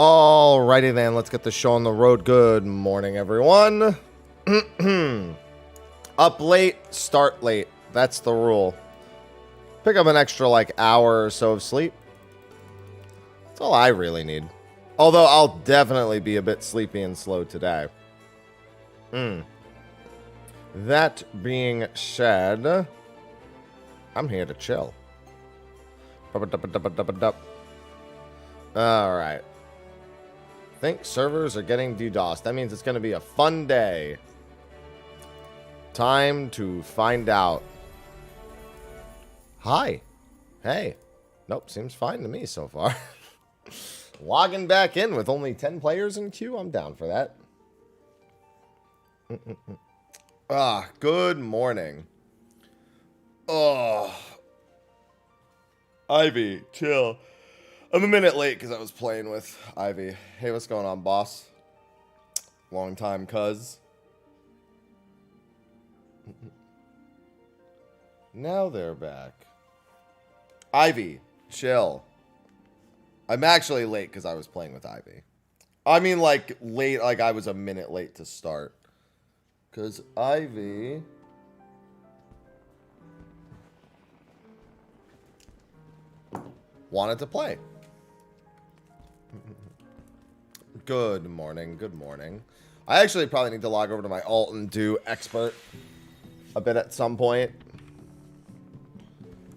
Alrighty then, let's get the show on the road. Good morning, everyone. Up late, start late. That's the rule. Pick up an extra, hour or so of sleep. That's all I really need. Although, I'll definitely be a bit sleepy and slow today. That being said, I'm here to chill. Alright. Think servers are getting DDoS. That means it's going to be a fun day. Time to find out. Hi. Hey. Nope, seems fine to me so far. Logging back in with only 10 players in queue. I'm down for that. Good morning. Ivy, chill. I'm a minute late because I was playing with Ivy. Hey, what's going on, boss? Long time, cuz. Now they're back. Ivy, chill. I'm actually late because I was playing with Ivy. I mean, late, I was a minute late to start. Because Ivy... wanted to play. Good morning, good morning. I actually probably need to log over to my alt and do expert a bit at some point.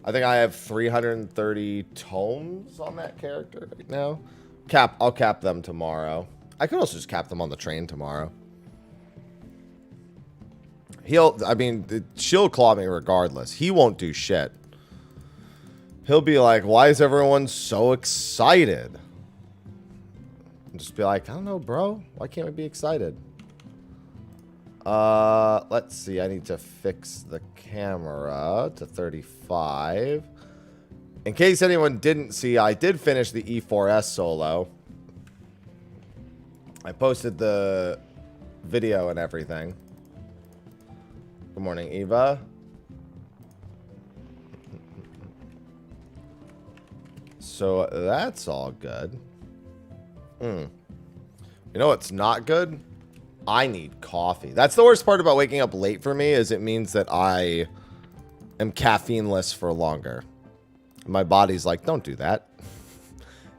I think I have 330 tomes on that character right now. I'll cap them tomorrow. I could also just cap them on the train tomorrow. She'll claw me regardless. He won't do shit. He'll be like, why is everyone so excited? And just be like, I don't know, bro. Why can't we be excited? Let's see. I need to fix the camera to 35. In case anyone didn't see, I did finish the E4S solo. I posted the video and everything. Good morning, Eva. So that's all good. You know what's not good? I need coffee. That's the worst part about waking up late for me, is it means that I am caffeine-less for longer. My body's like, don't do that.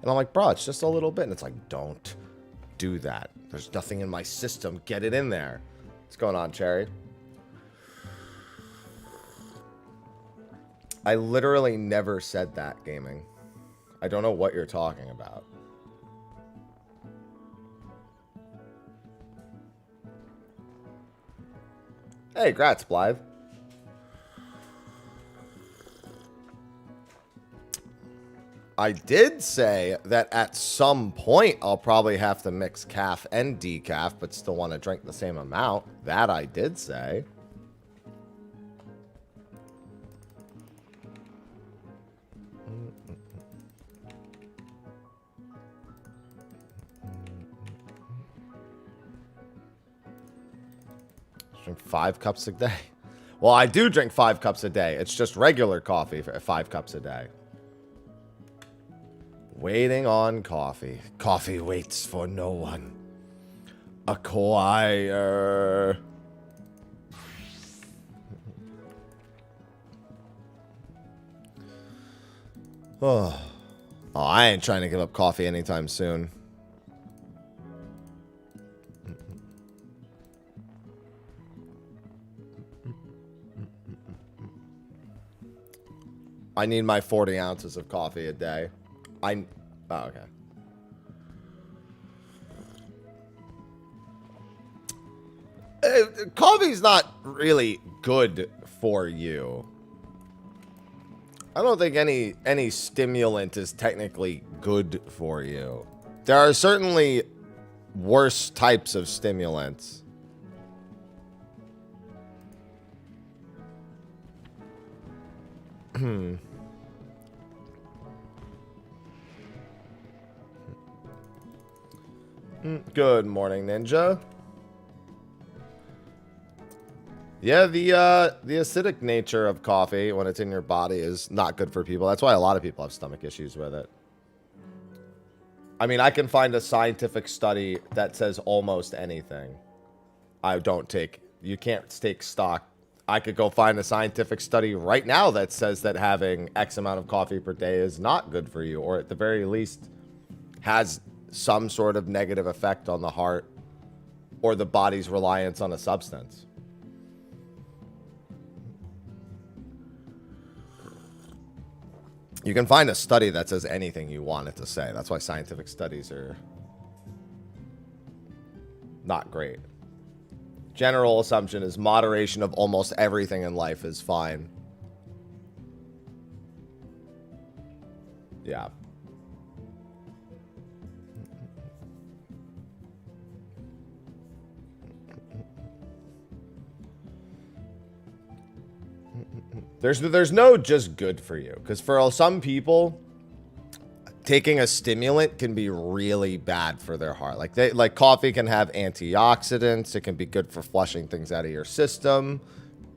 And I'm like, bro, it's just a little bit. And it's like, don't do that. There's nothing in my system. Get it in there. What's going on, Cherry? I literally never said that, gaming. I don't know what you're talking about. Hey, grats, Blythe. I did say that at some point I'll probably have to mix calf and decaf, but still want to drink the same amount. That I did say. Drink 5 cups a day. Well, I do drink 5 cups a day. It's just regular coffee for 5 cups a day. Waiting on coffee. Coffee waits for no one. Acquire. Oh, I ain't trying to give up coffee anytime soon. I need my 40 ounces of coffee a day. Oh, okay. Coffee's not really good for you. I don't think any stimulant is technically good for you. There are certainly worse types of stimulants. Good morning, Ninja. Yeah, the acidic nature of coffee when it's in your body is not good for people. That's why a lot of people have stomach issues with it. I mean, I can find a scientific study that says almost anything. I don't take... You can't take stock. I could go find a scientific study right now that says that having X amount of coffee per day is not good for you, or at the very least has some sort of negative effect on the heart or the body's reliance on a substance. You can find a study that says anything you want it to say. That's why scientific studies are not great. General assumption is moderation of almost everything in life is fine. Yeah. There's no just good for you, because for some people, taking a stimulant can be really bad for their heart. Like coffee can have antioxidants. It can be good for flushing things out of your system,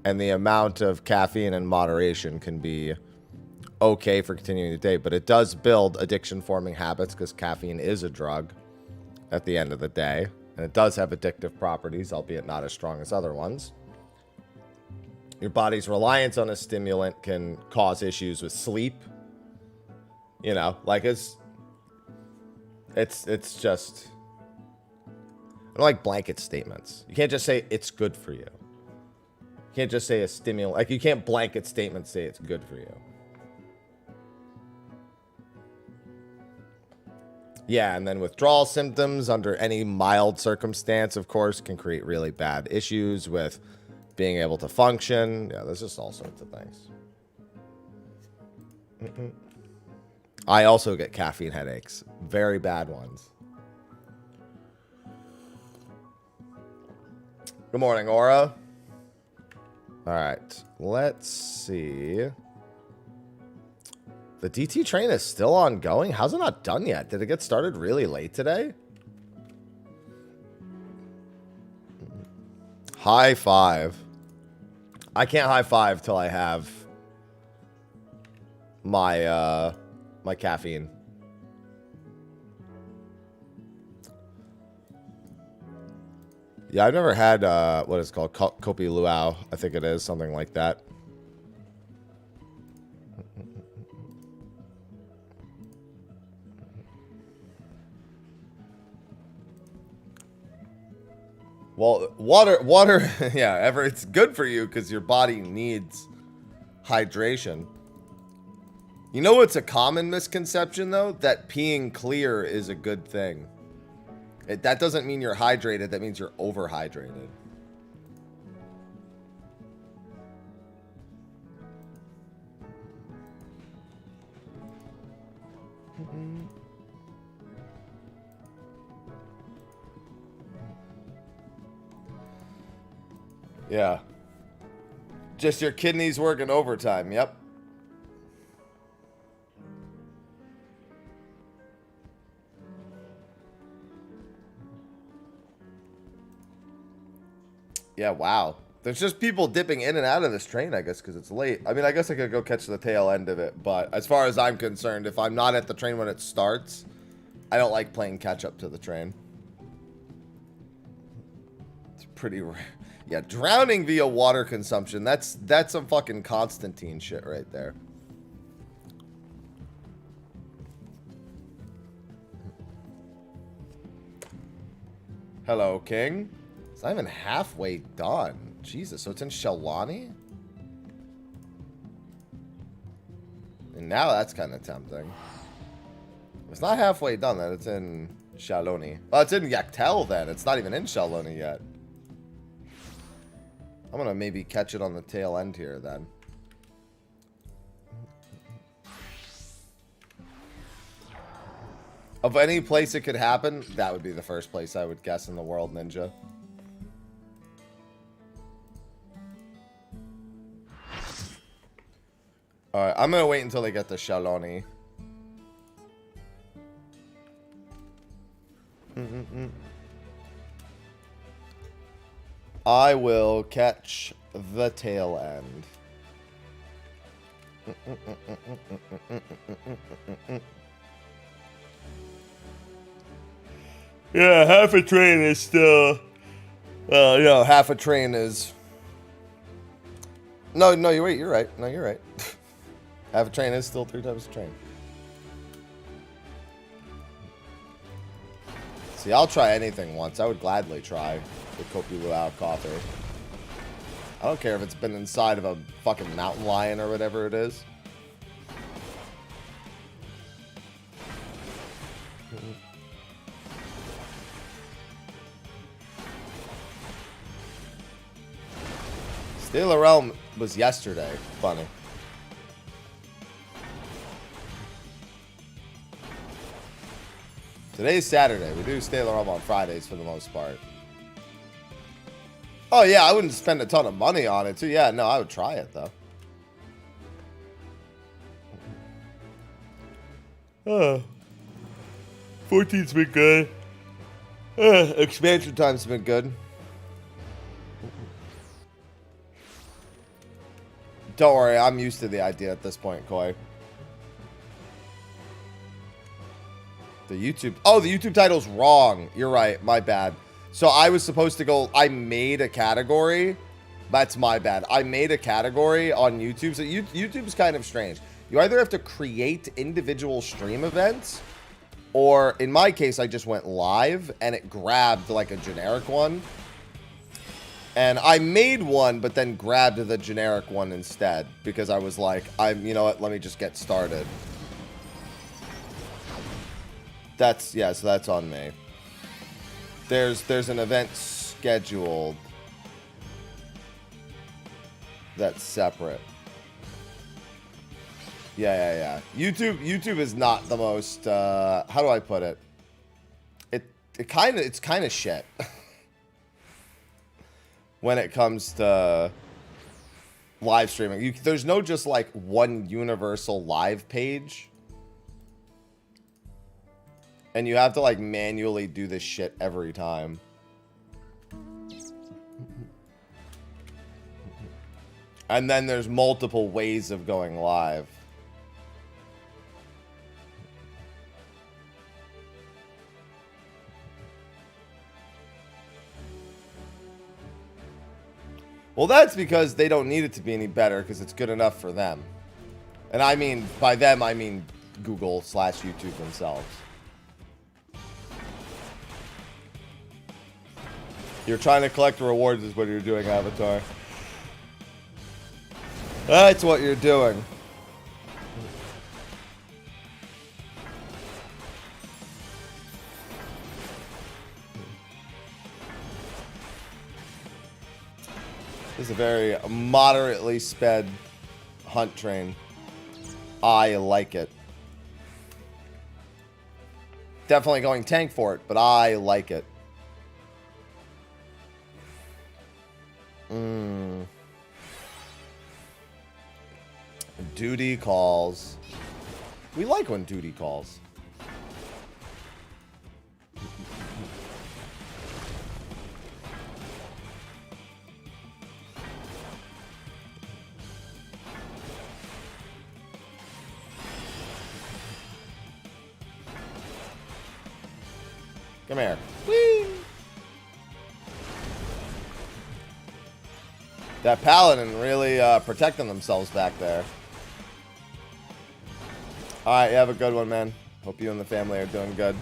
and the amount of caffeine in moderation can be okay for continuing the day. But it does build addiction-forming habits because caffeine is a drug at the end of the day, and it does have addictive properties, albeit not as strong as other ones. Your body's reliance on a stimulant can cause issues with sleep. You know, like it's just... I don't like blanket statements. You can't just say it's good for you. You can't just say a stimulant. Like, you can't blanket statement say it's good for you. Yeah, and then withdrawal symptoms under any mild circumstance, of course, can create really bad issues with being able to function. Yeah, there's just all sorts of things. I also get caffeine headaches. Very bad ones. Good morning, Aura. All right, let's see. The DT train is still ongoing? How's it not done yet? Did it get started really late today? High five. I can't high five till I have my my caffeine. Yeah, I've never had what is it called, Kopi Luau. I think it is something like that. Well, water, yeah, it's good for you because your body needs hydration. You know what's a common misconception, though? That peeing clear is a good thing. That doesn't mean you're hydrated. That means you're overhydrated. Yeah. Just your kidneys working overtime. Yep. Yeah, wow. There's just people dipping in and out of this train, I guess, because it's late. I mean, I guess I could go catch the tail end of it, but as far as I'm concerned, if I'm not at the train when it starts, I don't like playing catch up to the train. It's pretty rare. Yeah, drowning via water consumption. That's some fucking Constantine shit right there. Hello, King. It's not even halfway done. Jesus, so it's in Shalani? And now that's kind of tempting. It's not halfway done then. It's in Shaloni. Oh, it's in Yaktel then. It's not even in Shaloni yet. I'm going to maybe catch it on the tail end here then. Of any place it could happen, that would be the first place I would guess in the world, Ninja. Alright, I'm going to wait until they get to Shaloni. I will catch the tail end. Yeah, half a train is still... Well, you know, half a train is... No, you're right. No, you're right. Half a train is still 3 times a train. See, I'll try anything once. I would gladly try the Kopi Luau coffee. I don't care if it's been inside of a fucking mountain lion or whatever it is. Steal a Realm was yesterday. Funny. Today's Saturday. We do Steal a Realm on Fridays for the most part. Oh, yeah, I wouldn't spend a ton of money on it, too. Yeah, no, I would try it, though. 14's been good. Expansion time's been good. Don't worry, I'm used to the idea at this point, Koi. The YouTube title's wrong. You're right, my bad. So I was supposed to go, I made a category. That's my bad. I made a category on YouTube. So YouTube's kind of strange. You either have to create individual stream events, or in my case, I just went live and it grabbed like a generic one. And I made one, but then grabbed the generic one instead because I was like, you know what, let me just get started. That's, yeah, so that's on me. There's an event scheduled that's separate. Yeah. YouTube is not the most, how do I put it? It's kind of shit. When it comes to live streaming. There's no just like one universal live page. And you have to like manually do this shit every time. And then there's multiple ways of going live. Well, that's because they don't need it to be any better because it's good enough for them. And I mean, by them, I mean Google/YouTube themselves. You're trying to collect rewards is what you're doing, Avatar. That's what you're doing. This is a very moderately sped hunt train. I like it. Definitely going tank for it, but I like it. Duty calls. We like when duty calls. Come here. Whee! That paladin really protecting themselves back there. Alright, you have a good one, man. Hope you and the family are doing good.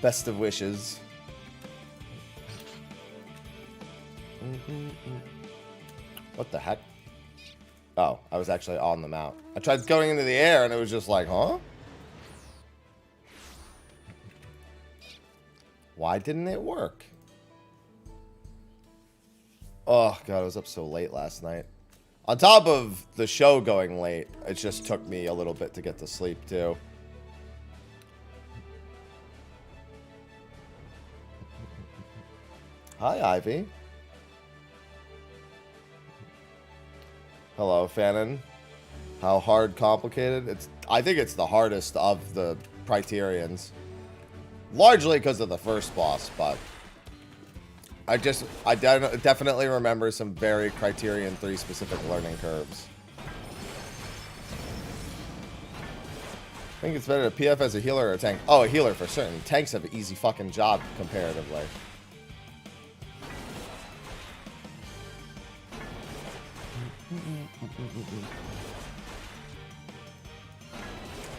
Best of wishes. What the heck? Oh, I was actually on the mount. I tried going into the air and it was just like, huh? Why didn't it work? Oh, God, I was up so late last night. On top of the show going late, it just took me a little bit to get to sleep, too. Hi, Ivy. Hello, Fannin. How hard, complicated? I think it's the hardest of the Criterions. Largely because of the first boss, but I definitely remember some very Criterion 3 specific learning curves. I think it's better to PF as a healer or a tank. Oh, a healer for certain. Tanks have an easy fucking job comparatively.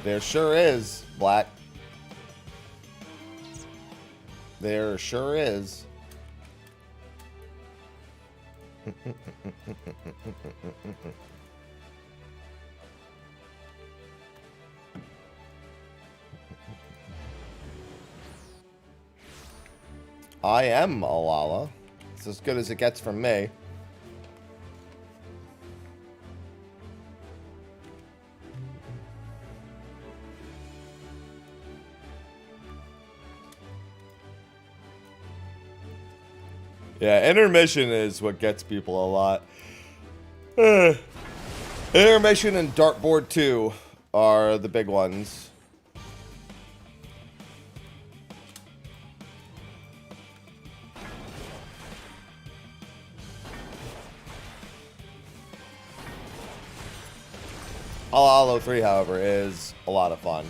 There sure is, Black. There sure is. I am Alala. It's as good as it gets from me. Yeah, intermission is what gets people a lot. Intermission and Dartboard 2 are the big ones. Halo 3, however, is a lot of fun.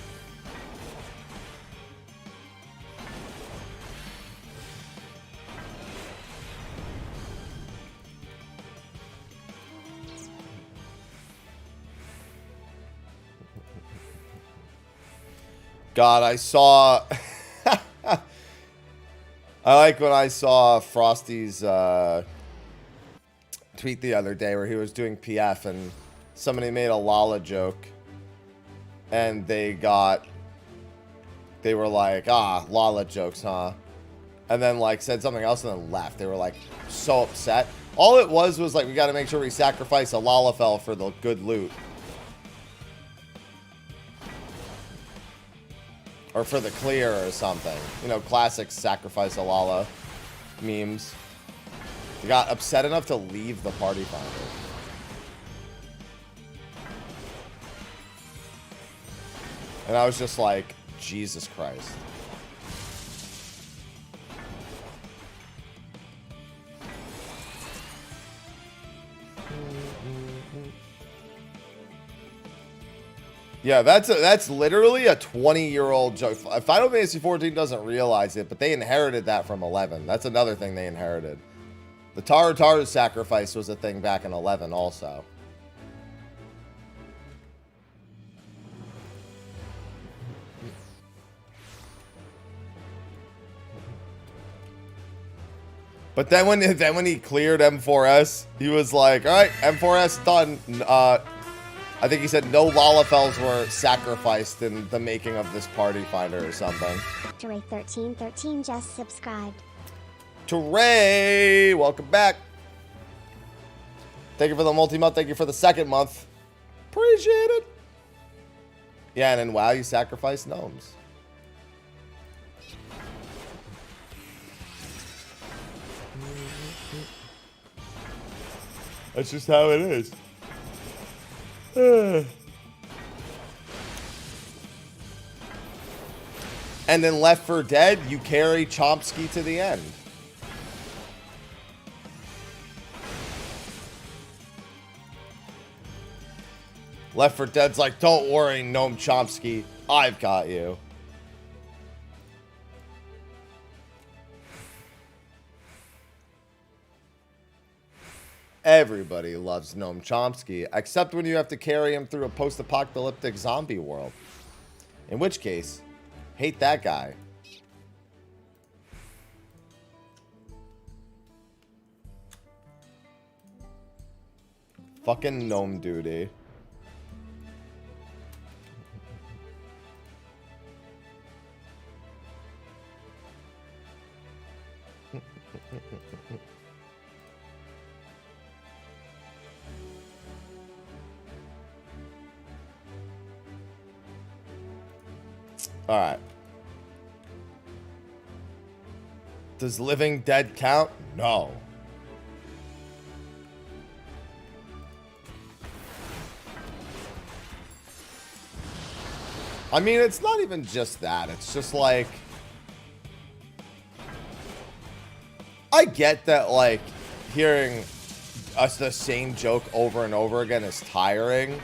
God, I saw... I like when I saw Frosty's tweet the other day where he was doing PF and somebody made a Lala joke. And they were like, Lala jokes, huh? And then, like, said something else and then left. They were, like, so upset. All it was like, we got to make sure we sacrifice a Lalafell for the good loot. Or for the clear or something. You know, classic sacrifice a Lala memes. They got upset enough to leave the party finder. And I was just like, Jesus Christ. Yeah, that's literally a 20-year-old joke. Final Fantasy XIV doesn't realize it, but they inherited that from 11. That's another thing they inherited. The Taru sacrifice was a thing back in 11 also. But then when he cleared M4S, he was like, all right, M4S done. I think he said no Lalafells were sacrificed in the making of this party finder or something. Teray1313 just subscribed. Teray, welcome back. Thank you for the multi-month. Thank you for the second month. Appreciate it. Yeah, and in WoW, you sacrifice gnomes. That's just how it is. And then Left 4 Dead, you carry Chomsky to the end. Left 4 Dead's like, don't worry, Gnome Chomsky, I've got you. Everybody loves Noam Chomsky, except when you have to carry him through a post-apocalyptic zombie world. In which case, hate that guy. Fucking gnome duty. All right. Does Living Dead count? No. I mean, it's not even just that. It's just like, I get that, like, hearing us the same joke over and over again is tiring.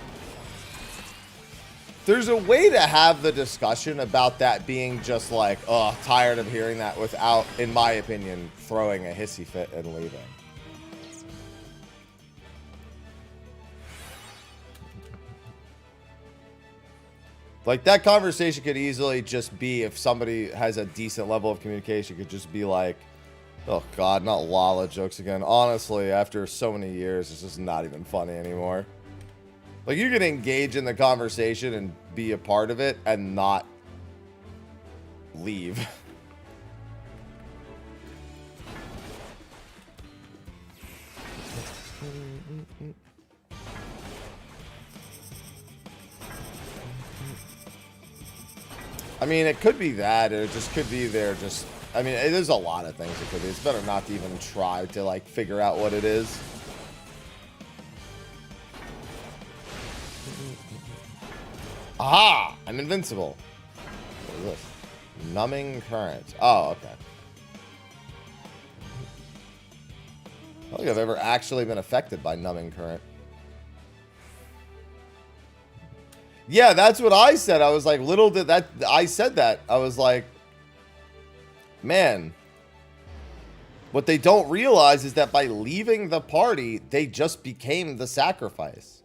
There's a way to have the discussion about that being just like, oh, tired of hearing that without, in my opinion, throwing a hissy fit and leaving. Like, that conversation could easily just be, if somebody has a decent level of communication, could just be like, oh god, not Lala jokes again. Honestly, after so many years, it's just not even funny anymore. Like, you can engage in the conversation and be a part of it and not leave. I mean, it could be that, or it just could be they're just... I mean, there's a lot of things it could be. It's better not to even try to, like, figure out what it is. Aha! I'm invincible. What is this? Numbing current. Oh, okay. I don't think I've ever actually been affected by numbing current. Yeah, that's what I said. I was like, little did that... I said that. I was like, man, what they don't realize is that by leaving the party, they just became the sacrifice.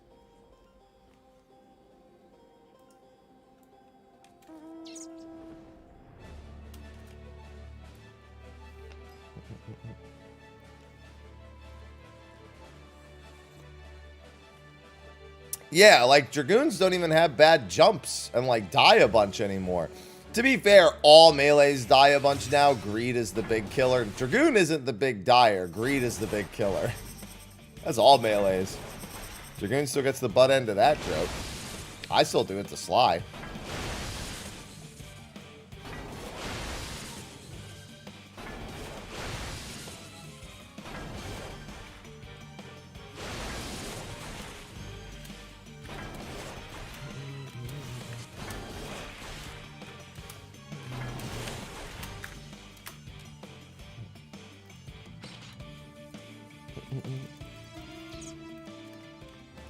Yeah, like, Dragoons don't even have bad jumps and, like, die a bunch anymore. To be fair, all melees die a bunch now. Greed is the big killer. Dragoon isn't the big dyer. Greed is the big killer. That's all melees. Dragoon still gets the butt end of that joke. I still do it to Sly.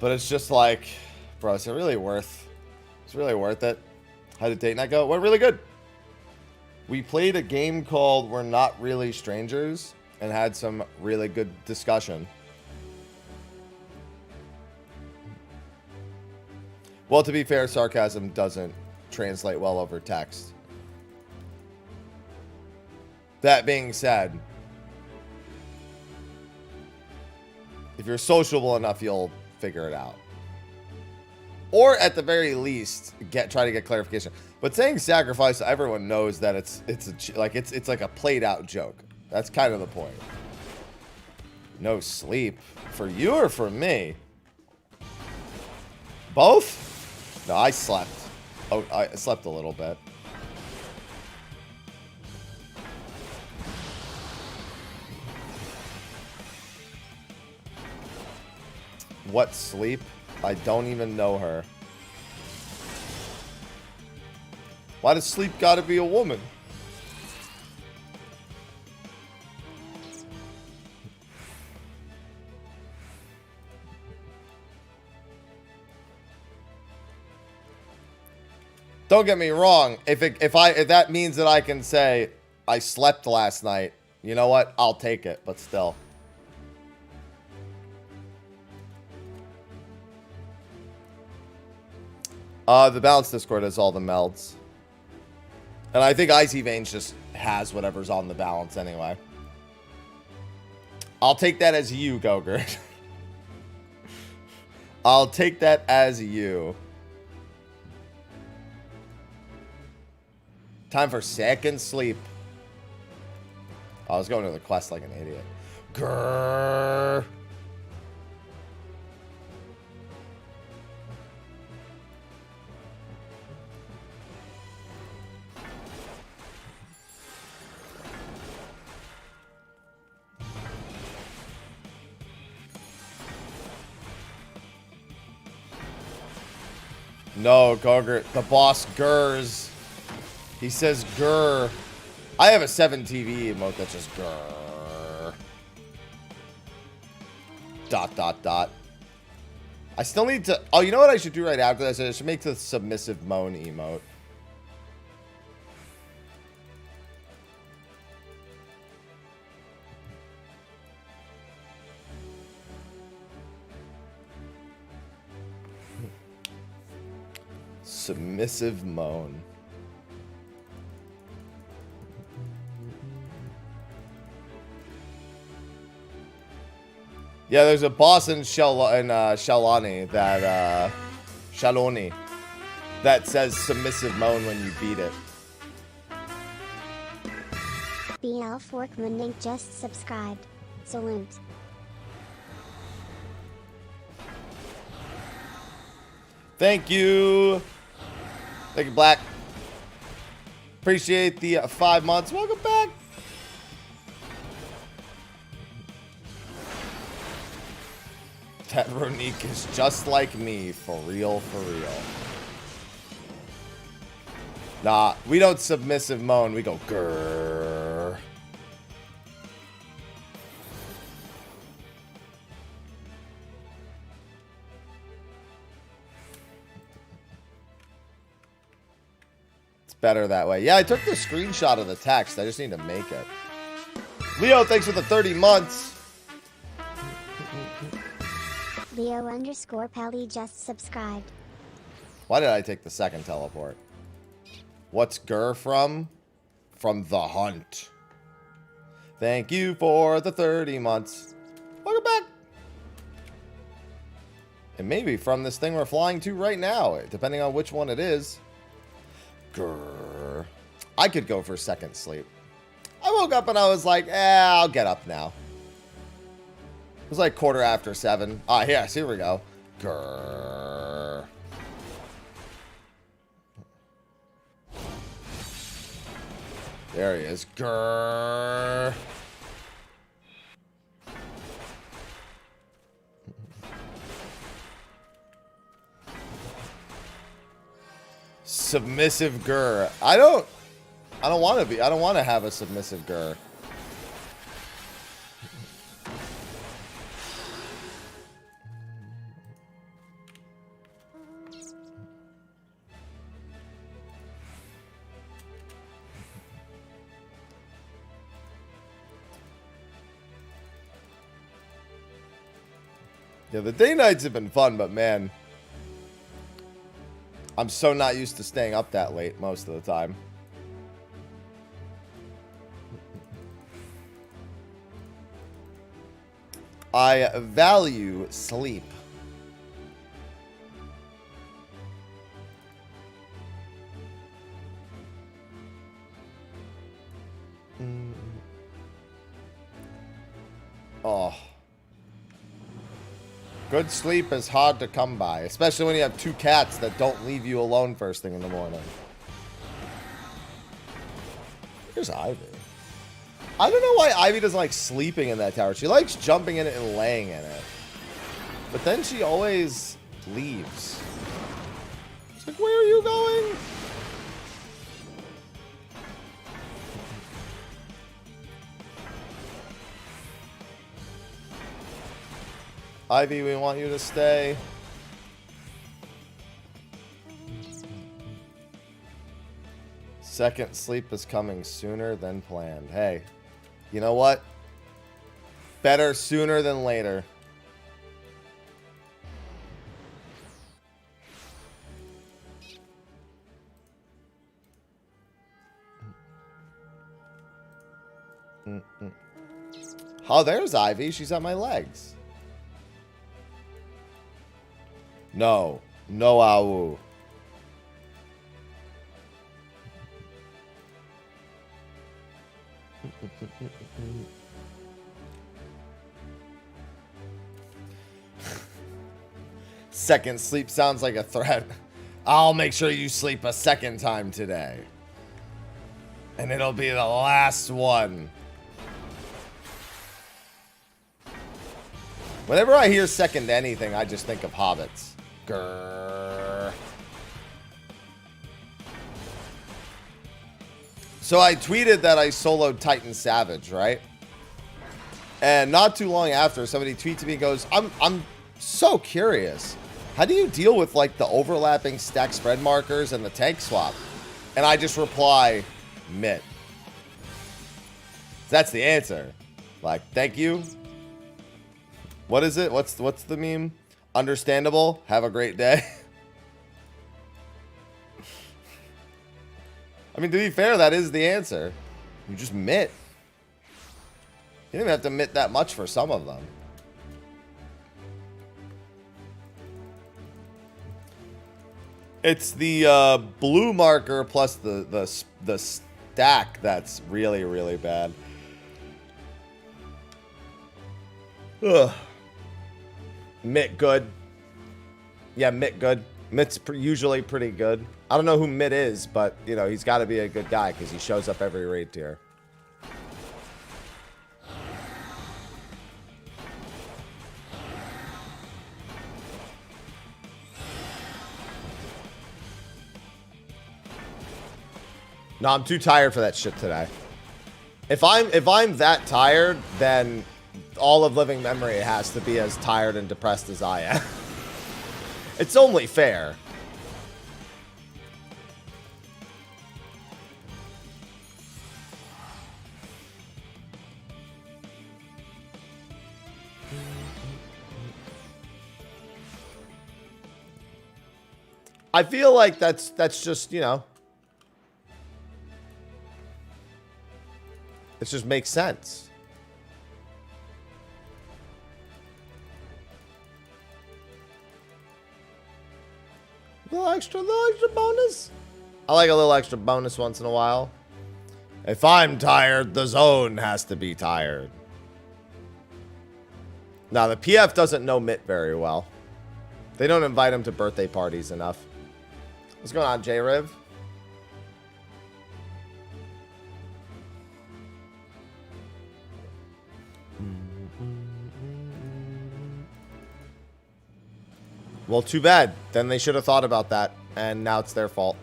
But it's just like, bro, is it really worth? It's really worth it. How did date night go? Went really good. We played a game called We're Not Really Strangers and had some really good discussion. Well, to be fair, sarcasm doesn't translate well over text. That being said, if you're sociable enough, you'll figure it out, or at the very least try to get clarification. But saying sacrifice, everyone knows that it's like a played out joke. That's kind of the point. No sleep for you or for me? Both? No, I slept. Oh, I slept a little bit. What sleep? I don't even know her. Why does sleep gotta be a woman? Don't get me wrong. If that means that I can say I slept last night, you know what? I'll take it, but still. The balance Discord has all the melds. And I think Icy Veins just has whatever's on the balance anyway. I'll take that as you, Gogurt. I'll take that as you. Time for second sleep. I was going to the quest like an idiot. Grrr. No, Gogurt. The boss gurs. He says grr. I have a 7TV emote that's just grr. ... I still need to... Oh, you know what I should do right after this? I should make the submissive moan emote. Submissive moan. Yeah, there's a boss in Shalani that Shaloni that says submissive moan when you beat it. BL Forkman just subscribed. Salute. Thank you. Thank you, Black. Appreciate the 5 months. Welcome back. That Ronique is just like me, for real, for real. Nah, we don't submissive moan, we go grrr. It's better that way. Yeah, I took the screenshot of the text. I just need to make it. Leo, thanks for the 30 months. Leo_Pelly just subscribed. Why did I take the second teleport? What's Gur from? From the hunt. Thank you for the 30 months. Welcome back. And maybe from this thing we're flying to right now, depending on which one it is. Grr. I could go for second sleep. I woke up and I was like, I'll get up now. It was like 7:15. Ah, yes, here we go. Grrr. There he is. Grrr. Submissive grr. I don't want to be. I don't want to have a submissive grr. Yeah, the day nights have been fun, but man, I'm so not used to staying up that late most of the time. I value sleep. Oh. Good sleep is hard to come by, especially when you have two cats that don't leave you alone first thing in the morning. Here's Ivy. I don't know why Ivy doesn't like sleeping in that tower. She likes jumping in it and laying in it. But then she always leaves. She's like, where are you going? Ivy, we want you to stay. Second sleep is coming sooner than planned. Hey, you know what? Better sooner than later. Oh, there's Ivy. She's at my legs. No. No, Awu. Second sleep sounds like a threat. I'll make sure you sleep a second time today. And it'll be the last one. Whenever I hear second anything, I just think of hobbits. Grrr. So I tweeted that I soloed Titan Savage, right? And not too long after, somebody tweets me and goes, I'm so curious. how do you deal with like the overlapping stack spread markers and the tank swap? And I just reply, Mitt. That's the answer. Like, thank you. What is it? What's the meme? Understandable. Have a great day. I mean, to be fair, that is the answer. You just Mitt. You don't even have to Mitt that much for some of them. It's the blue marker plus the stack that's really, really bad. Ugh. Mitt good. Yeah, Mitt good. Mitt's usually pretty good. I don't know who Mitt is, but, you know, he's got to be a good guy because he shows up every raid tier. No, I'm too tired for that shit today. If I'm that tired, then all of living memory has to be as tired and depressed as I am. It's only fair. I feel like that's just, you know, it just makes sense. Little extra bonus. I like a little extra bonus once in a while. If I'm tired, the zone has to be tired. Now, the PF doesn't know Mitt very well. They don't invite him to birthday parties enough. What's going on, J-Riv? Well, too bad. Then they should have thought about that, and now it's their fault.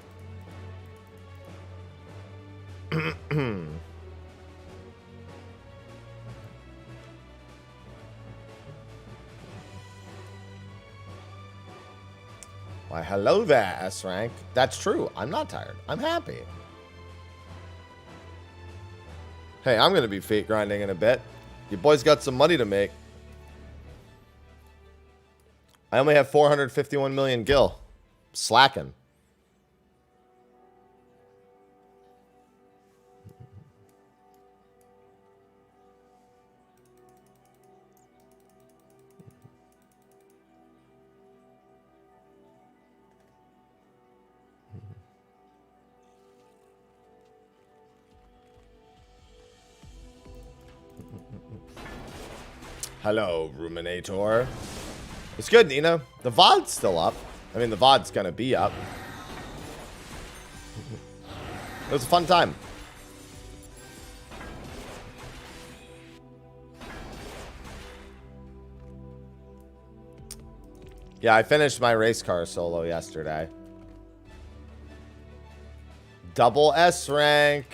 Why, hello there, S-Rank. That's true. I'm not tired. I'm happy. Hey, I'm going to be fate grinding in a bit. Your boy's got some money to make. I only have 451 million gil. Slacking. Hello, Ruminator. It's good, Nina. The VOD's still up. I mean, the VOD's gonna be up. It was a fun time. Yeah, I finished my race car solo yesterday. Double S rank.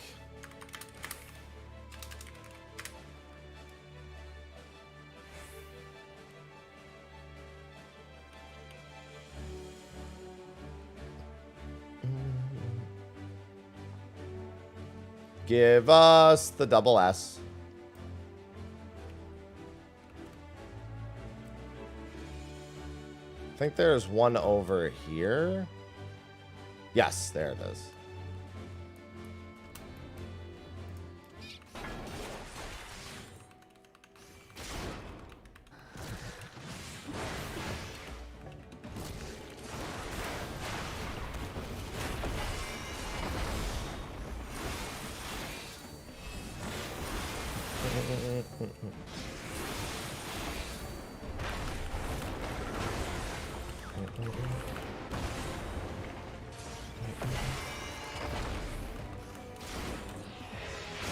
Give us the double S. I think there's one over here. Yes, there it is.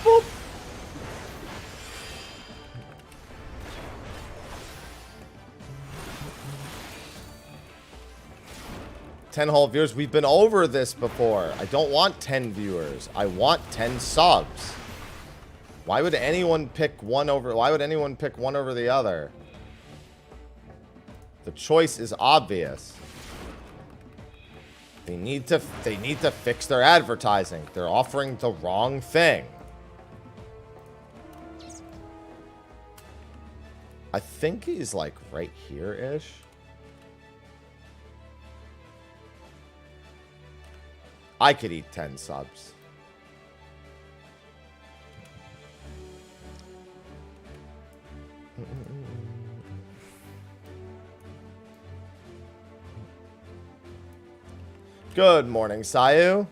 Boop. Ten whole viewers. We've been over this before. I don't want 10 viewers. I want 10 subs. Why would anyone pick one over? Why would anyone pick one over the other? The choice is obvious. They need to fix their advertising. They're offering the wrong thing. I think he's like right here-ish. I could eat 10 subs. Good morning, Sayu.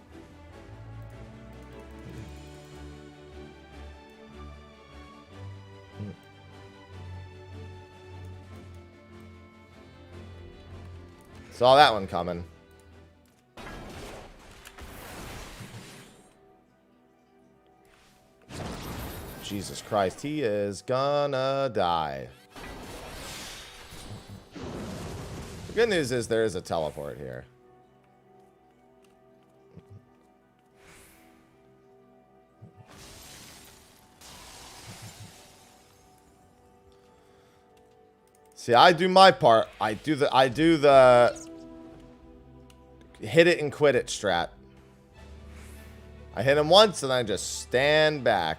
Saw that one coming. Jesus Christ, he is gonna die. The good news is there is a teleport here. See, I do my part. I do the hit it and quit it strat. I hit him once and I just stand back.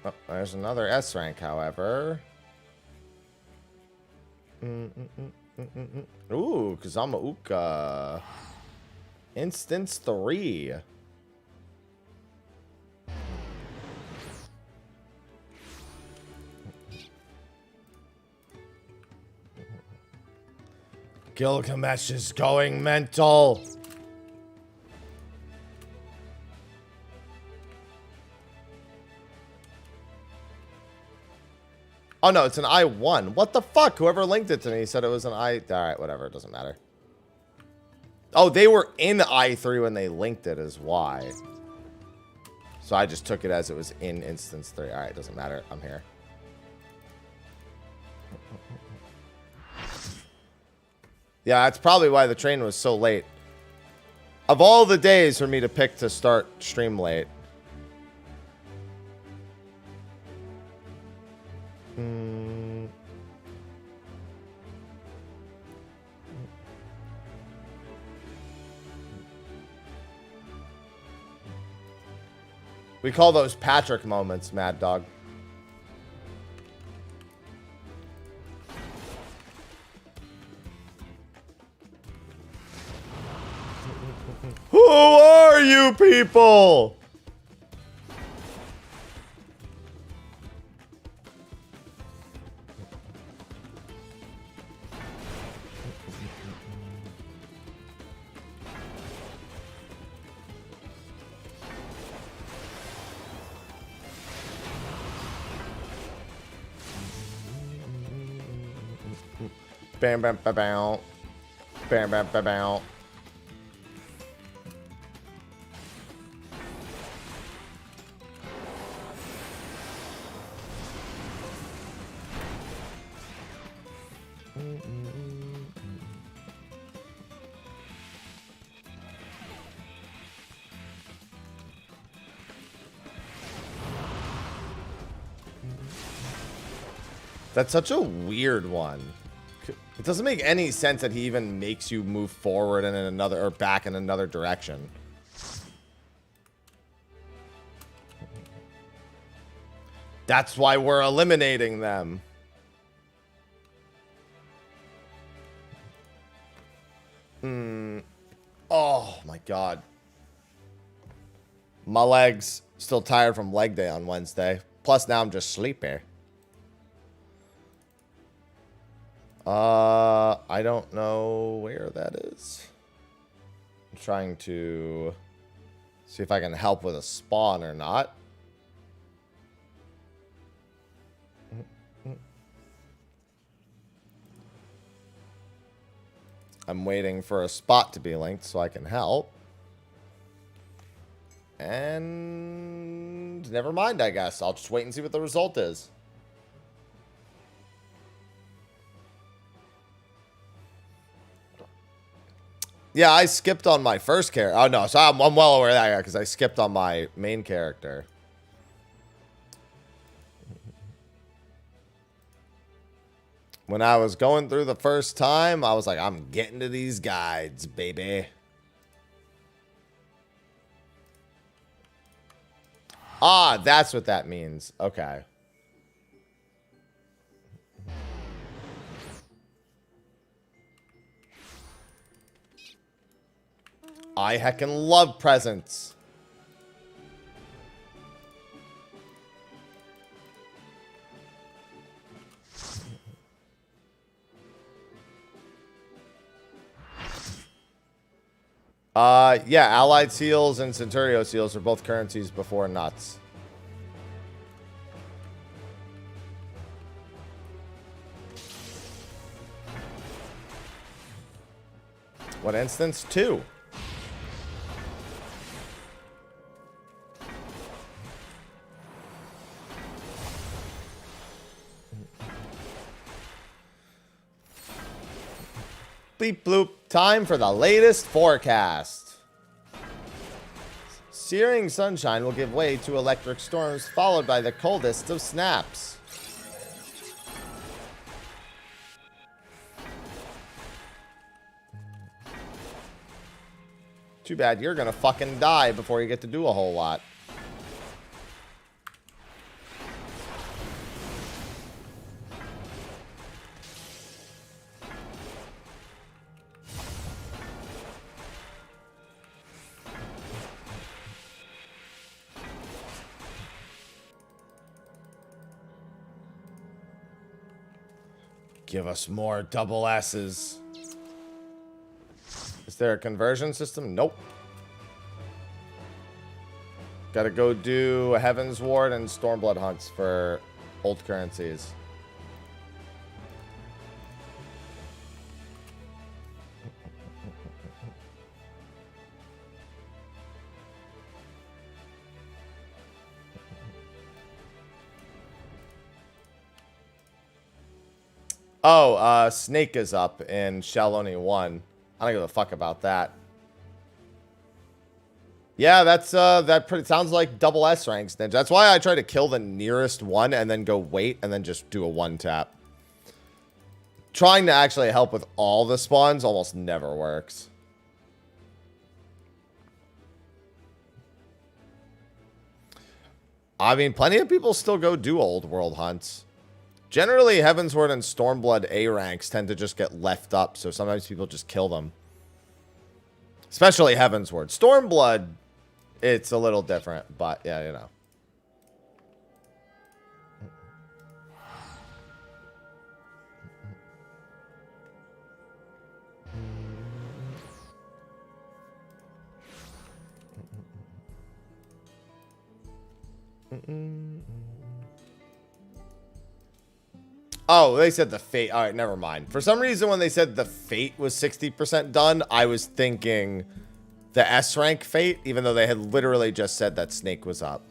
Oh, there's another S rank, however. Ooh, Kazama Uka. Instance 3. Gilgamesh is going mental. Oh no, it's an I1. What the fuck? Whoever linked it to me said it was an I. Alright, whatever. It doesn't matter. Oh, they were in I3 when they linked it as Y. So I just took it as it was in instance 3. Alright, doesn't matter. I'm here. Yeah, that's probably why the train was so late. Of all the days for me to pick to start stream late. We call those Patrick moments, Mad Dog. Who are you people? Bam bam bam bam. Bam bam bam bam. That's such a weird one. It doesn't make any sense that he even makes you move forward and in another or back in another direction. That's why we're eliminating them. Oh my god. My legs still tired from leg day on Wednesday. Plus now I'm just sleepy. I don't know where that is. I'm trying to see if I can help with a spawn or not. I'm waiting for a spot to be linked so I can help. And never mind, I guess. I'll just wait and see what the result is. Yeah, I skipped on my first character. Oh, no. So I'm well aware of that because I skipped on my main character. When I was going through the first time, I was like, I'm getting to these guides, baby. Ah, that's what that means. Okay. I heckin' love presents. Yeah, Allied Seals and Centurio Seals are both currencies before nuts. What instance? 2. Bleep bloop. Time for the latest forecast. Searing sunshine will give way to electric storms, followed by the coldest of snaps. Too bad you're gonna fucking die before you get to do a whole lot. Give us more double S's. Is there a conversion system? Nope. Gotta go do Heaven's Ward and Stormblood hunts for old currencies. Oh, Snake is up in Shell Only 1. I don't give a fuck about that. Yeah, that's that pretty sounds like double S ranks. That's why I try to kill the nearest one and then go wait and then just do a 1-tap. Trying to actually help with all the spawns almost never works. I mean, plenty of people still go do old world hunts. Generally, Heavensward and Stormblood A ranks tend to just get left up, so sometimes people just kill them. Especially Heavensward. Stormblood, it's a little different, but yeah, you know. Oh, they said the fate. All right, never mind. For some reason, when they said the fate was 60% done, I was thinking the S rank fate, even though they had literally just said that Snake was up.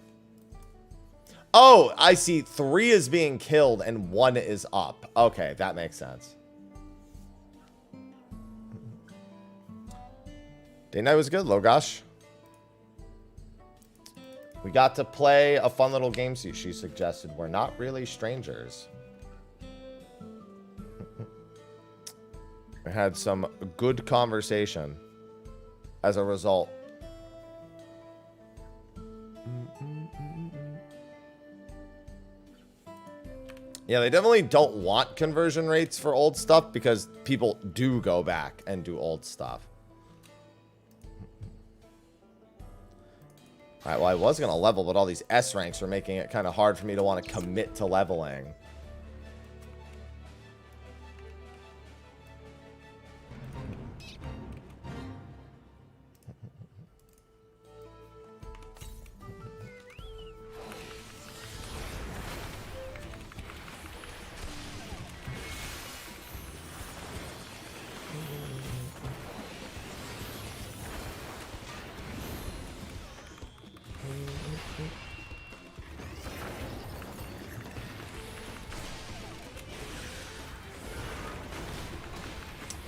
Oh, I see. 3 is being killed and 1 is up. Okay, that makes sense. Day night was good, Logosh. We got to play a fun little game she suggested. We're not really strangers. We had some good conversation as a result. Yeah, they definitely don't want conversion rates for old stuff because people do go back and do old stuff. All right, well, I was going to level, but all these S ranks are making it kind of hard for me to want to commit to leveling.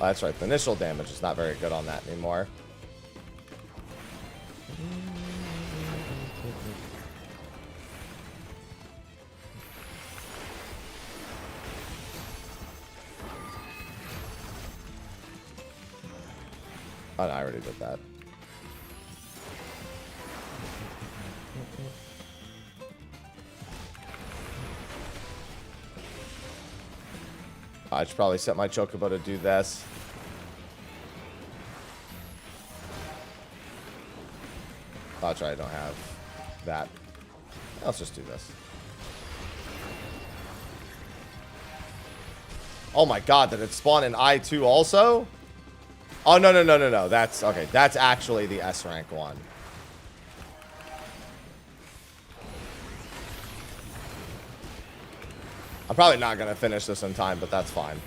Oh, that's right. The initial damage is not very good on that anymore. Oh, no, I already did that. I should probably set my Chocobo to do this. Oh, that's right, I don't have that. Let's just do this. Oh my god, did it spawn in I2 also? Oh, no, no, no, no, no. That's, okay, that's actually the S rank one. I'm probably not going to finish this in time, but that's fine.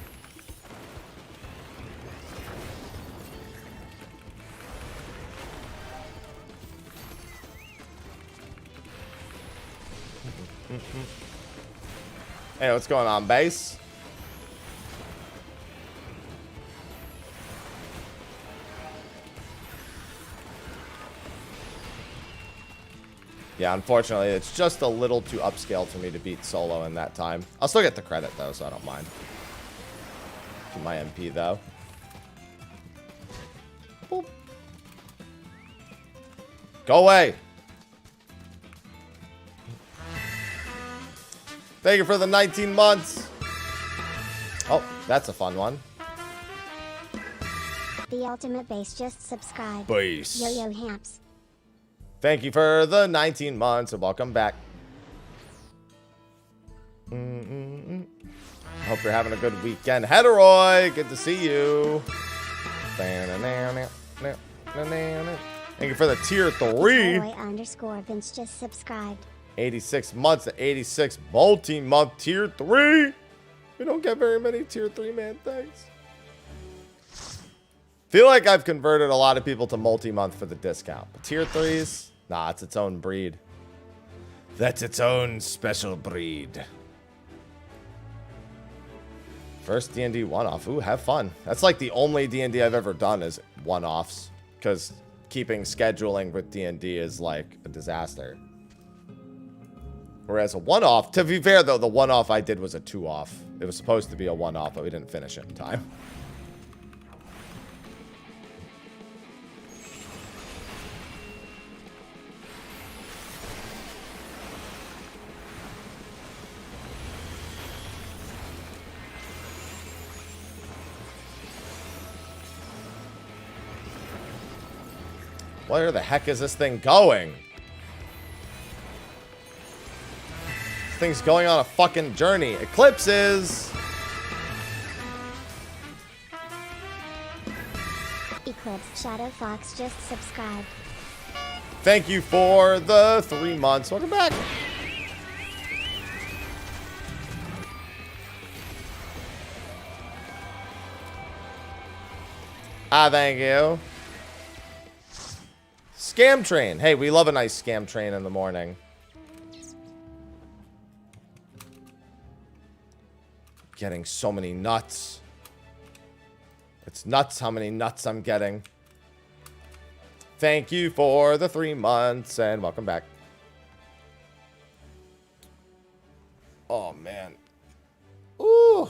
Hey, what's going on, base? Yeah, unfortunately, it's just a little too upscale for me to beat solo in that time. I'll still get the credit, though, so I don't mind. Keep my MP, though. Boop. Go away! Thank you for the 19 months! Oh, that's a fun one. The Ultimate Base just subscribed. Base. Yo-Yo Hamps. Thank you for the 19 months and welcome back. Hope you're having a good weekend. Heteroy, good to see you. Thank you for the tier 3. Heteroy_Vince just subscribed. 86 months to 86 multi-month tier 3. We don't get very many tier 3 man things. Feel like I've converted a lot of people to multi-month for the discount. But tier 3s, nah, it's its own breed. That's its own special breed. First D&D one-off. Ooh, have fun. That's like the only D&D I've ever done is one-offs. Because keeping scheduling with D&D is like a disaster. Whereas a one-off, to be fair though, the one-off I did was a two-off. It was supposed to be a one-off, but we didn't finish it in time. Where the heck is this thing going? This thing's going on a fucking journey. Eclipses! Eclipse Shadow Fox just subscribed. Thank you for the 3 months. Welcome back. Ah, thank you. Scam train. Hey, we love a nice scam train in the morning. Getting so many nuts. It's nuts how many nuts I'm getting. Thank you for the 3 months and welcome back. Oh, man. Ooh,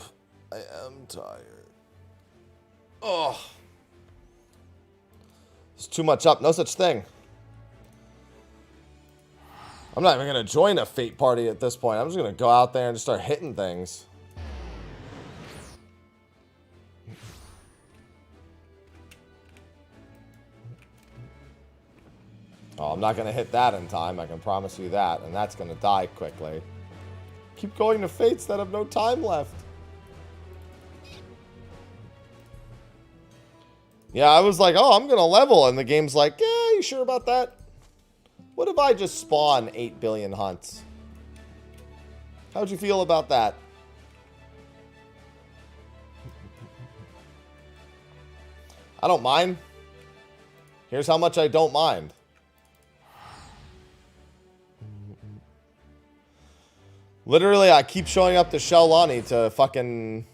I am tired. Oh. It's too much up. No such thing. I'm not even going to join a fate party at this point. I'm just going to go out there and just start hitting things. Oh, I'm not going to hit that in time. I can promise you that. And that's going to die quickly. Keep going to fates that have no time left. Yeah, I was like, oh, I'm going to level. And the game's like, yeah, you sure about that? What if I just spawn 8 billion hunts? How'd you feel about that? I don't mind. Here's how much I don't mind. Literally, I keep showing up to Shelani to fucking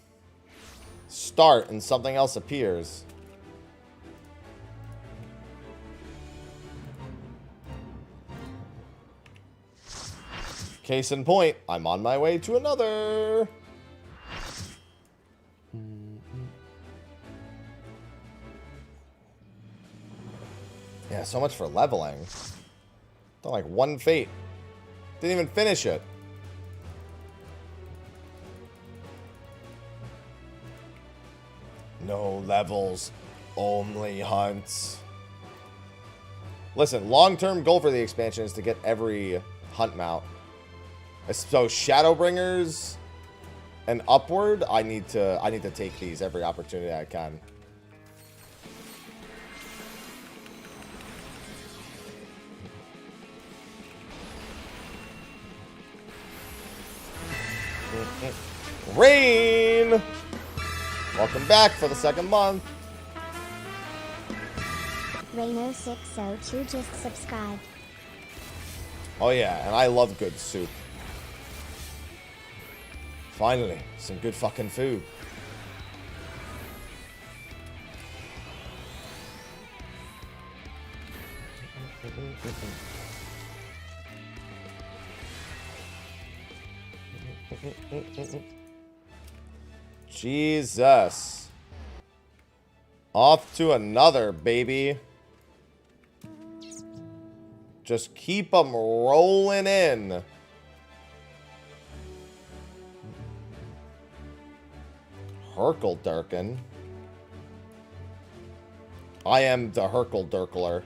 start and something else appears. Case in point, I'm on my way to another. Yeah, so much for leveling. Done like one fate. Didn't even finish it. No levels, only hunts. Listen, long-term goal for the expansion is to get every hunt mount. So Shadowbringers and upward, I need to take these every opportunity I can. Rain! Welcome back for the second month. Reno602 just subscribed. Oh yeah, and I love good soup. Finally, some good fucking food. Jesus. Off to another, baby. Just keep them rolling in. Herkle-Durkin. I am the Herkle-Durkler.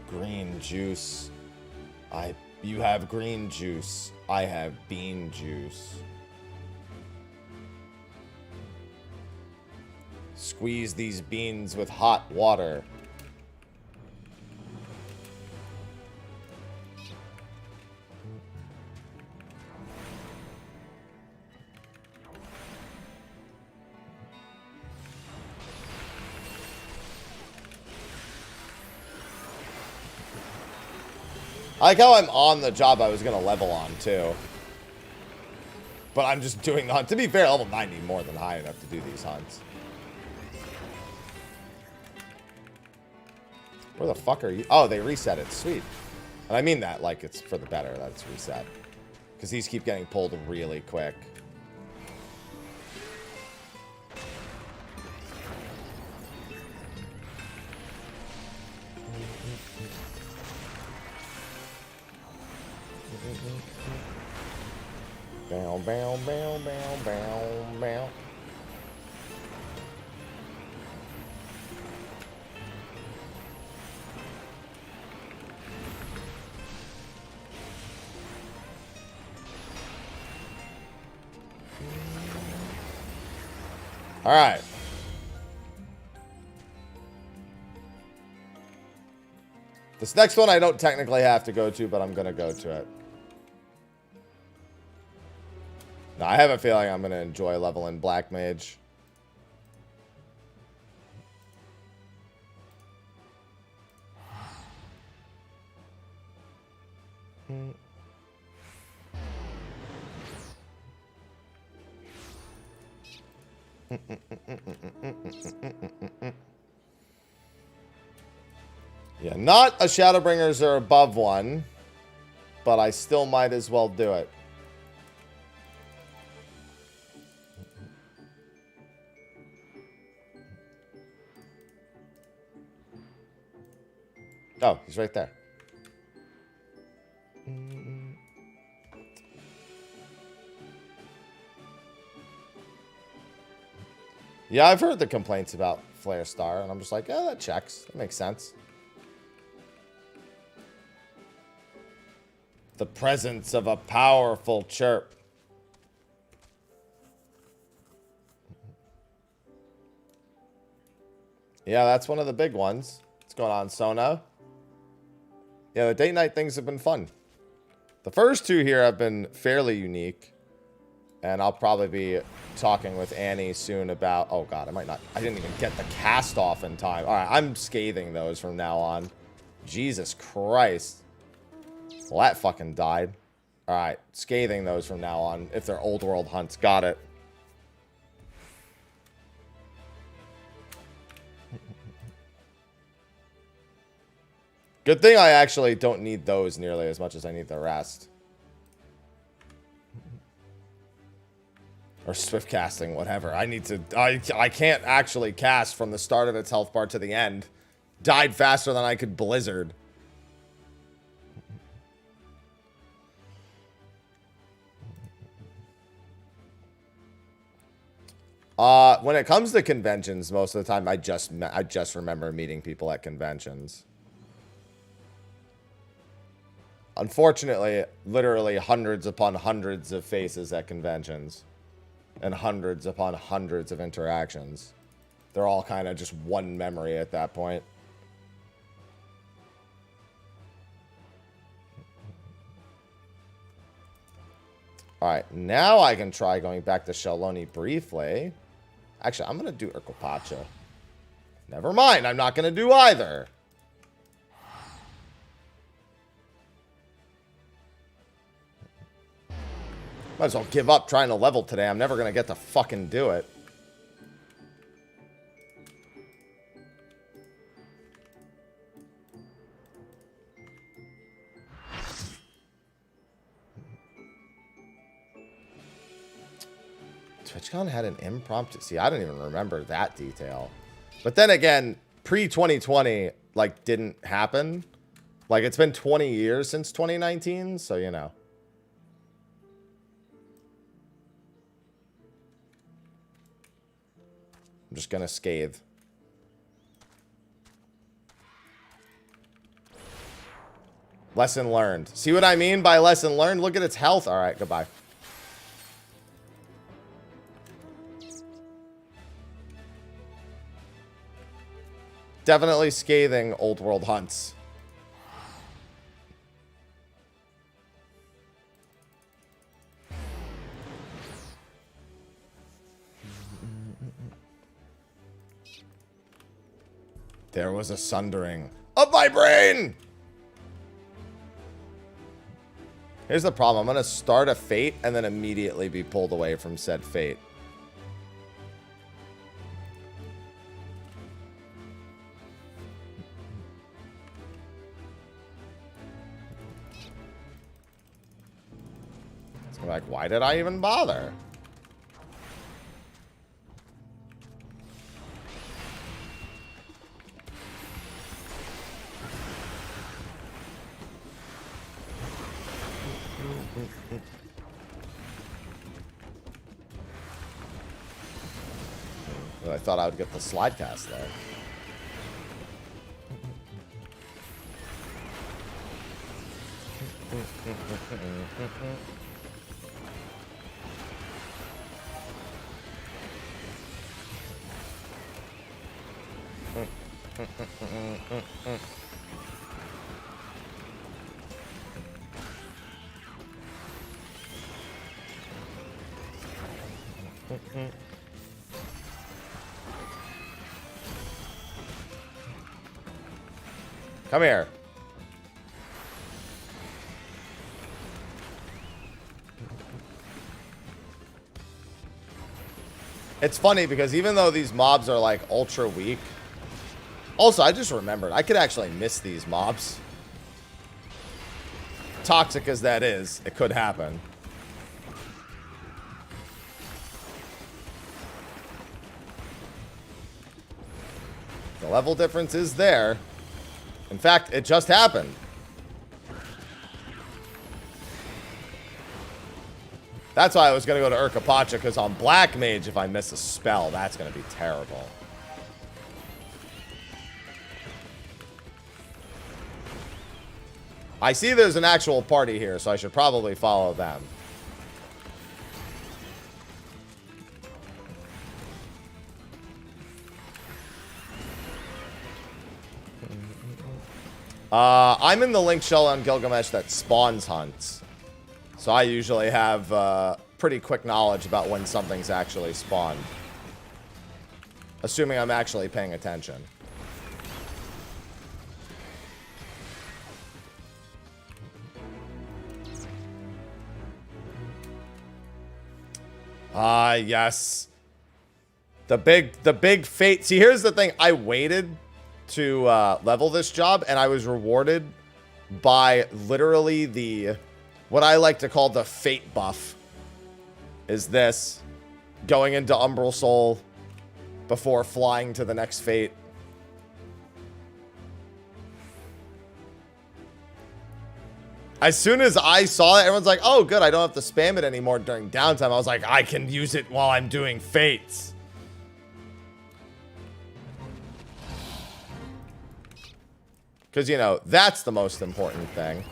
Green juice. You have green juice. I have bean juice. Squeeze these beans with hot water. I like how I'm on the job I was going to level on, too. But I'm just doing the hunt. To be fair, level 90 more than high enough to do these hunts. Where the fuck are you? Oh, they reset it. Sweet. And I mean that like it's for the better that it's reset. Because these keep getting pulled really quick. Bow, bow, bow, bow, bow, bow. All right. This next one I don't technically have to go to, but I'm going to go to it. Now, I have a feeling I'm going to enjoy leveling Black Mage. Yeah, not a Shadowbringers or above one, but I still might as well do it. Oh, he's right there. Yeah, I've heard the complaints about Flare Star, and I'm just like, yeah, that checks. That makes sense. The presence of a powerful chirp. Yeah, that's one of the big ones. What's going on, Sona? Yeah, the date night things have been fun. The first two here have been fairly unique. And I'll probably be talking with Annie soon about... Oh, God, I didn't even get the cast off in time. All right, I'm scathing those from now on. Jesus Christ. Well, that fucking died. All right, scathing those from now on. If they're old world hunts. Got it. Good thing I actually don't need those nearly as much as I need the rest. Or swift casting, whatever. I need to... I can't actually cast from the start of its health bar to the end. Died faster than I could blizzard. When it comes to conventions, most of the time I just remember meeting people at conventions. Unfortunately, literally hundreds upon hundreds of faces at conventions. And hundreds upon hundreds of interactions. They're all kind of just one memory at that point. Alright, now I can try going back to Shaloni briefly. Actually, I'm going to do Urkopacha. Never mind, I'm not going to do either. Might as well give up trying to level today. I'm never going to get to fucking do it. TwitchCon had an impromptu... See, I don't even remember that detail. But then again, pre-2020, like, didn't happen. Like, it's been 20 years since 2019, so, you know. I'm just gonna scathe. Lesson learned. See what I mean by lesson learned? Look at its health. All right, goodbye. Definitely scathing old world hunts. There was a sundering of my brain. Here's the problem. I'm going to start a fate and then immediately be pulled away from said fate. It's like, why did I even bother? I thought I would get the slide cast there. Come here. It's funny because even though these mobs are like ultra weak. Also, I just remembered I could actually miss these mobs. Toxic as that is, it could happen. The level difference is there. In fact, it just happened. That's why I was going to go to Urkopacha, because on Black Mage, if I miss a spell, that's going to be terrible. I see there's an actual party here, so I should probably follow them. I'm in the link shell on Gilgamesh that spawns hunts. So I usually have pretty quick knowledge about when something's actually spawned. Assuming I'm actually paying attention. Yes. The big fate. See, here's the thing. I waited to level this job, and I was rewarded by literally the, what I like to call the fate buff, is this. going into Umbral Soul before flying to the next fate. As soon as I saw it, everyone's like, oh, good, I don't have to spam it anymore during downtime. I was like, I can use it while I'm doing fates. Because, you know, that's the most important thing.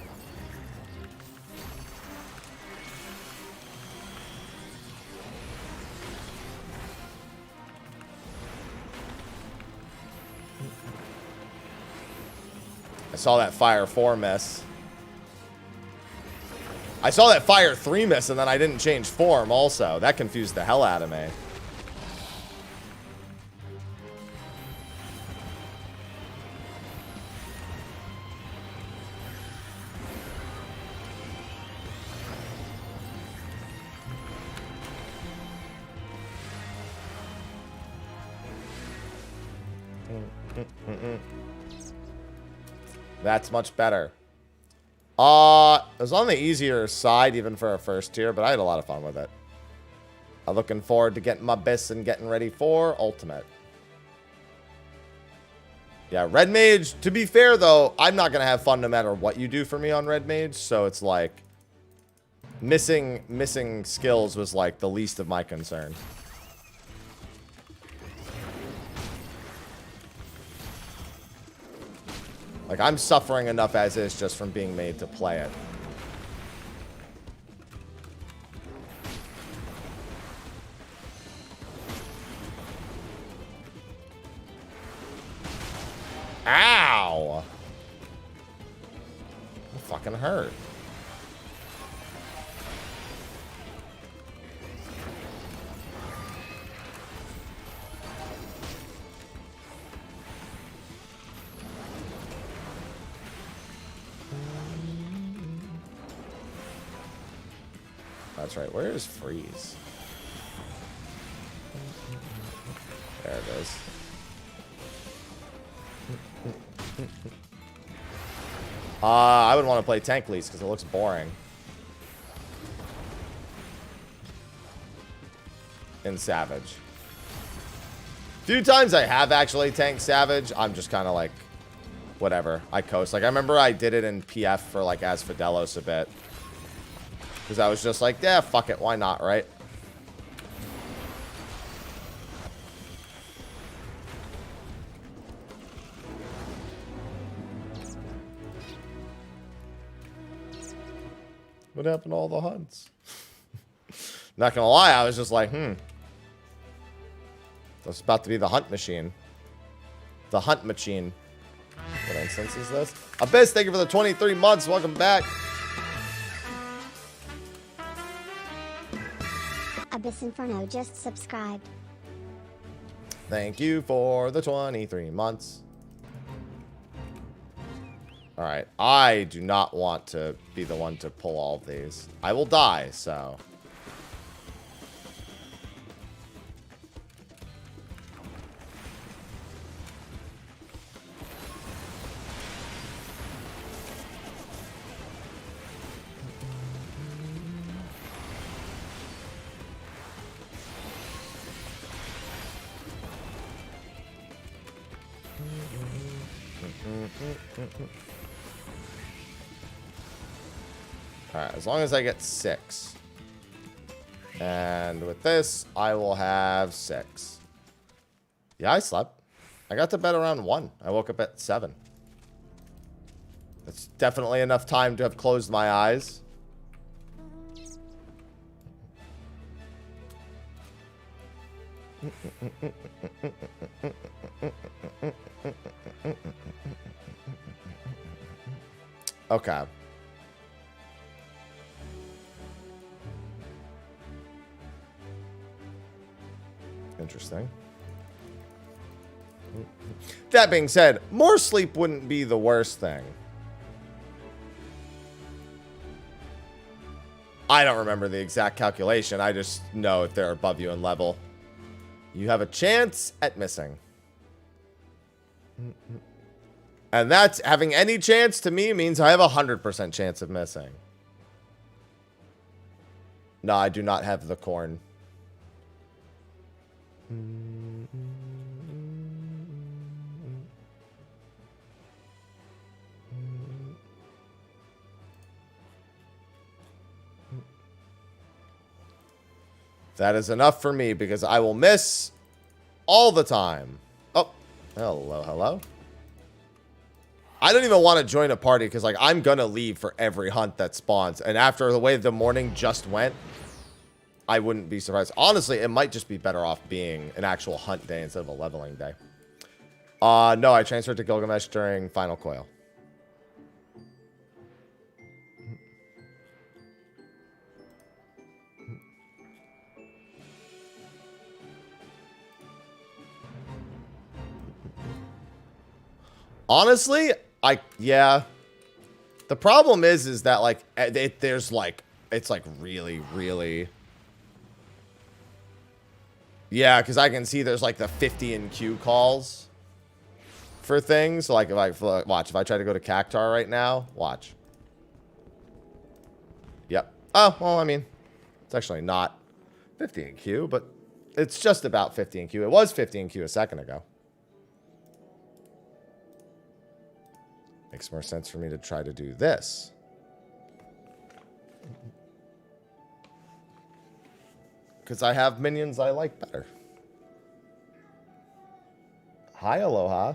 I saw that Fire 4 miss. I saw that Fire 3 miss, and then I didn't change form also. That confused the hell out of me. That's much better. It was on the easier side even for a first tier, but I had a lot of fun with it. I'm looking forward to getting my best and getting ready for Ultimate. Yeah, Red Mage, to be fair though, I'm not going to have fun no matter what you do for me on Red Mage, so it's like missing skills was like the least of my concern. Like, I'm suffering enough as is just from being made to play it. Ow! That fucking hurt. That's right. Where is Freeze? There it is. I would want to play Tank Lease because it looks boring. In Savage. Few times I have actually tanked Savage. I'm just kind of like, whatever. I coast. Like, I remember I did it in PF for like As Fidelos a bit. Because I was just like, yeah, fuck it. Why not, right? What happened to all the hunts? Not gonna lie, I was just like, That's about to be the hunt machine. The hunt machine. What instance is this? Abyss, thank you for the 23 months. Welcome back. Abyss Inferno just subscribed. Thank you for the 23 months. Alright, I do not want to be the one to pull all of these. I will die, so... Alright, as long as I get 6. And with this, I will have 6. Yeah, I slept. I got to bed around 1. I woke up at 7. That's definitely enough time to have closed my eyes. Okay. Interesting. That being said, more sleep wouldn't be the worst thing. I don't remember the exact calculation. I just know if they're above you in level, you have a chance at missing. And that's, having any chance to me means I have a 100% chance of missing. No, I do not have the corn. That is enough for me because I will miss all the time. Oh, hello, hello. I don't even want to join a party because, like, I'm going to leave for every hunt that spawns. And after the way the morning just went, I wouldn't be surprised. Honestly, it might just be better off being an actual hunt day instead of a leveling day. No, I transferred to Gilgamesh during Final Coil. Honestly, yeah. The problem is that, like, there's, like, it's, like, really, really... Yeah, because I can see there's, like, the 50 in queue calls for things. So, like, if I, watch, if I try to go to Cactar right now, watch. Yep. Oh, well, I mean, it's actually not 50 in queue, but it's just about 50 in queue. It was 50 in queue a second ago. Makes more sense for me to try to do this. Because I have minions I like better. Hi, Aloha.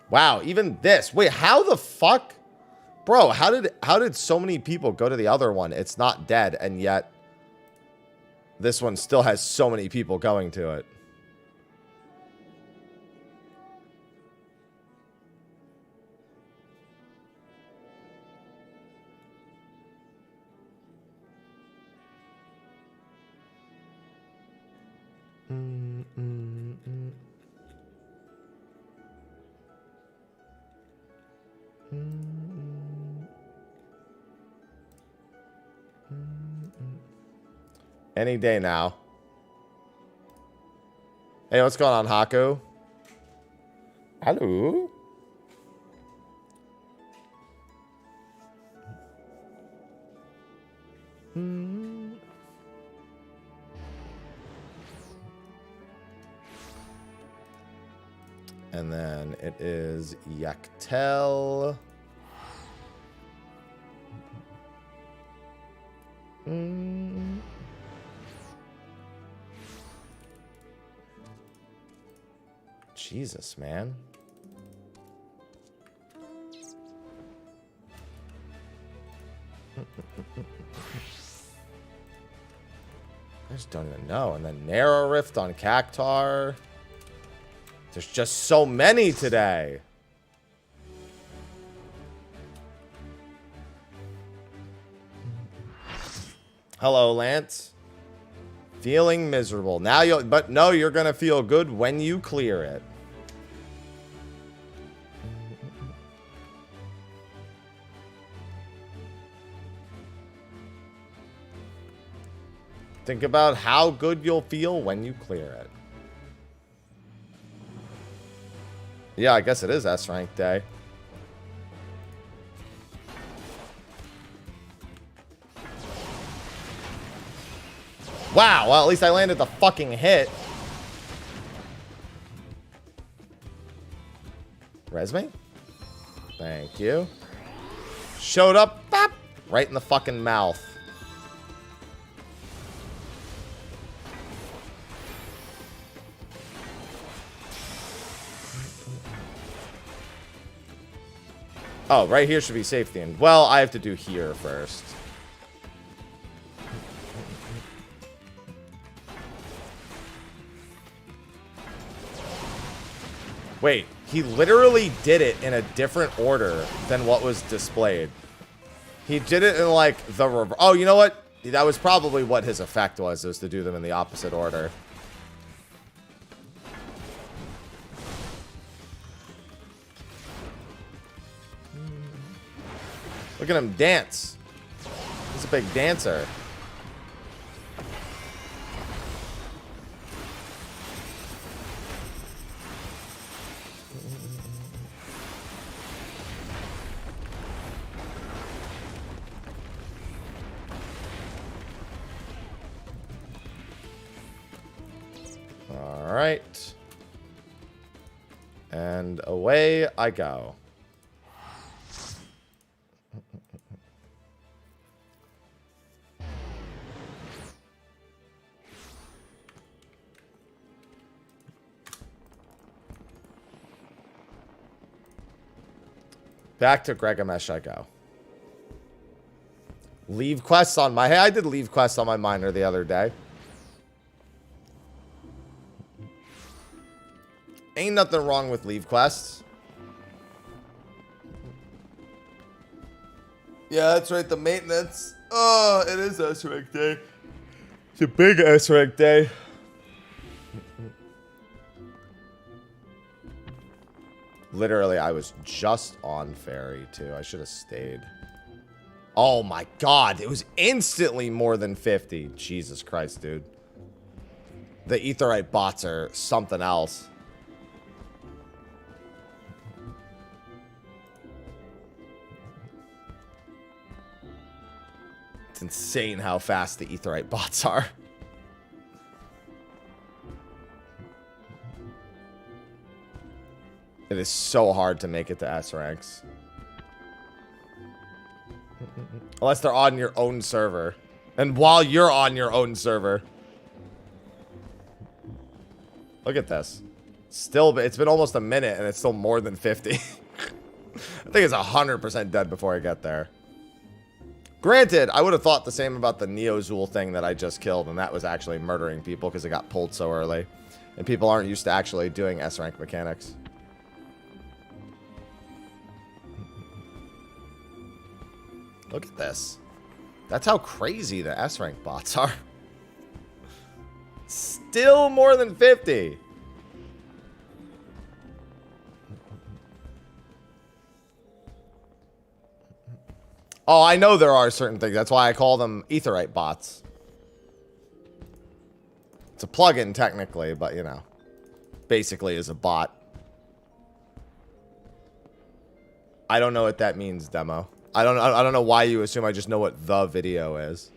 Wow, even this. Wait, how the fuck? Bro, how did so many people go to the other one? It's not dead, and yet this one still has so many people going to it. Any day now. Hey, what's going on, Haku? Hello? And then it is Yaktel. Jesus, man. I just don't even know. And then Narrow Rift on Cactar. There's just so many today. Hello, Lance. Feeling miserable. Now you'll, but no, you're going to feel good when you clear it. Think about how good you'll feel when you clear it. Yeah, I guess it is S rank day. Wow, well, at least I landed the fucking hit. Resme? Thank you. Showed up, bop, right in the fucking mouth. Oh, right here should be safety. And well, I have to do here first. Wait, he literally did it in a different order than what was displayed. He did it in, like, the reverse. Oh, you know what? That was probably what his effect was to do them in the opposite order. Look at him dance. He's a big dancer. right. And away I go. Back to Gregamesh I go. Leave quests on my... Hey, I did leave quests on my miner the other day. Ain't nothing wrong with leave quests. Yeah, that's right. The maintenance. Oh, it is S-Rank day. It's a big S-Rank day. Literally, I was just on ferry, too. I should have stayed. Oh, my God. It was instantly more than 50. Jesus Christ, dude. The Aetheryte bots are something else. It's insane how fast the Aetheryte bots are. It is so hard to make it to S ranks. Unless they're on your own server. And while you're on your own server. Look at this. Still, it's been almost a minute and it's still more than 50. I think it's 100% dead before I get there. Granted, I would have thought the same about the Neo-Zool thing that I just killed, and that was actually murdering people because it got pulled so early. And people aren't used to actually doing S-rank mechanics. Look at this. That's how crazy the S-rank bots are. Still more than 50. Oh, I know there are certain things. That's why I call them Aetheryte bots. It's a plugin technically, but you know, basically is a bot. I don't know what that means, demo. I don't know why you assume I just know what the video is.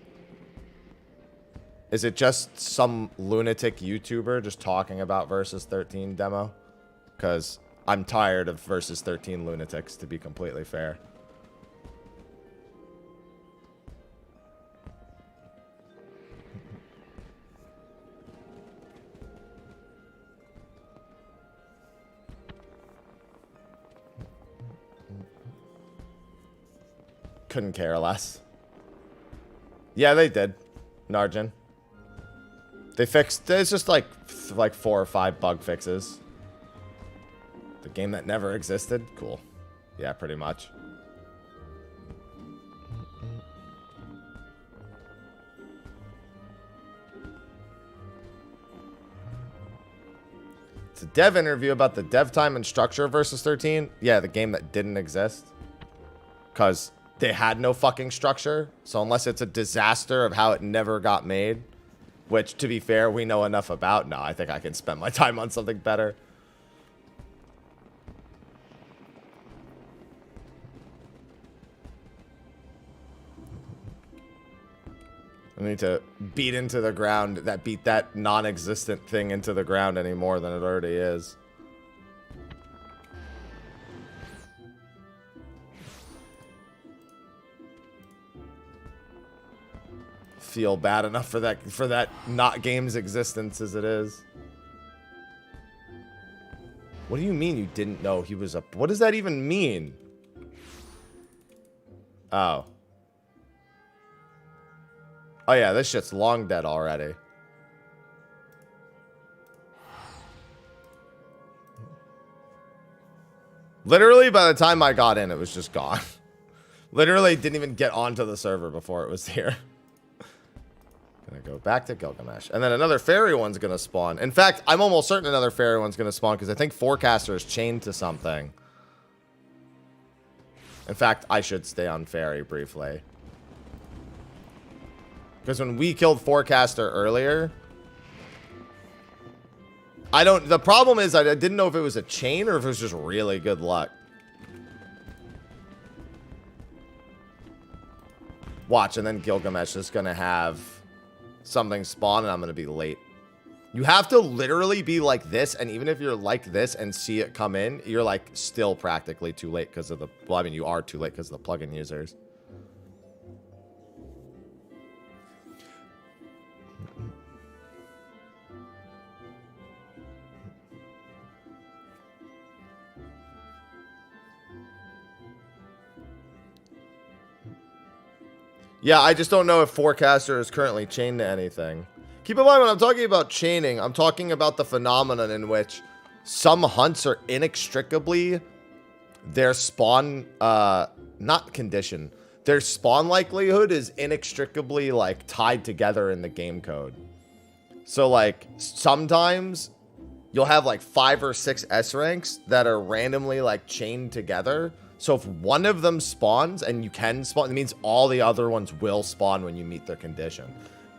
Is it just some lunatic YouTuber just talking about Versus 13 demo? Because I'm tired of Versus 13 lunatics, to be completely fair. Couldn't care less. Yeah, they did. Narjan. They fixed... It's just like 4 or 5 bug fixes. The game that never existed? Cool. Yeah, pretty much. It's a dev interview about the dev time and structure of Versus 13. Yeah, the game that didn't exist. Because they had no fucking structure. So unless it's a disaster of how it never got made, which, to be fair, we know enough about, no, I think I can spend my time on something better. I need to beat into the ground, beat that non-existent thing into the ground any more than it already is. Feel bad enough for that not game's existence as it is. What do you mean you didn't know he was up? What does that even mean? Oh. Oh yeah, this shit's long dead already. Literally, by the time I got in, it was just gone. Literally didn't even get onto the server before it was here. Gonna go back to Gilgamesh. And then another fairy one's gonna spawn. In fact, I'm almost certain another fairy one's gonna spawn because I think Forecaster is chained to something. In fact, I should stay on fairy briefly. Because when we killed Forecaster earlier... the problem is I didn't know if it was a chain or if it was just really good luck. Watch, and then Gilgamesh is gonna have... something spawn and I'm gonna be late. You have to literally be like this, and even if you're like this and see it come in, you're like still practically too late because of the, well, I mean, you are too late because of the plugin users. Yeah, I just don't know if Forecaster is currently chained to anything. Keep in mind, when I'm talking about chaining, I'm talking about the phenomenon in which some hunts are inextricably, their spawn, not condition, their spawn likelihood is inextricably, like, tied together in the game code. So, like, sometimes you'll have, like, 5 or 6 S ranks that are randomly, like, chained together. So if one of them spawns and you can spawn, it means all the other ones will spawn when you meet their condition.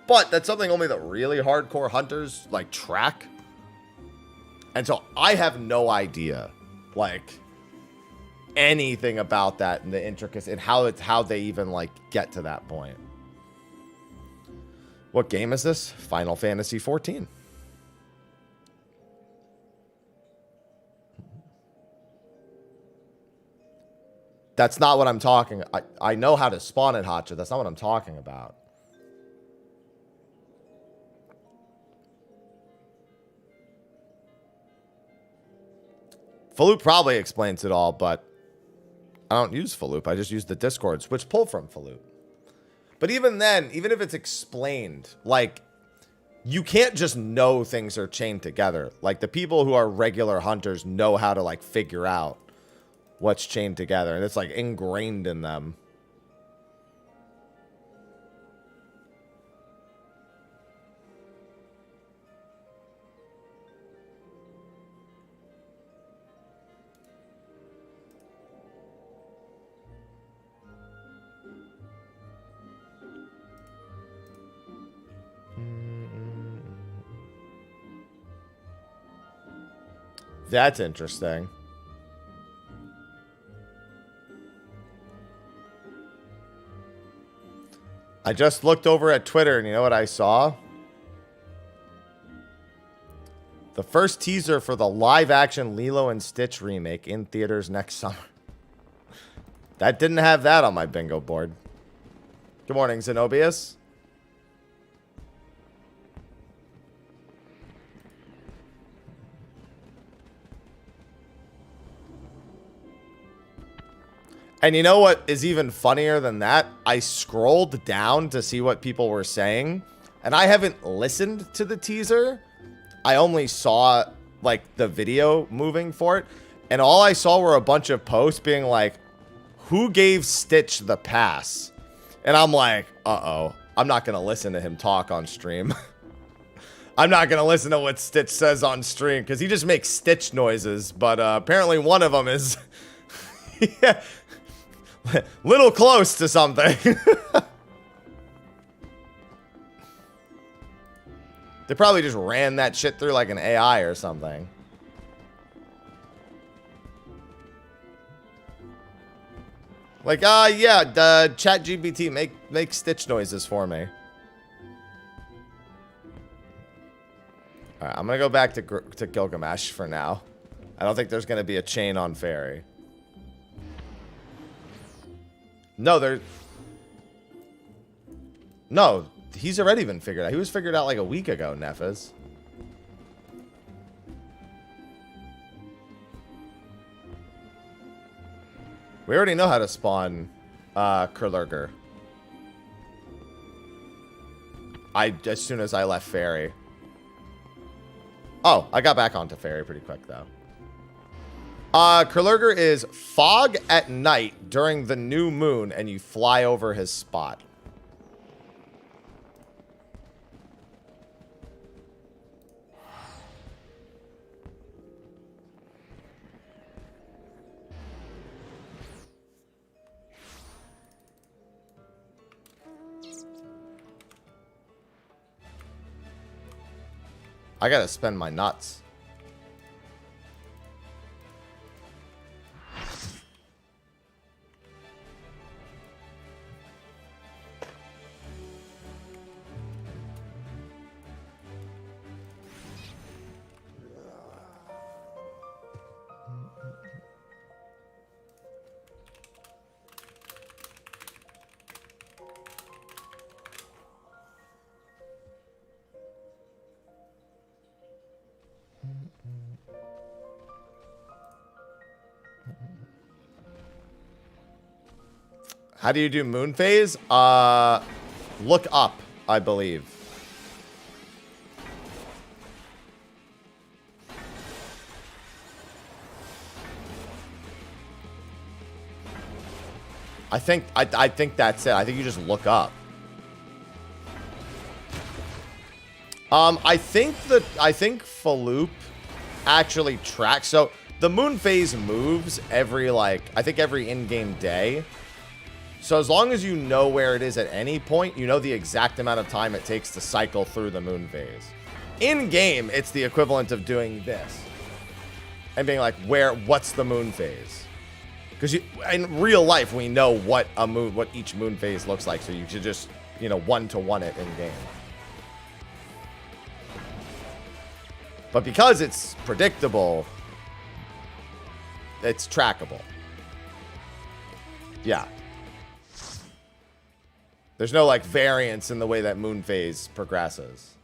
But that's something only the really hardcore hunters like track. And so I have no idea like anything about that and the intricacies and how they even like get to that point. What game is this? Final Fantasy XIV. That's not what I'm talking. I know how to spawn at Hotcha. That's not what I'm talking about. Faloop probably explains it all, but I don't use Faloop. I just use the Discords, which pull from Faloop. But even then, even if it's explained, like, you can't just know things are chained together. Like, the people who are regular hunters know how to, like, figure out what's chained together, and it's, like, ingrained in them. That's interesting. I just looked over at Twitter, and you know what I saw? The first teaser for the live-action Lilo and Stitch remake in theaters next summer. That didn't have that on my bingo board. Good morning, Zenobius. And you know what is even funnier than that? I scrolled down to see what people were saying, and I haven't listened to the teaser. I only saw, like, the video moving for it, and all I saw were a bunch of posts being like, who gave Stitch the pass? And I'm like, uh-oh, I'm not going to listen to him talk on stream. I'm not going to listen to what Stitch says on stream, because he just makes Stitch noises, but apparently one of them is... yeah. Little close to something. They probably just ran that shit through like an AI or something. Like, yeah, the ChatGPT make Stitch noises for me. Alright, I'm gonna go back to Gilgamesh for now. I don't think there's gonna be a chain on Fairy. No, no, he's already been figured out. He was figured out like a week ago, Nefes. We already know how to spawn Kurlurger. As soon as I left Fairy. Oh, I got back onto Fairy pretty quick though. Kurlurger is fog at night during the new moon, and you fly over his spot. I gotta spend my nuts. How do you do moon phase? Look up, I believe. I think that's it. I think you just look up. I think Faloop actually tracks. So the moon phase moves every, like, I think every in-game day. So as long as you know where it is at any point, you know the exact amount of time it takes to cycle through the moon phase. In-game, it's the equivalent of doing this and being like, what's the moon phase? Because in real life, we know what each moon phase looks like. So you should just, you know, one-to-one it in-game. But because it's predictable, it's trackable. Yeah. There's no, like, variance in the way that moon phase progresses.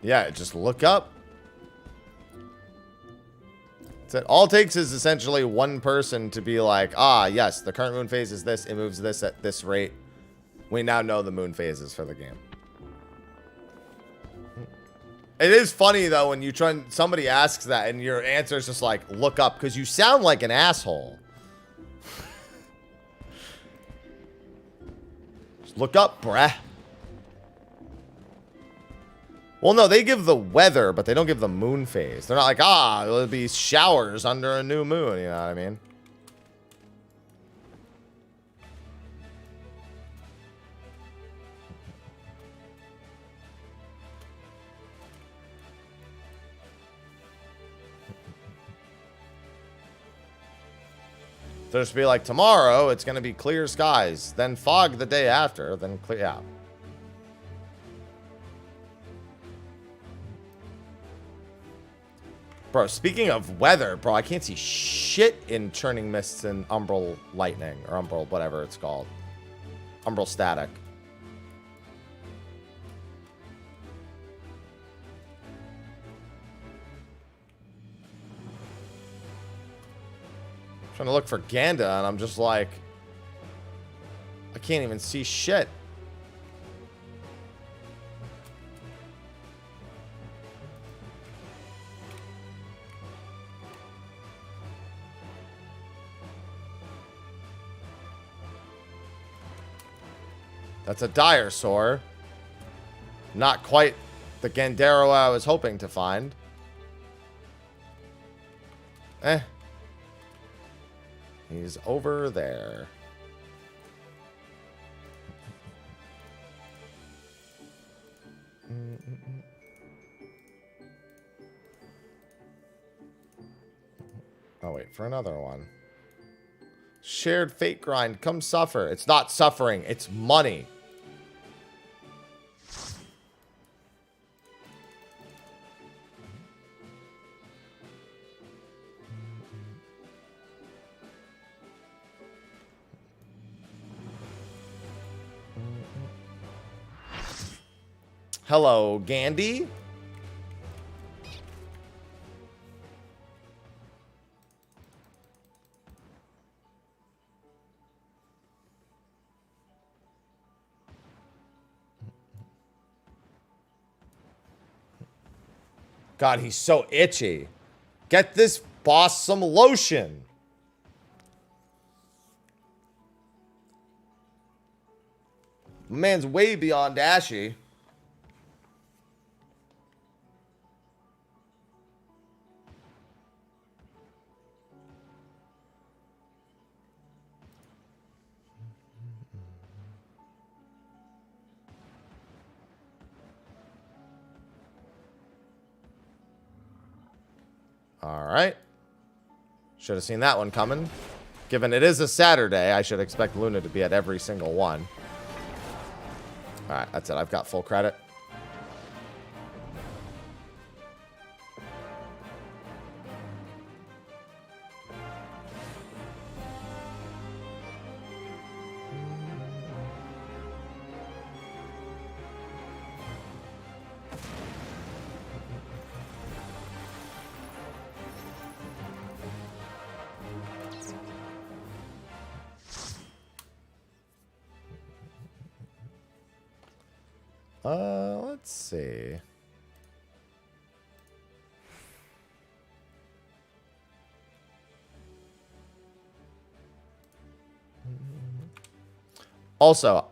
Yeah, just look up. That's it. All it takes is essentially one person to be like, ah, yes, the current moon phase is this. It moves this at this rate. We now know the moon phases for the game. It is funny, though, when you try, somebody asks that and your answer is just like, look up, because you sound like an asshole. Just look up, bruh. Well, no, they give the weather, but they don't give the moon phase. They're not like, there'll be showers under a new moon. You know what I mean? So just be like, tomorrow, it's going to be clear skies. Then fog the day after. Then clear out. Bro, speaking of weather, bro, I can't see shit in Churning Mists and Umbral Lightning. Or Umbral, whatever it's called. Umbral Static. I'm trying to look for Ganda, and I'm just like... I can't even see shit. That's a dire sore. Not quite the Gandero I was hoping to find. He's over there. Oh, wait, for another one. Shared fate grind. Come suffer. It's not suffering. It's money. Hello, Gandhi. God, he's so itchy. Get this boss some lotion. Man's way beyond ashy. All right. Should have seen that one coming. Given it is a Saturday, I should expect Luna to be at every single one. Alright, that's it. I've got full credit. Let's see. Also,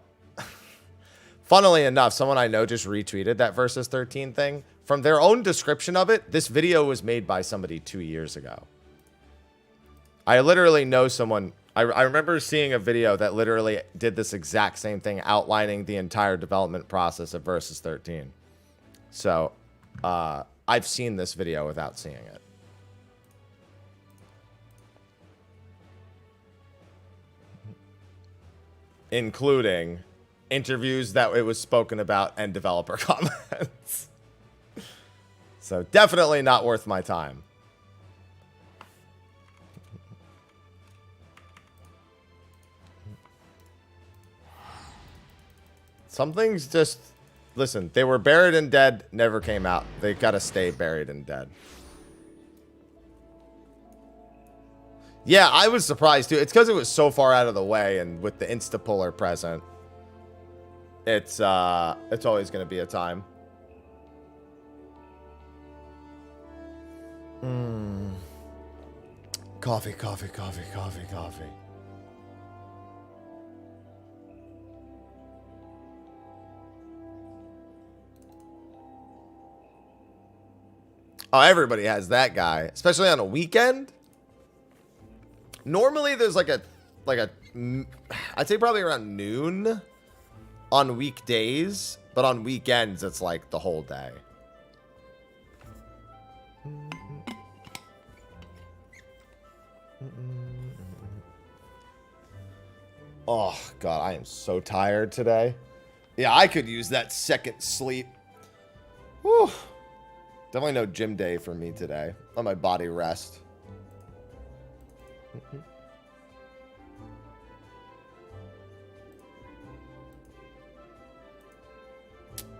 funnily enough, someone I know just retweeted that Versus 13 thing. From their own description of it, this video was made by somebody 2 years ago. I literally know someone... I remember seeing a video that literally did this exact same thing, outlining the entire development process of Versus 13. So, I've seen this video without seeing it. Including interviews that it was spoken about and developer comments. So, definitely not worth my time. Some things just... Listen, they were buried and dead, never came out. They gotta stay buried and dead. Yeah, I was surprised too. It's because it was so far out of the way, and with the Instapuller present, it's always gonna be a time. Coffee, coffee, coffee, coffee, coffee. Oh, everybody has that guy, especially on a weekend. Normally, there's I'd say probably around noon on weekdays, but on weekends, it's like the whole day. Oh, God, I am so tired today. Yeah, I could use that second sleep. Whew. Definitely no gym day for me today. Let my body rest.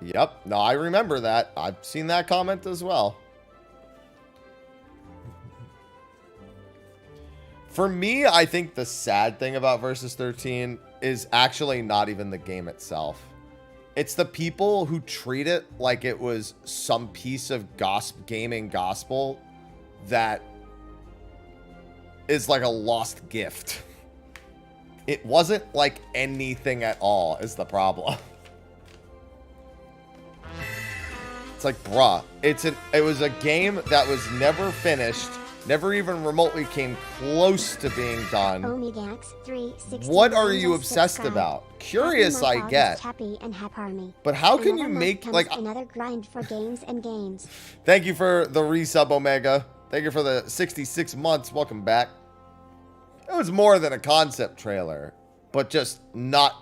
Yep. No, I remember that. I've seen that comment as well. For me, I think the sad thing about Versus 13 is actually not even the game itself. It's the people who treat it like it was some piece of gaming gospel that is like a lost gift. It wasn't like anything at all is the problem. It's like, bruh, it was a game that was never finished, never even remotely came close to being done. What are you obsessed about? Curious, I get. But how can you make like another grind for games and games? Thank you for the resub, Omega. Thank you for the 66 months. Welcome back. It was more than a concept trailer, but just not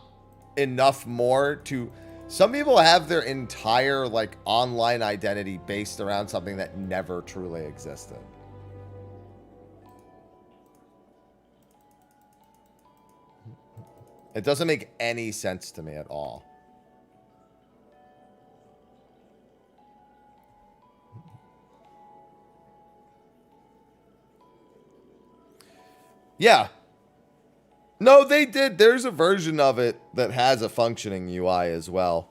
enough more to... Some people have their entire like online identity based around something that never truly existed. It doesn't make any sense to me at all. Yeah. No, they did. There's a version of it that has a functioning UI as well.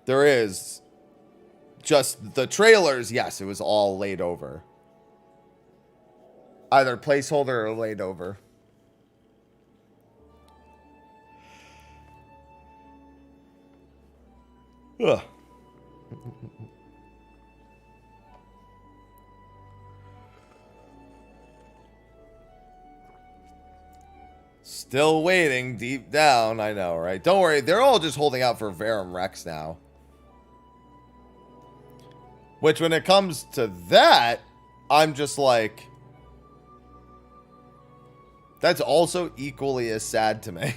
There is. Just the trailers, yes, it was all laid over. Either placeholder or laid over. Ugh. Still waiting deep down. I know, right? Don't worry. They're all just holding out for Verum Rex now. Which, when it comes to that, I'm just like... That's also equally as sad to me.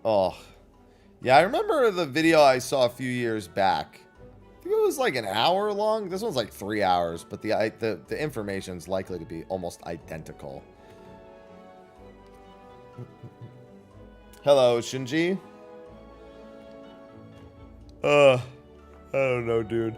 Oh. Yeah, I remember the video I saw a few years back. I think it was like an hour long. This one's like 3 hours, but the information's likely to be almost identical. Hello, Shinji. I don't know, dude.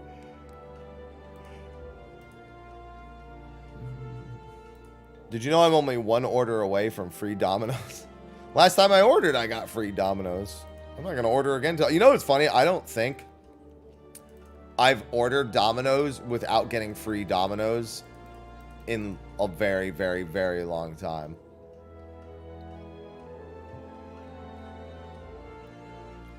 Did you know I'm only one order away from free Dominoes? Last time I ordered, I got free Dominoes. I'm not going to order again. You know what's funny? I don't think I've ordered Dominoes without getting free Dominoes in a very, very, very long time.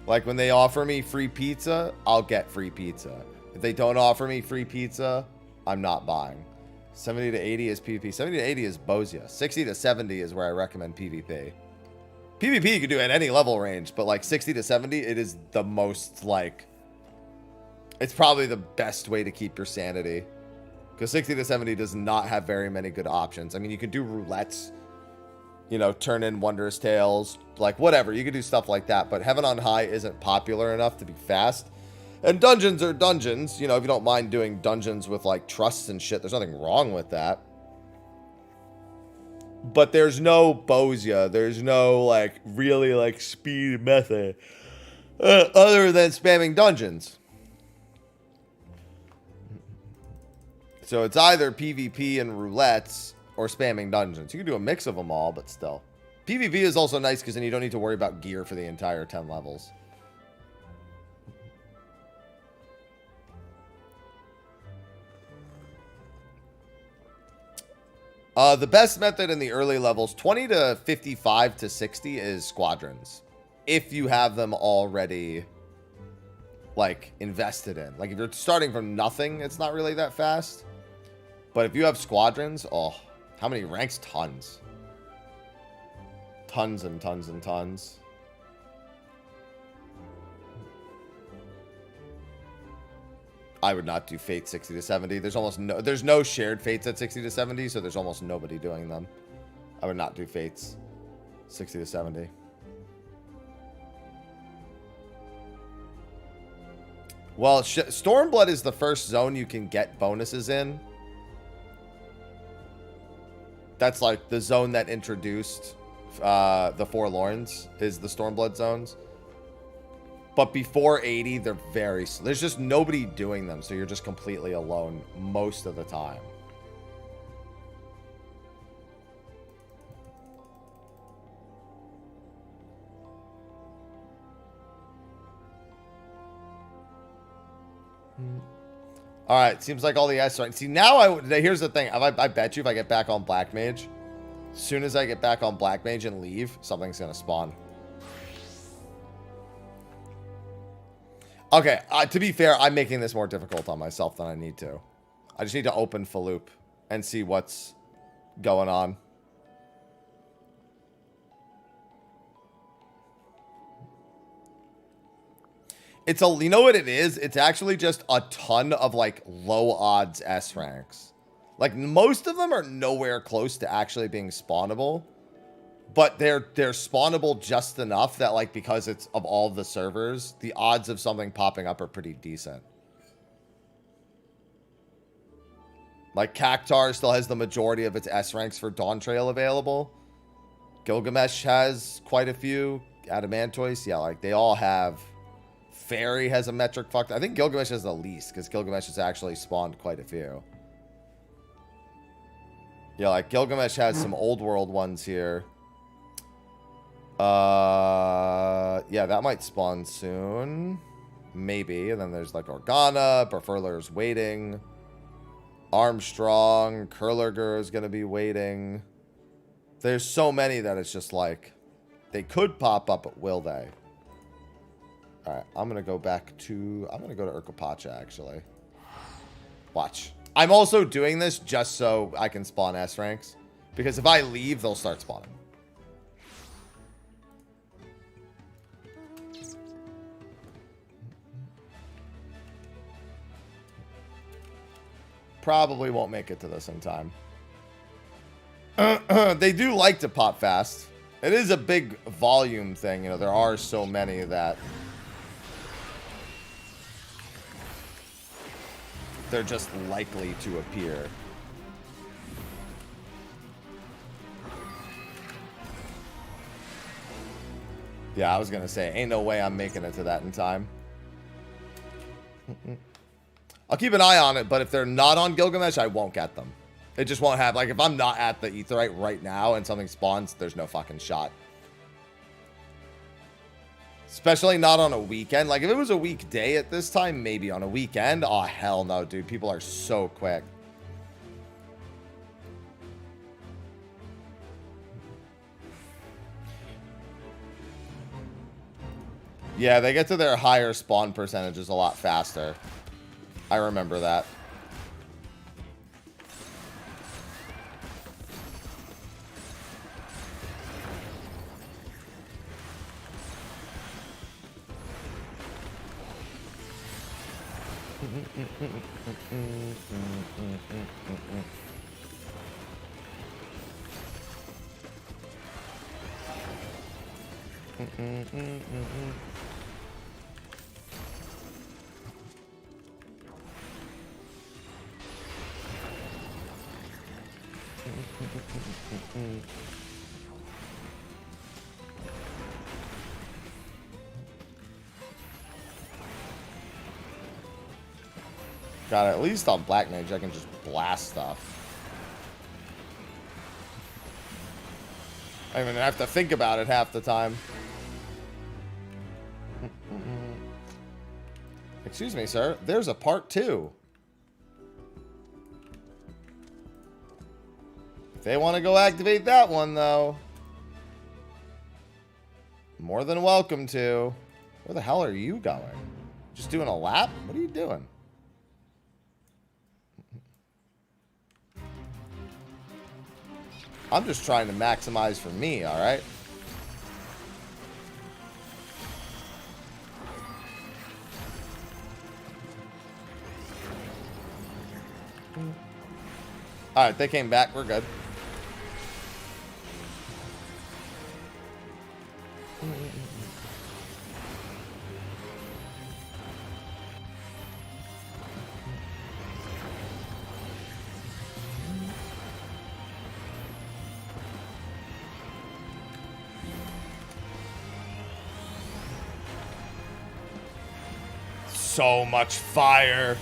Like when they offer me free pizza, I'll get free pizza. If they don't offer me free pizza, I'm not buying. 70 to 80 is PvP. 70 to 80 is Bozia. 60 to 70 is where I recommend PvP. PvP you can do at any level range, but like 60 to 70, it is the most like... It's probably the best way to keep your sanity. Because 60 to 70 does not have very many good options. I mean, you can do roulettes. You know, turn in Wondrous Tales. Like, whatever. You can do stuff like that. But Heaven on High isn't popular enough to be fast. And dungeons are dungeons. You know, if you don't mind doing dungeons with, like, trusts and shit, there's nothing wrong with that. But there's no Bozia. There's no, like, really, like, speed method. Other than spamming dungeons. So it's either PvP and roulettes or spamming dungeons. You can do a mix of them all, but still. PvP is also nice because then you don't need to worry about gear for the entire 10 levels. The best method in the early levels, 20 to 55 to 60, is squadrons. If you have them already, like, invested in. Like, if you're starting from nothing, it's not really that fast. But if you have squadrons, oh, how many ranks? Tons. Tons and tons and tons. I would not do Fate 60 to 70. There's no shared Fates at 60 to 70, so there's almost nobody doing them. I would not do Fates 60 to 70. Well, Stormblood is the first zone you can get bonuses in. That's like the zone that introduced the Forlorns is the Stormblood zones. But before 80, they're very... There's just nobody doing them, so you're just completely alone most of the time. All right, seems like all the S rank. See, now here's the thing. I bet you if I get back on Black Mage, as soon as I get back on Black Mage and leave, something's going to spawn. Okay, to be fair, I'm making this more difficult on myself than I need to. I just need to open Faloop and see what's going on. You know what it is? It's actually just a ton of, like, low odds S ranks. Like, most of them are nowhere close to actually being spawnable. But they're spawnable just enough that, like, because it's of all the servers, the odds of something popping up are pretty decent. Like, Cactar still has the majority of its S ranks for Dawn Trail available. Gilgamesh has quite a few. Adamantoise, yeah, like, they all have. Fairy has a metric fucked. I think Gilgamesh has the least, because Gilgamesh has actually spawned quite a few. Yeah, like, Gilgamesh has some old world ones here. Yeah, that might spawn soon. Maybe. And then there's like Organa, Berfurler's waiting. Armstrong, Kurlerger is going to be waiting. There's so many that it's just like, they could pop up, but will they? Alright, I'm going to go to Urkapacha, actually. Watch. I'm also doing this just so I can spawn S ranks. Because if I leave, they'll start spawning. Probably won't make it to this in time. They do like to pop fast. It is a big volume thing. You know, there are so many that they're just likely to appear. Yeah, I was going to say, ain't no way I'm making it to that in time. I'll keep an eye on it, but if they're not on Gilgamesh, I won't get them. It just won't have, like, if I'm not at the Aetheryte right now and something spawns, there's no fucking shot. Especially not on a weekend. Like, if it was a weekday at this time, maybe on a weekend. Oh, hell no, dude. People are so quick. Yeah, they get to their higher spawn percentages a lot faster. I remember that. God, at least on Black Mage, I can just blast stuff. I don't even have to think about it half the time. Excuse me, sir. There's a part 2. If they want to go activate that one, though, more than welcome to. Where the hell are you going? Just doing a lap? What are you doing? I'm just trying to maximize for me, all right? All right, they came back. We're good. So much fire.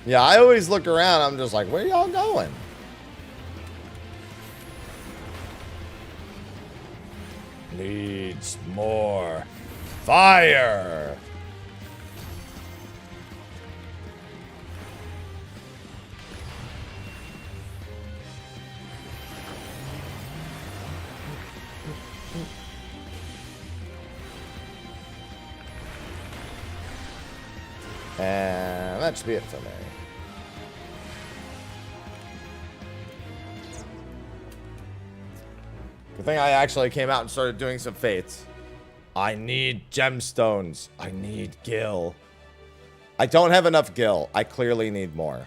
Yeah, I always look around. I'm just like, where y'all going? Needs more fire. And that should be it for me. Good thing I actually came out and started doing some fates. I need gemstones. I need gil. I don't have enough gil. I clearly need more.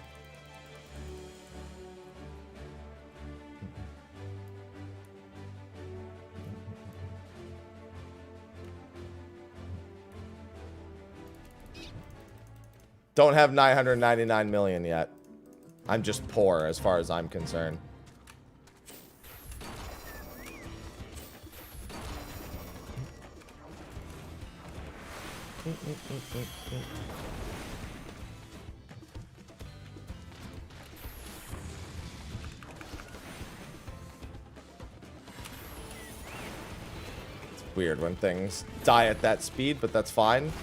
Don't have 999 million yet. I'm just poor as far as I'm concerned. It's weird when things die at that speed, but that's fine.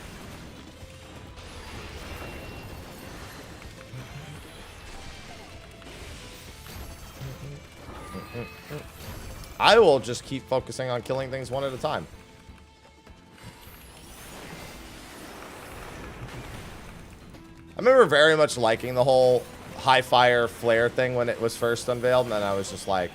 I will just keep focusing on killing things one at a time. I remember very much liking the whole high fire flare thing when it was first unveiled, and then I was just like,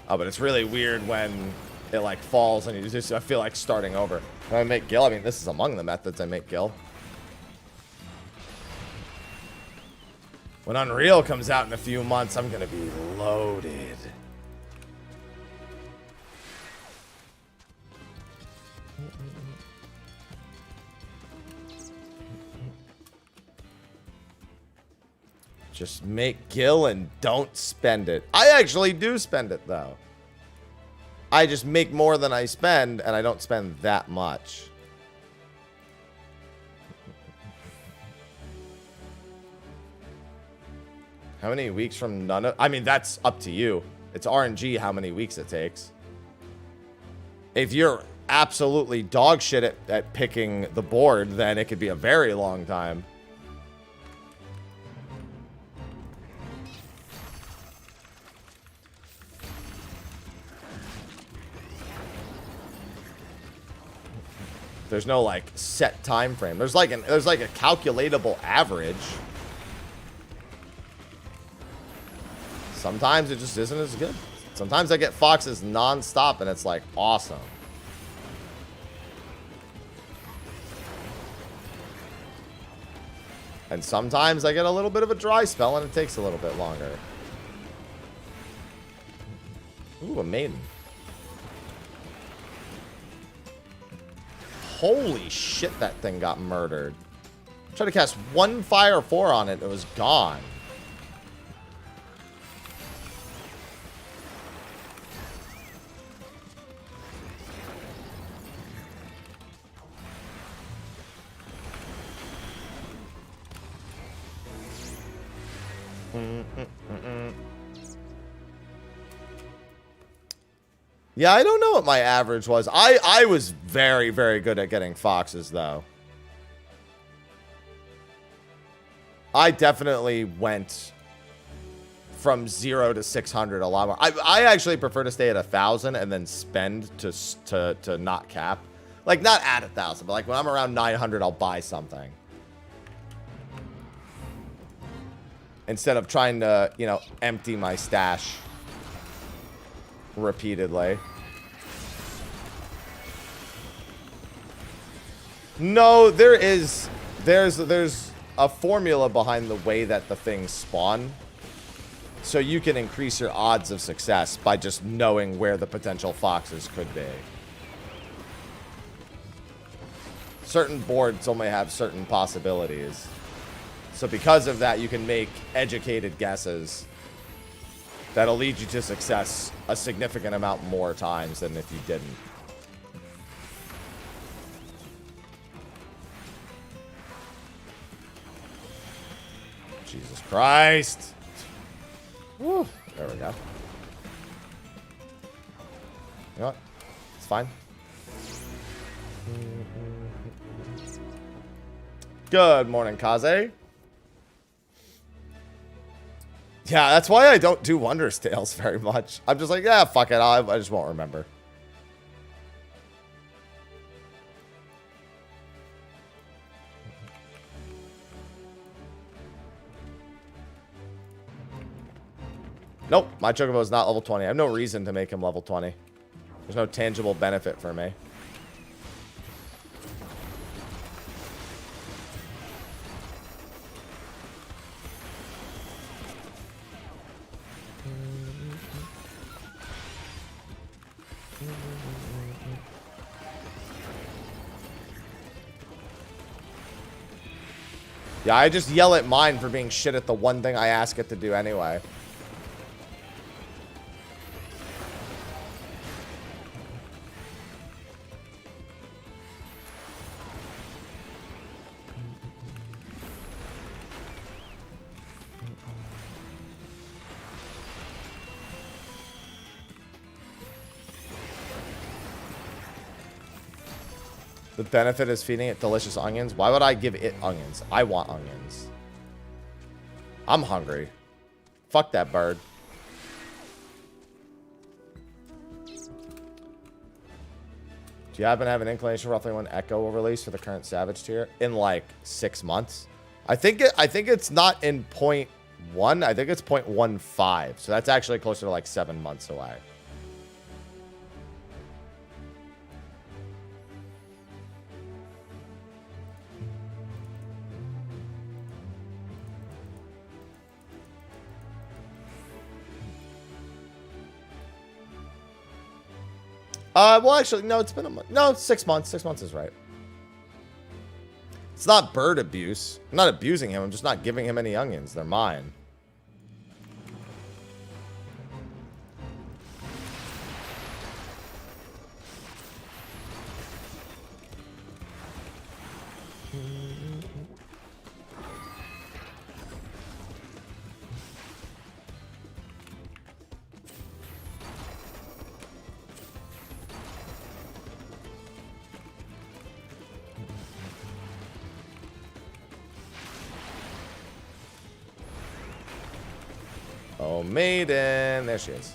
oh, but it's really weird when it like falls and you just, I feel like starting over. When I make Gil, I mean, this is among the methods I make Gil. When Unreal comes out in a few months, I'm gonna be loaded. Just make Gil and don't spend it. I actually do spend it, though. I just make more than I spend, and I don't spend that much. How many weeks from none of... I mean, that's up to you. It's RNG how many weeks it takes. If you're absolutely dog shit at picking the board, then it could be a very long time. There's no like set time frame. There's like a calculatable average. Sometimes it just isn't as good. Sometimes I get foxes non-stop and it's like awesome. And sometimes I get a little bit of a dry spell and it takes a little bit longer. Ooh, a maiden. Holy shit, that thing got murdered. I tried to cast one Fire 4 on it. It was gone. Yeah, I don't know what my average was. I was very, very good at getting foxes, though. I definitely went from 0 to 600 a lot more. I actually prefer to stay at 1,000 and then spend to not cap. Like, not at 1,000, but like when I'm around 900, I'll buy something. Instead of trying to, you know, empty my stash repeatedly. No, there's a formula behind the way that the things spawn. So you can increase your odds of success by just knowing where the potential foxes could be. Certain boards only have certain possibilities. So because of that, you can make educated guesses that'll lead you to success a significant amount more times than if you didn't. Jesus Christ. Woo. There we go. You know what? It's fine. Good morning, Kaze. Yeah, that's why I don't do Wondrous Tales very much. I'm just like, yeah, fuck it. I just won't remember. Nope, my Chocobo is not level 20. I have no reason to make him level 20. There's no tangible benefit for me. Yeah, I just yell at mine for being shit at the one thing I ask it to do anyway. The benefit is feeding it delicious onions. Why would I give it onions? I want onions. I'm hungry. Fuck that bird. Do you happen to have an inclination roughly when Echo will release for the current Savage tier? In like 6 months. I think it's not in 0.1. I think it's 0.15. So that's actually closer to like 7 months away. Well, actually, no, it's been a month. No, 6 months. 6 months is right. It's not bird abuse. I'm not abusing him. I'm just not giving him any onions. They're mine. Oh, maiden. There she is.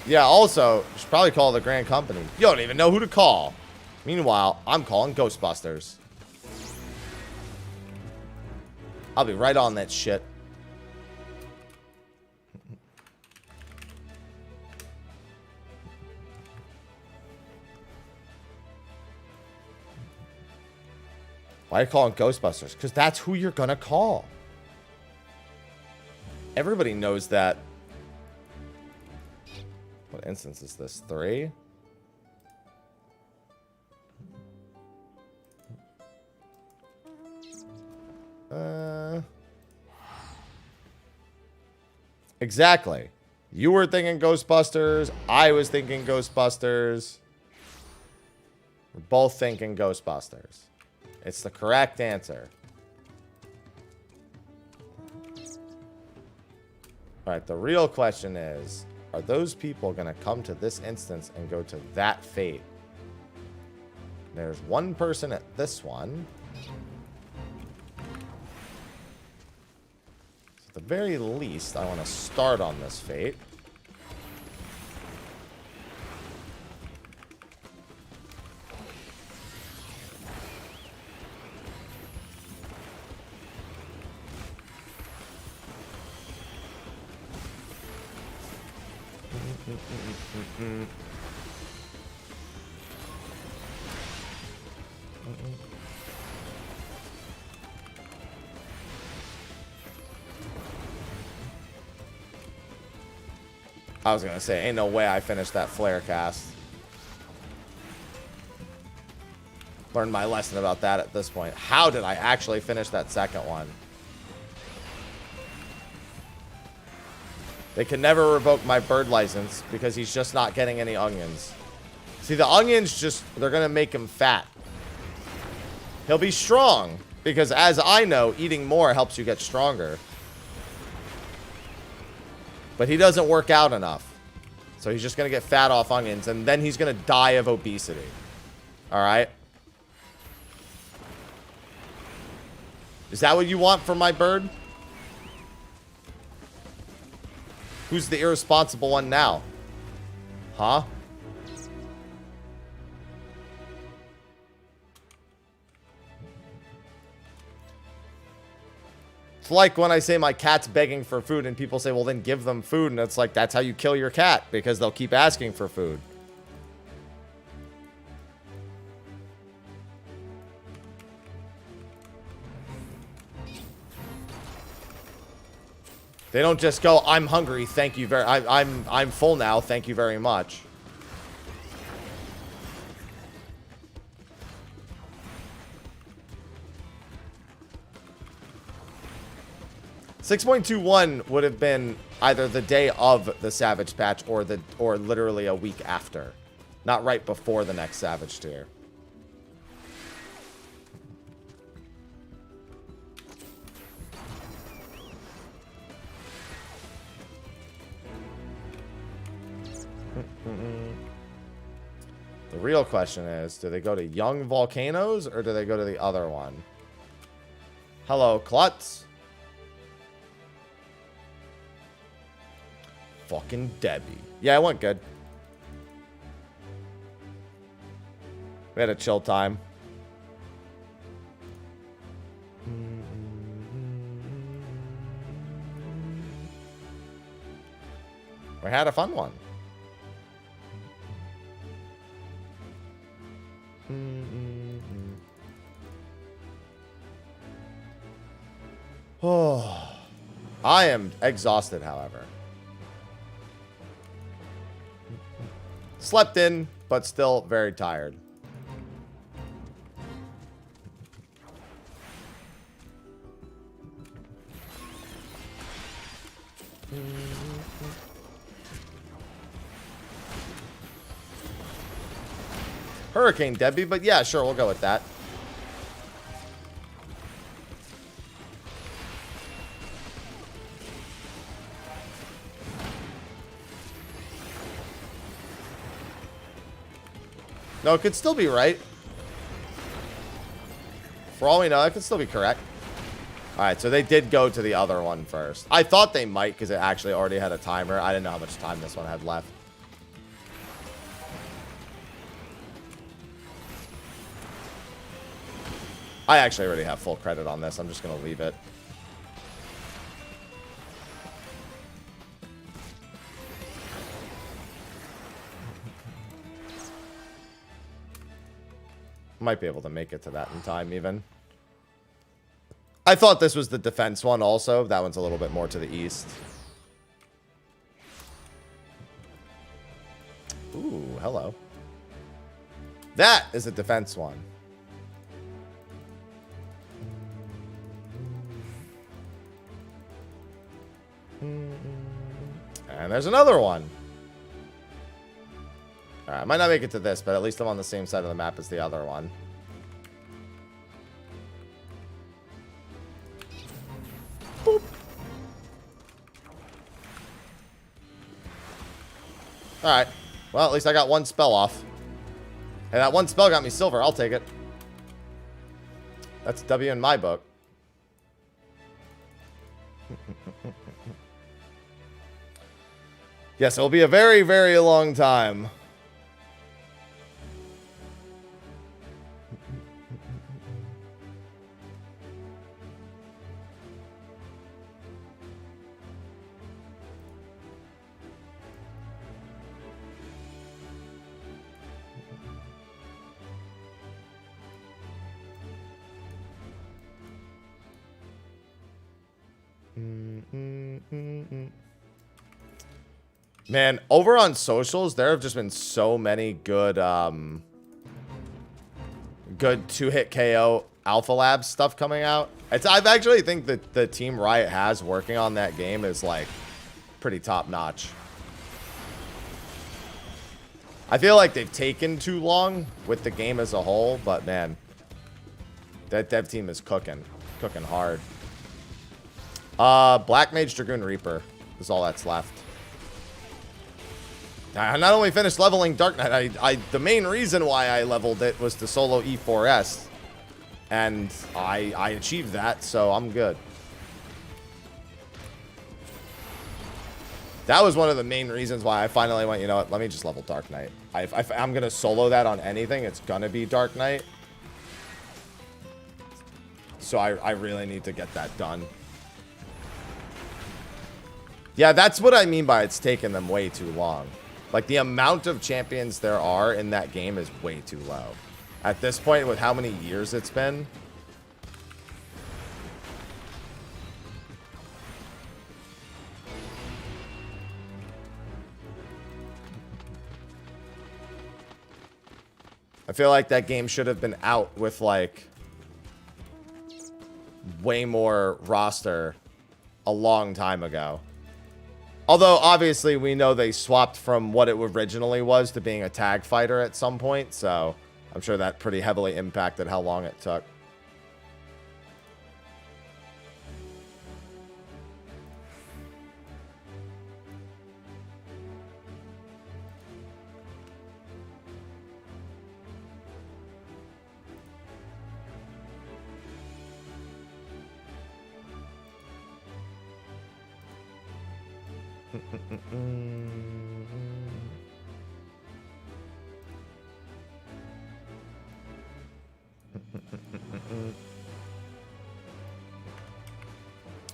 Yeah, also, you should probably call the Grand Company. You don't even know who to call. Meanwhile, I'm calling Ghostbusters. I'll be right on that shit. Why are you calling Ghostbusters? Because that's who you're gonna call. Everybody knows that. What instance is this? 3? Exactly. You were thinking Ghostbusters. I was thinking Ghostbusters. We're both thinking Ghostbusters. It's the correct answer. Alright, the real question is, are those people going to come to this instance and go to that fate? There's one person at this one. So at the very least, I want to start on this fate. I was gonna say, ain't no way I finished that flare cast. Learned my lesson about that at this point. How did I actually finish that second one? They can never revoke my bird license because he's just not getting any onions. See, the onions just, they're gonna make him fat. He'll be strong because, as I know, eating more helps you get stronger. But he doesn't work out enough. So he's just going to get fat off onions. And then he's going to die of obesity. Alright? Is that what you want for my bird? Who's the irresponsible one now? Huh? It's like when I say my cat's begging for food and people say, well, then give them food. And it's like, that's how you kill your cat because they'll keep asking for food. They don't just go, I'm hungry, thank you very I'm full now, thank you very much. .21 would have been either the day of the Savage patch or literally a week after. Not right before the next Savage tier. The real question is, do they go to Young Volcanoes or do they go to the other one? Hello, Klutz. Fucking Debbie. Yeah, it went good. We had a chill time. We had a fun one. Oh, I am exhausted, however. Slept in, but still very tired. Hurricane Debbie, but yeah, sure, we'll go with that. No, it could still be right. For all we know, it could still be correct. Alright, so they did go to the other one first. I thought they might because it actually already had a timer. I didn't know how much time this one had left. I actually already have full credit on this. I'm just going to leave it. Might be able to make it to that in time, even. I thought this was the defense one also. That one's a little bit more to the east. Ooh, hello. That is a defense one. And there's another one. Alright, I might not make it to this, but at least I'm on the same side of the map as the other one. Boop. Alright. Well, at least I got one spell off. And that one spell got me silver. I'll take it. That's a W in my book. Yes, it'll be a very, very long time. Man, over on socials, there have just been so many good, good two-hit KO Alpha Labs stuff coming out. I've actually think that the team Riot has working on that game is, like, pretty top-notch. I feel like they've taken too long with the game as a whole, but, man, that dev team is cooking hard. Black Mage Dragoon Reaper is all that's left. I not only finished leveling Dark Knight, the main reason why I leveled it was to solo E4S. And I achieved that, so I'm good. That was one of the main reasons why I finally went, you know what, let me just level Dark Knight. If I'm going to solo that on anything, it's going to be Dark Knight. So I really need to get that done. Yeah, that's what I mean by it's taken them way too long. Like, the amount of champions there are in that game is way too low. At this point, with how many years it's been. I feel like that game should have been out with, like, way more roster a long time ago. Although, obviously, we know they swapped from what it originally was to being a tag fighter at some point, so I'm sure that pretty heavily impacted how long it took.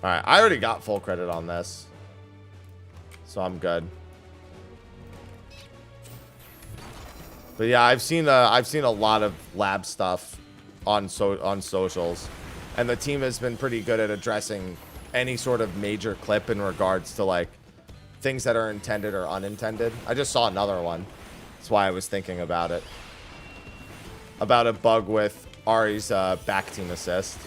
Alright, I already got full credit on this. So I'm good. But yeah, I've seen a lot of lab stuff on socials. And the team has been pretty good at addressing any sort of major clip in regards to like things that are intended or unintended. I just saw another one. That's why I was thinking about it. About a bug with Ari's back team assist.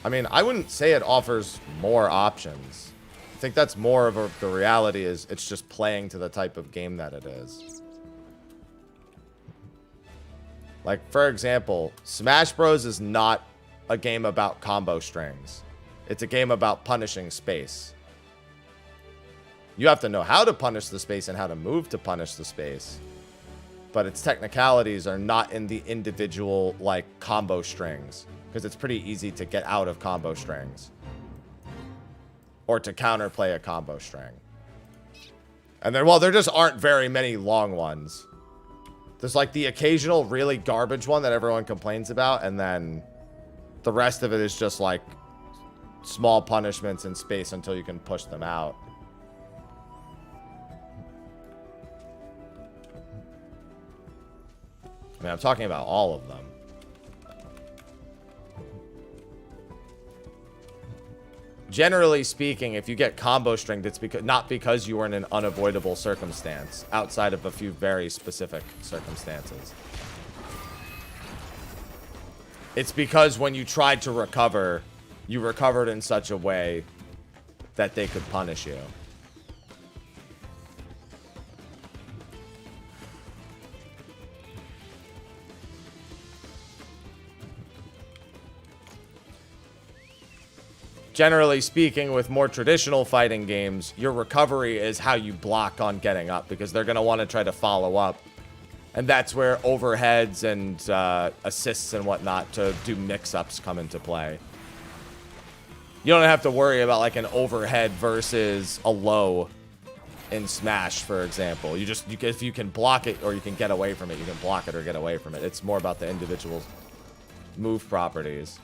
I mean, I wouldn't say it offers more options. I think that's more of the reality is it's just playing to the type of game that it is. Like, for example, Smash Bros. Is not a game about combo strings. It's a game about punishing space. You have to know how to punish the space and how to move to punish the space. But its technicalities are not in the individual, like, combo strings. Because it's pretty easy to get out of combo strings. Or to counterplay a combo string. And then, well, there just aren't very many long ones. There's like the occasional really garbage one that everyone complains about. And then the rest of it is just like small punishments in space until you can push them out. I mean, I'm talking about all of them. Generally speaking, if you get combo stringed, it's not because you were in an unavoidable circumstance, outside of a few very specific circumstances. It's because when you tried to recover, you recovered in such a way that they could punish you. Generally speaking, with more traditional fighting games, your recovery is how you block on getting up, because they're going to want to try to follow up. And that's where overheads and assists and whatnot to do mix-ups come into play. You don't have to worry about like an overhead versus a low in Smash, for example. If you can block it or you can get away from it, you can block it or get away from it. It's more about the individual move properties.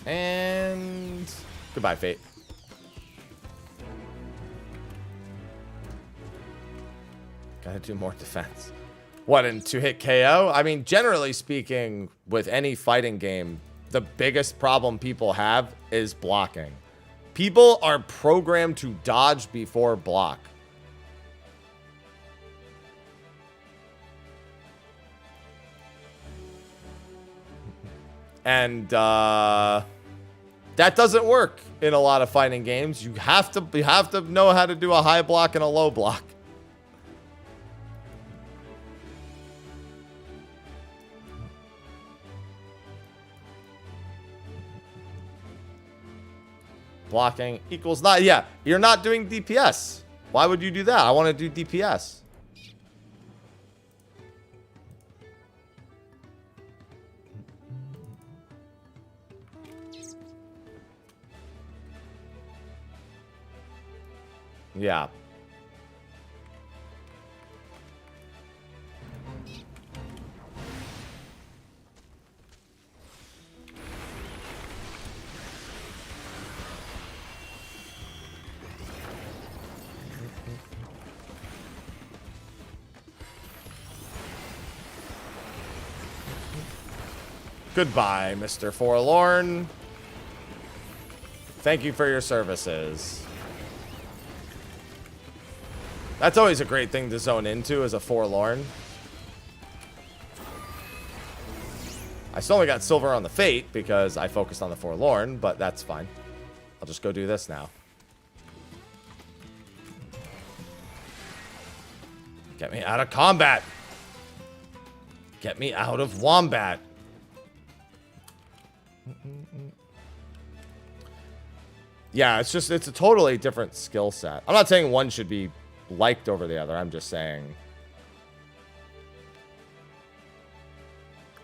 And goodbye, Fate. Gotta do more defense. What, in 2-hit KO? I mean, generally speaking, with any fighting game, the biggest problem people have is blocking. People are programmed to dodge before block. And that doesn't work in a lot of fighting games. You have to know how to do a high block and a low block. Blocking equals not. Yeah, you're not doing DPS. Why would you do that? I want to do DPS. Yeah. Goodbye, Mr. Forlorn. Thank you for your services. That's always a great thing to zone into as a Forlorn. I still only got silver on the Fate because I focused on the Forlorn, but that's fine. I'll just go do this now. Get me out of combat. Get me out of Wombat. Yeah, it's a totally different skill set. I'm not saying one should be liked over the other. I'm just saying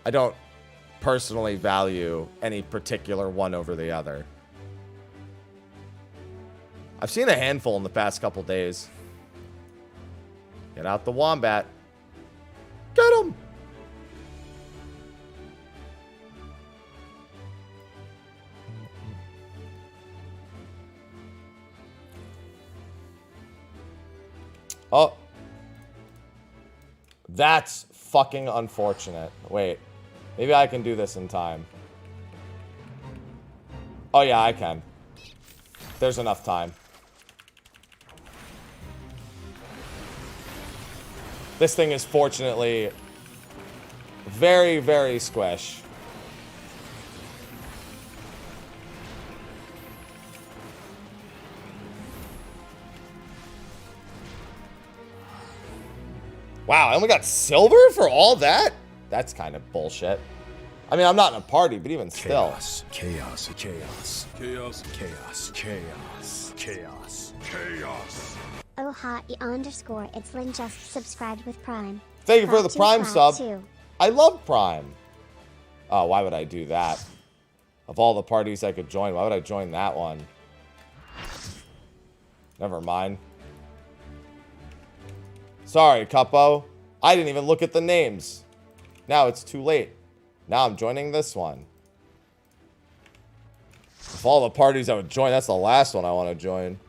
I don't personally value any particular one over the other. I've seen a handful in the past couple days. Get out the Wombat. Get him! Oh. That's fucking unfortunate. Wait. Maybe I can do this in time. Oh yeah, I can. There's enough time. This thing is fortunately very, very squish. Wow, I only got silver for all that? That's kind of bullshit. I mean, I'm not in a party, but even still. Chaos, chaos, chaos, chaos, chaos, chaos, chaos, chaos. Oh ha _, it's Lynn just subscribed with Prime. Thank you for the Prime sub. Too. I love Prime. Oh, why would I do that? Of all the parties I could join, why would I join that one? Never mind. Sorry, Cuppo. I didn't even look at the names. Now it's too late. Now I'm joining this one. Of all the parties I would join, that's the last one I want to join.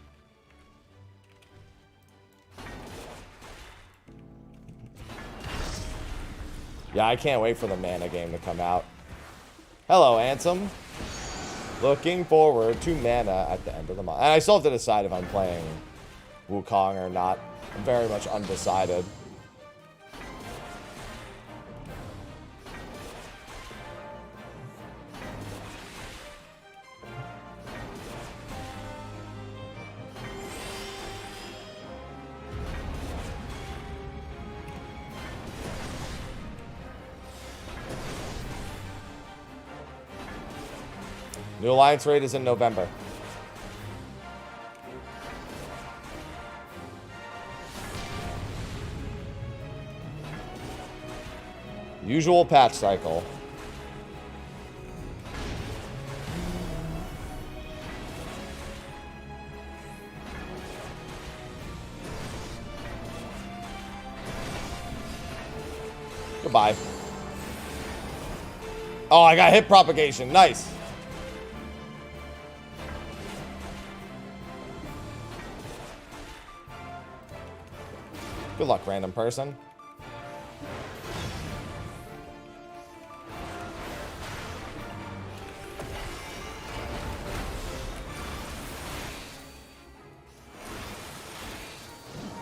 Yeah, I can't wait for the Mana game to come out. Hello, Ansem. Looking forward to Mana at the end of the month. And I still have to decide if I'm playing Wukong or not. I'm very much undecided. New Alliance raid is in November. Usual patch cycle. Goodbye. Oh, I got hit propagation. Nice. Good luck, random person.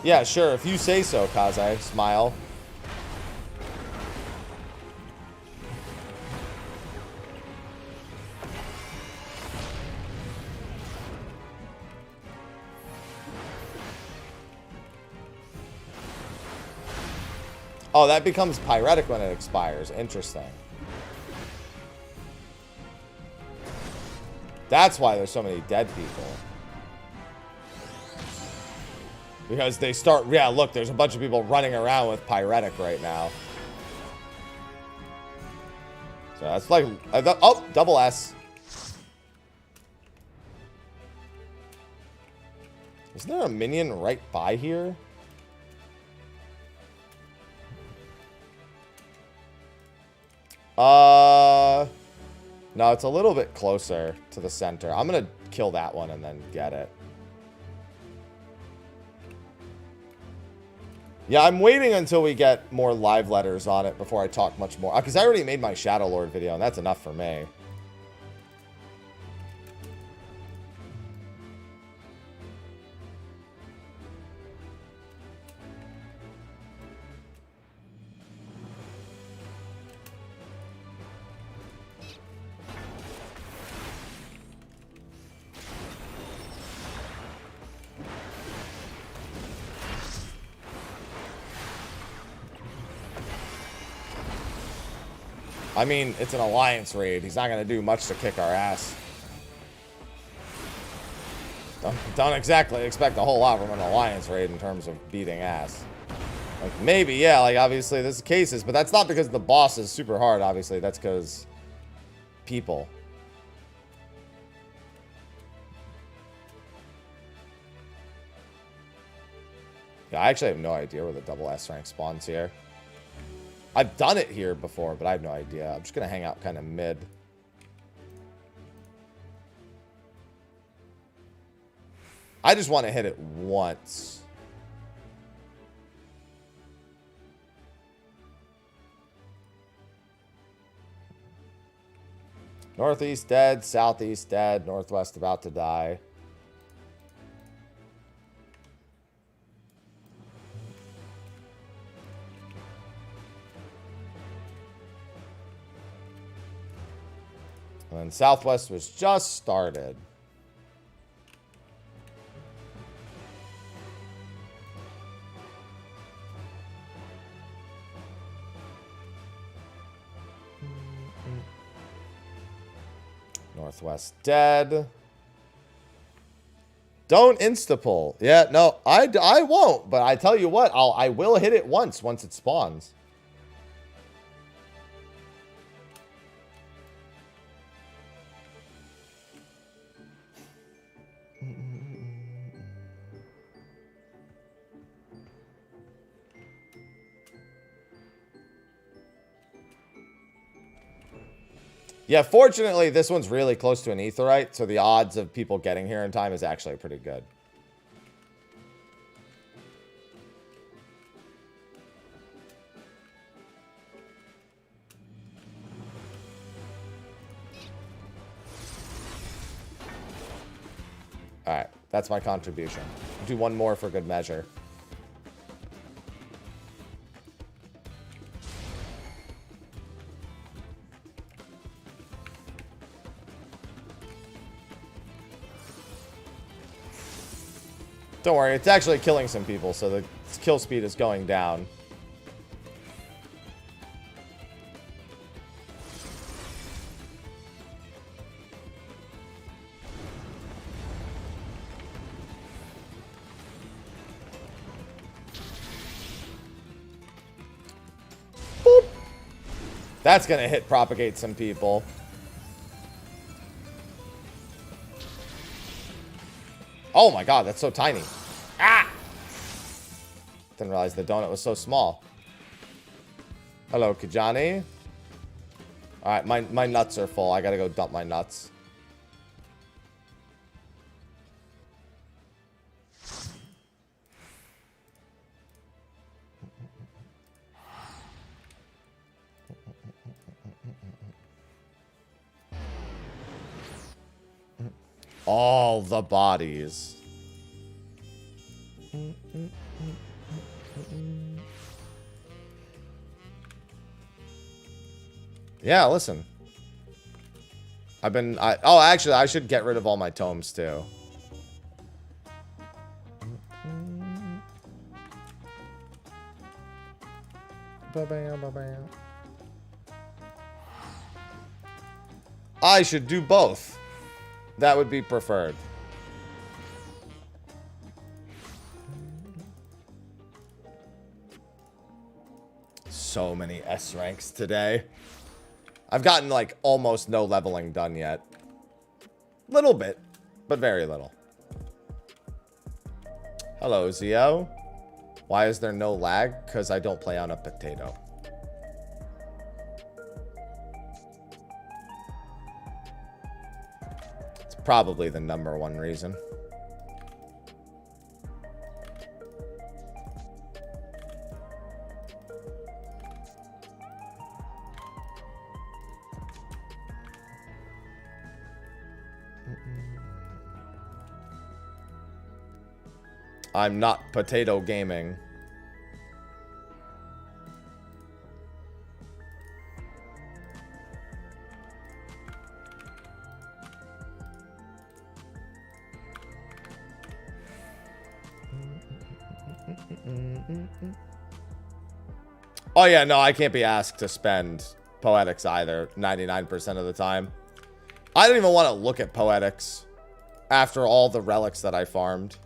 Yeah, sure. If you say so, Kaze. Smile. Oh, that becomes pyretic when it expires. Interesting. That's why there's so many dead people. Because they start... Yeah, look, there's a bunch of people running around with pyretic right now. So that's like... Oh, double S. Isn't there a minion right by here? No, it's a little bit closer to the center. I'm gonna kill that one and then get it. Yeah, I'm waiting until we get more live letters on it before I talk much more. Because I already made my Shadow Lord video, and that's enough for me. I mean, it's an alliance raid. He's not going to do much to kick our ass. Don't exactly expect a whole lot from an alliance raid in terms of beating ass. Like, maybe, yeah, like, obviously, there's cases, but that's not because the boss is super hard, obviously. That's because people. Yeah, I actually have no idea where the double S rank spawns here. I've done it here before, but I have no idea. I'm just going to hang out kind of mid. I just want to hit it once. Northeast dead, southeast dead, northwest about to die. And southwest was just started. Northwest dead. Don't insta-pull. Yeah, no, I won't. But I tell you what, I will hit it once it spawns. Yeah, fortunately, this one's really close to an aetheryte, so the odds of people getting here in time is actually pretty good. Alright, that's my contribution. Do one more for good measure. Don't worry, it's actually killing some people, so the kill speed is going down. Boop. That's gonna hit propagate some people. Oh my god, that's so tiny. Ah! Didn't realize the donut was so small. Hello, Kijani. Alright, my nuts are full. I gotta go dump my nuts. All the bodies. Yeah, listen. Oh, actually, I should get rid of all my tomes, too. I should do both. That would be preferred. So many S ranks today. I've gotten like almost no leveling done yet. Little bit, but very little. Hello, Zio. Why is there no lag? Because I don't play on a potato. It's probably the #1 reason. I'm not potato gaming. Oh yeah, no, I can't be asked to spend Poetics either, 99% of the time. I don't even want to look at Poetics after all the relics that I farmed.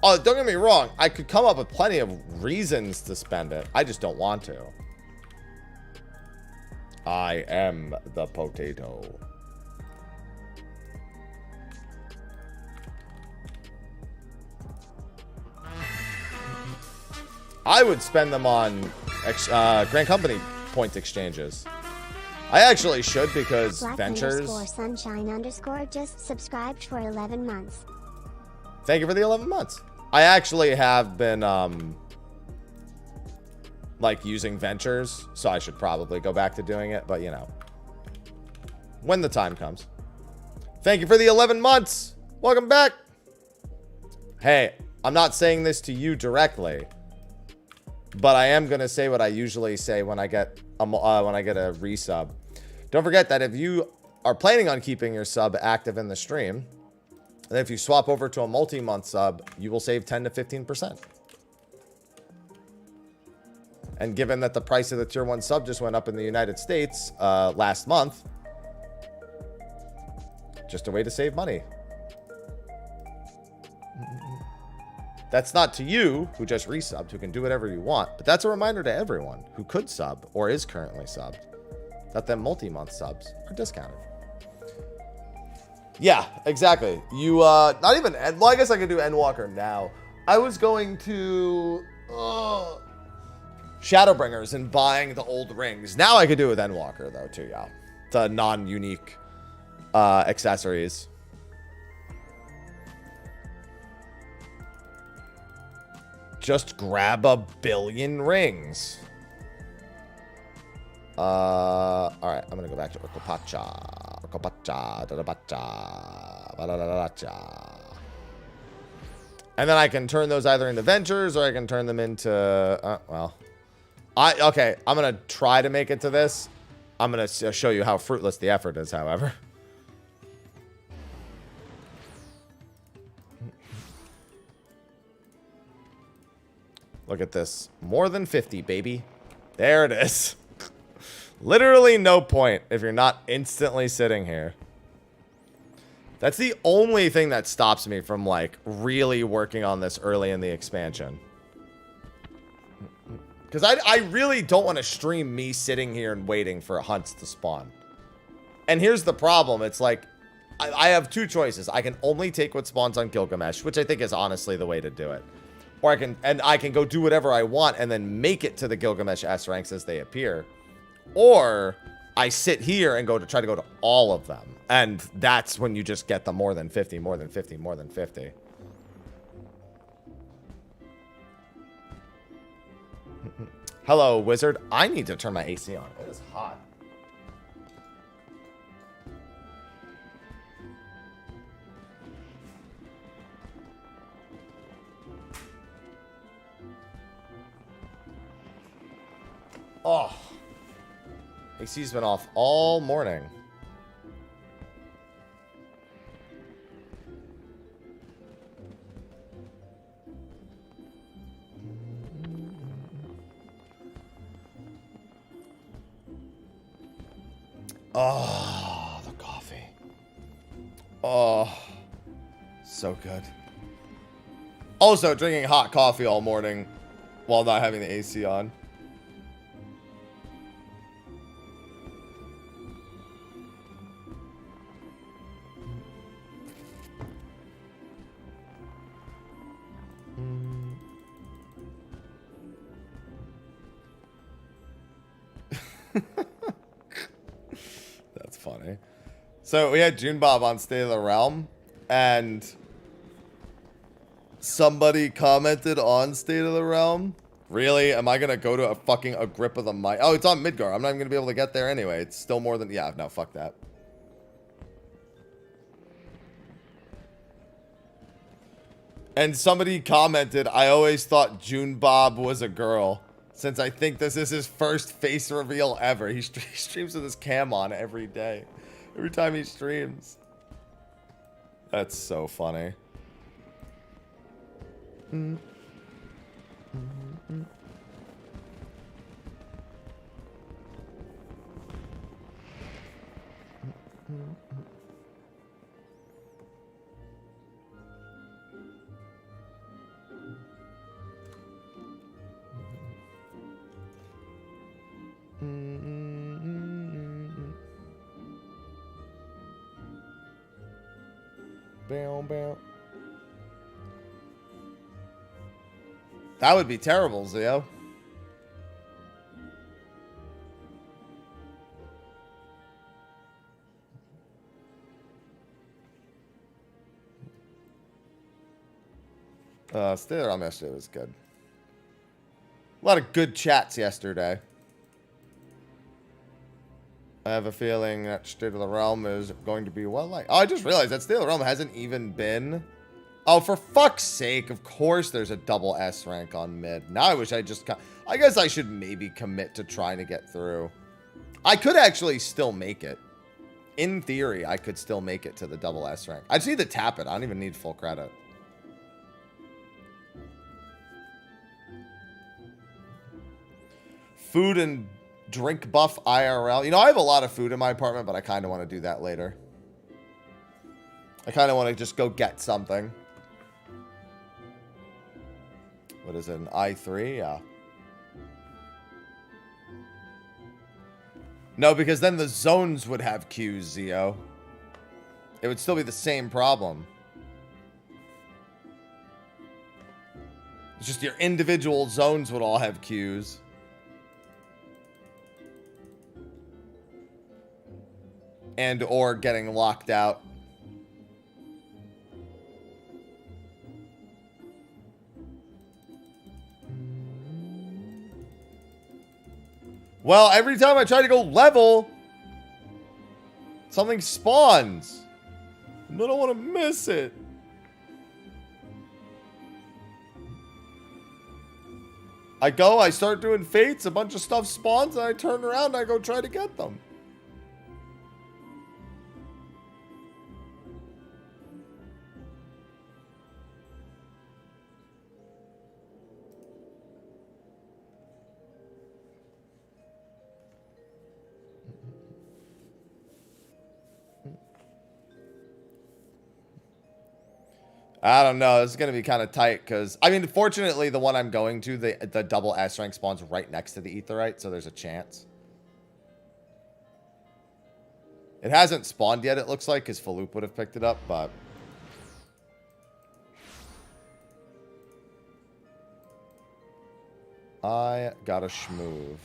Oh, don't get me wrong. I could come up with plenty of reasons to spend it. I just don't want to. I am the potato. I would spend them on Grand Company point exchanges. I actually should because Black Ventures... _sunshine_ just subscribed for 11 months. Thank you for the 11 months. I actually have been, like, using Ventures, so I should probably go back to doing it, but, you know, when the time comes. Thank you for the 11 months. Welcome back. Hey, I'm not saying this to you directly, but I am going to say what I usually say when I get a resub. Don't forget that if you are planning on keeping your sub active in the stream, and if you swap over to a multi-month sub, you will save 10 to 15%. And given that the price of the tier 1 sub just went up in the United States last month, just a way to save money. That's not to you, who just resubbed, who can do whatever you want, but that's a reminder to everyone who could sub or is currently subbed that the multi-month subs are discounted. Yeah, exactly. You, not even, well, I guess I could do Endwalker now. I was going to, Shadowbringers and buying the old rings. Now I could do it with Endwalker, though, too, yeah. The non-unique, accessories. Just grab a billion rings. Alright, I'm gonna go back to Urkopacha. And then I can turn those either into ventures or I can turn them into, well, okay, I'm going to try to make it to this. I'm going to show you how fruitless the effort is, however. Look at this. More than 50, baby. There it is. Literally no point if you're not instantly sitting here. That's the only thing that stops me from, like, really working on this early in the expansion. Because I really don't want to stream me sitting here and waiting for hunts to spawn. And here's the problem. It's like, I have two choices. I can only take what spawns on Gilgamesh, which I think is honestly the way to do it. Or I can go do whatever I want and then make it to the Gilgamesh S ranks as they appear. Or I sit here and try to go to all of them. And that's when you just get the more than 50, more than 50, more than 50. Hello, wizard. I need to turn my AC on. It is hot. Oh. AC's been off all morning. Oh, the coffee. Oh, so good. Also, drinking hot coffee all morning while not having the AC on. That's funny. So we had Junebob on State of the Realm, and somebody commented on State of the Realm. Really? Am I gonna go to a grip of the mic? Oh, it's on Midgar. I'm not even gonna be able to get there anyway. It's still more than, yeah, no, fuck that. And somebody commented, I always thought Junebob was a girl, since I think this is his first face reveal ever. He streams with his cam on every day. Every time he streams. That's so funny. Bow, bow. That would be terrible, Zio. Stay on yesterday was good. A lot of good chats yesterday. I have a feeling that State of the Realm is going to be well like. Oh, I just realized that State of the Realm hasn't even been. Oh, for fuck's sake! Of course, there's a double S rank on mid. Now I wish I just. I guess I should maybe commit to trying to get through. I could actually still make it. In theory, I could still make it to the double S rank. I just need to tap it. I don't even need full credit. Food and drink buff IRL. You know, I have a lot of food in my apartment, but I kind of want to do that later. I kind of want to just go get something. What is it, an I3? Yeah. No, because then the zones would have queues, Zio. It would still be the same problem. It's just your individual zones would all have queues. And or getting locked out. Well, every time I try to go level, something spawns. And I don't want to miss it. I start doing fates, a bunch of stuff spawns, and I turn around and I go try to get them. I don't know. This is going to be kind of tight because, I mean, fortunately, the one I'm going to, the double S rank spawns right next to the Aetheryte, so there's a chance. It hasn't spawned yet, it looks like, because Faloop would have picked it up, but... I got a schmoove.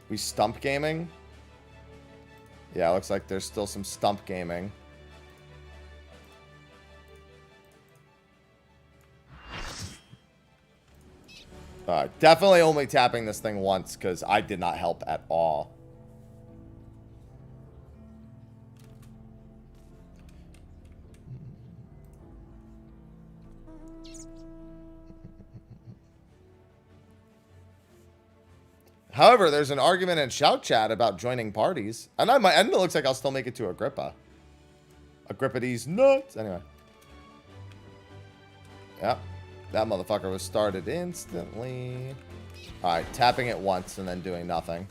We stump gaming? Yeah, looks like there's still some stump gaming. Definitely only tapping this thing once because I did not help at all. However, there's an argument in Shout Chat about joining parties. And it looks like I'll still make it to Agrippa. Agrippides nuts. Anyway. Yep. That motherfucker was started instantly. Alright, tapping it once and then doing nothing.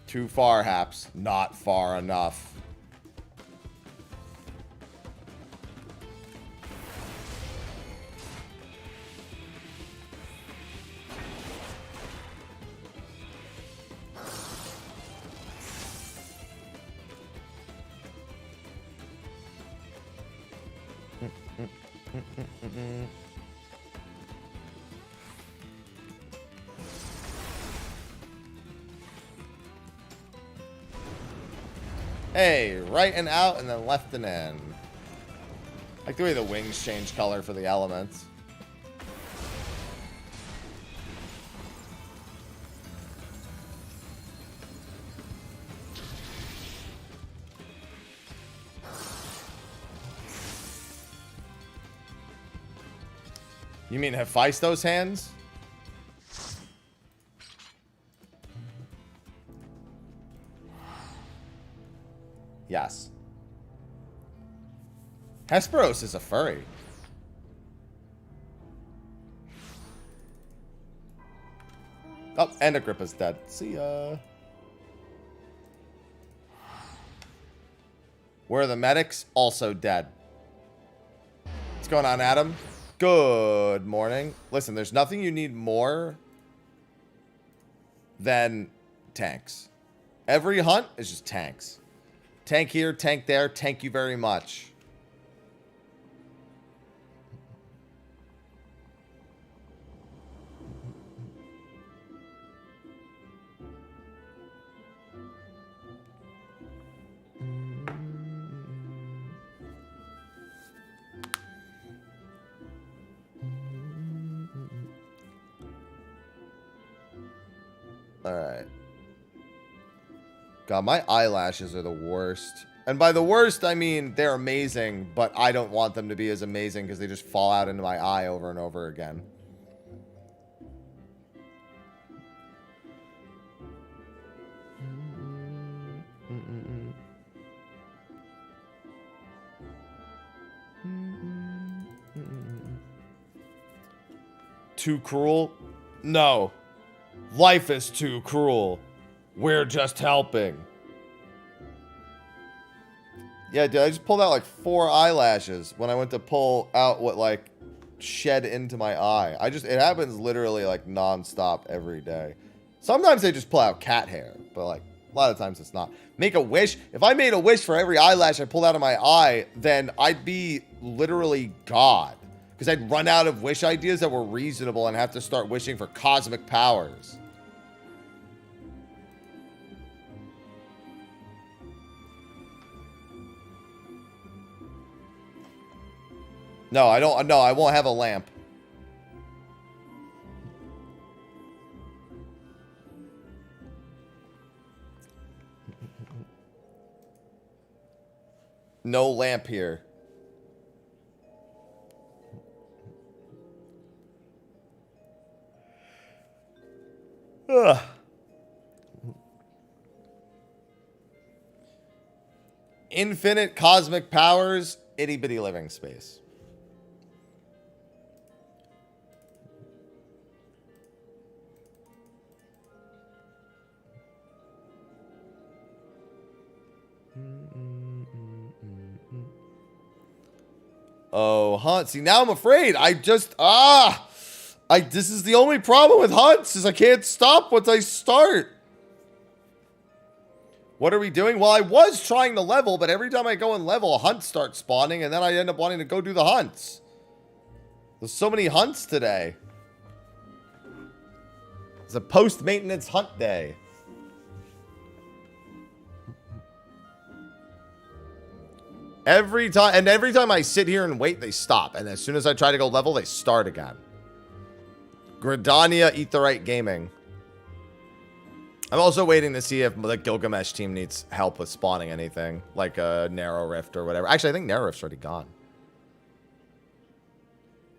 Too far, Haps. Not far enough. Hey, right and out and then left and in. I like the way the wings change color for the elements. You mean Hephaestus hands? Yes. Hesperos is a furry. Oh, and Agrippa's dead. See ya. Where are the medics? Also dead. What's going on, Adam? Good morning. Listen, there's nothing you need more than tanks. Every hunt is just tanks. Tank here, tank there, thank you very much. Alright. God, my eyelashes are the worst. And by the worst, I mean they're amazing, but I don't want them to be as amazing because they just fall out into my eye over and over again. Too cruel? No. Life is too cruel. We're just helping. Yeah, dude, I just pulled out like 4 eyelashes when I went to pull out what like shed into my eye. It happens literally like nonstop every day. Sometimes they just pull out cat hair, but like a lot of times it's not. Make a wish. If I made a wish for every eyelash I pulled out of my eye, then I'd be literally God. Because I'd run out of wish ideas that were reasonable and have to start wishing for cosmic powers. No, I don't. No, I won't have a lamp. No lamp here. Ugh. Infinite cosmic powers, itty bitty living space. Oh, hunt. See, now I'm afraid. This is the only problem with hunts is I can't stop once I start. What are we doing? Well, I was trying to level, but every time I go and level, a hunt starts spawning, and then I end up wanting to go do the hunts. There's so many hunts today. It's a post-maintenance hunt day. Every time I sit here and wait, they stop. And as soon as I try to go level, they start again. Gridania Aetheryte Gaming. I'm also waiting to see if the Gilgamesh team needs help with spawning anything. Like a Narrow Rift or whatever. Actually, I think Narrow Rift's already gone.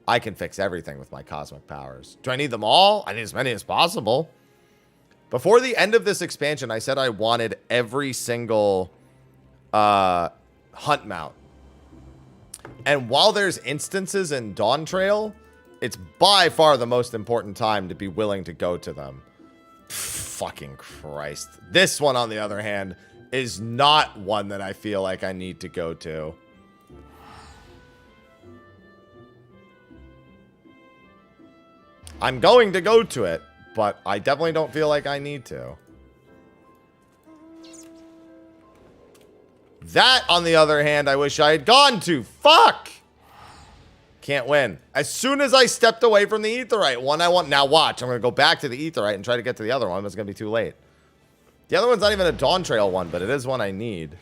I can fix everything with my cosmic powers. Do I need them all? I need as many as possible. Before the end of this expansion, I said I wanted every single hunt mount. And while there's instances in Dawn Trail, it's by far the most important time to be willing to go to them. Fucking Christ. This one, on the other hand, is not one that I feel like I need to go to. I'm going to go to it, but I definitely don't feel like I need to. That, on the other hand, I wish I had gone to. Fuck! Can't win. As soon as I stepped away from the Aetheryte, one I want... Now watch, I'm going to go back to the Aetheryte and try to get to the other one, but it's going to be too late. The other one's not even a Dawn Trail one, but it is one I need.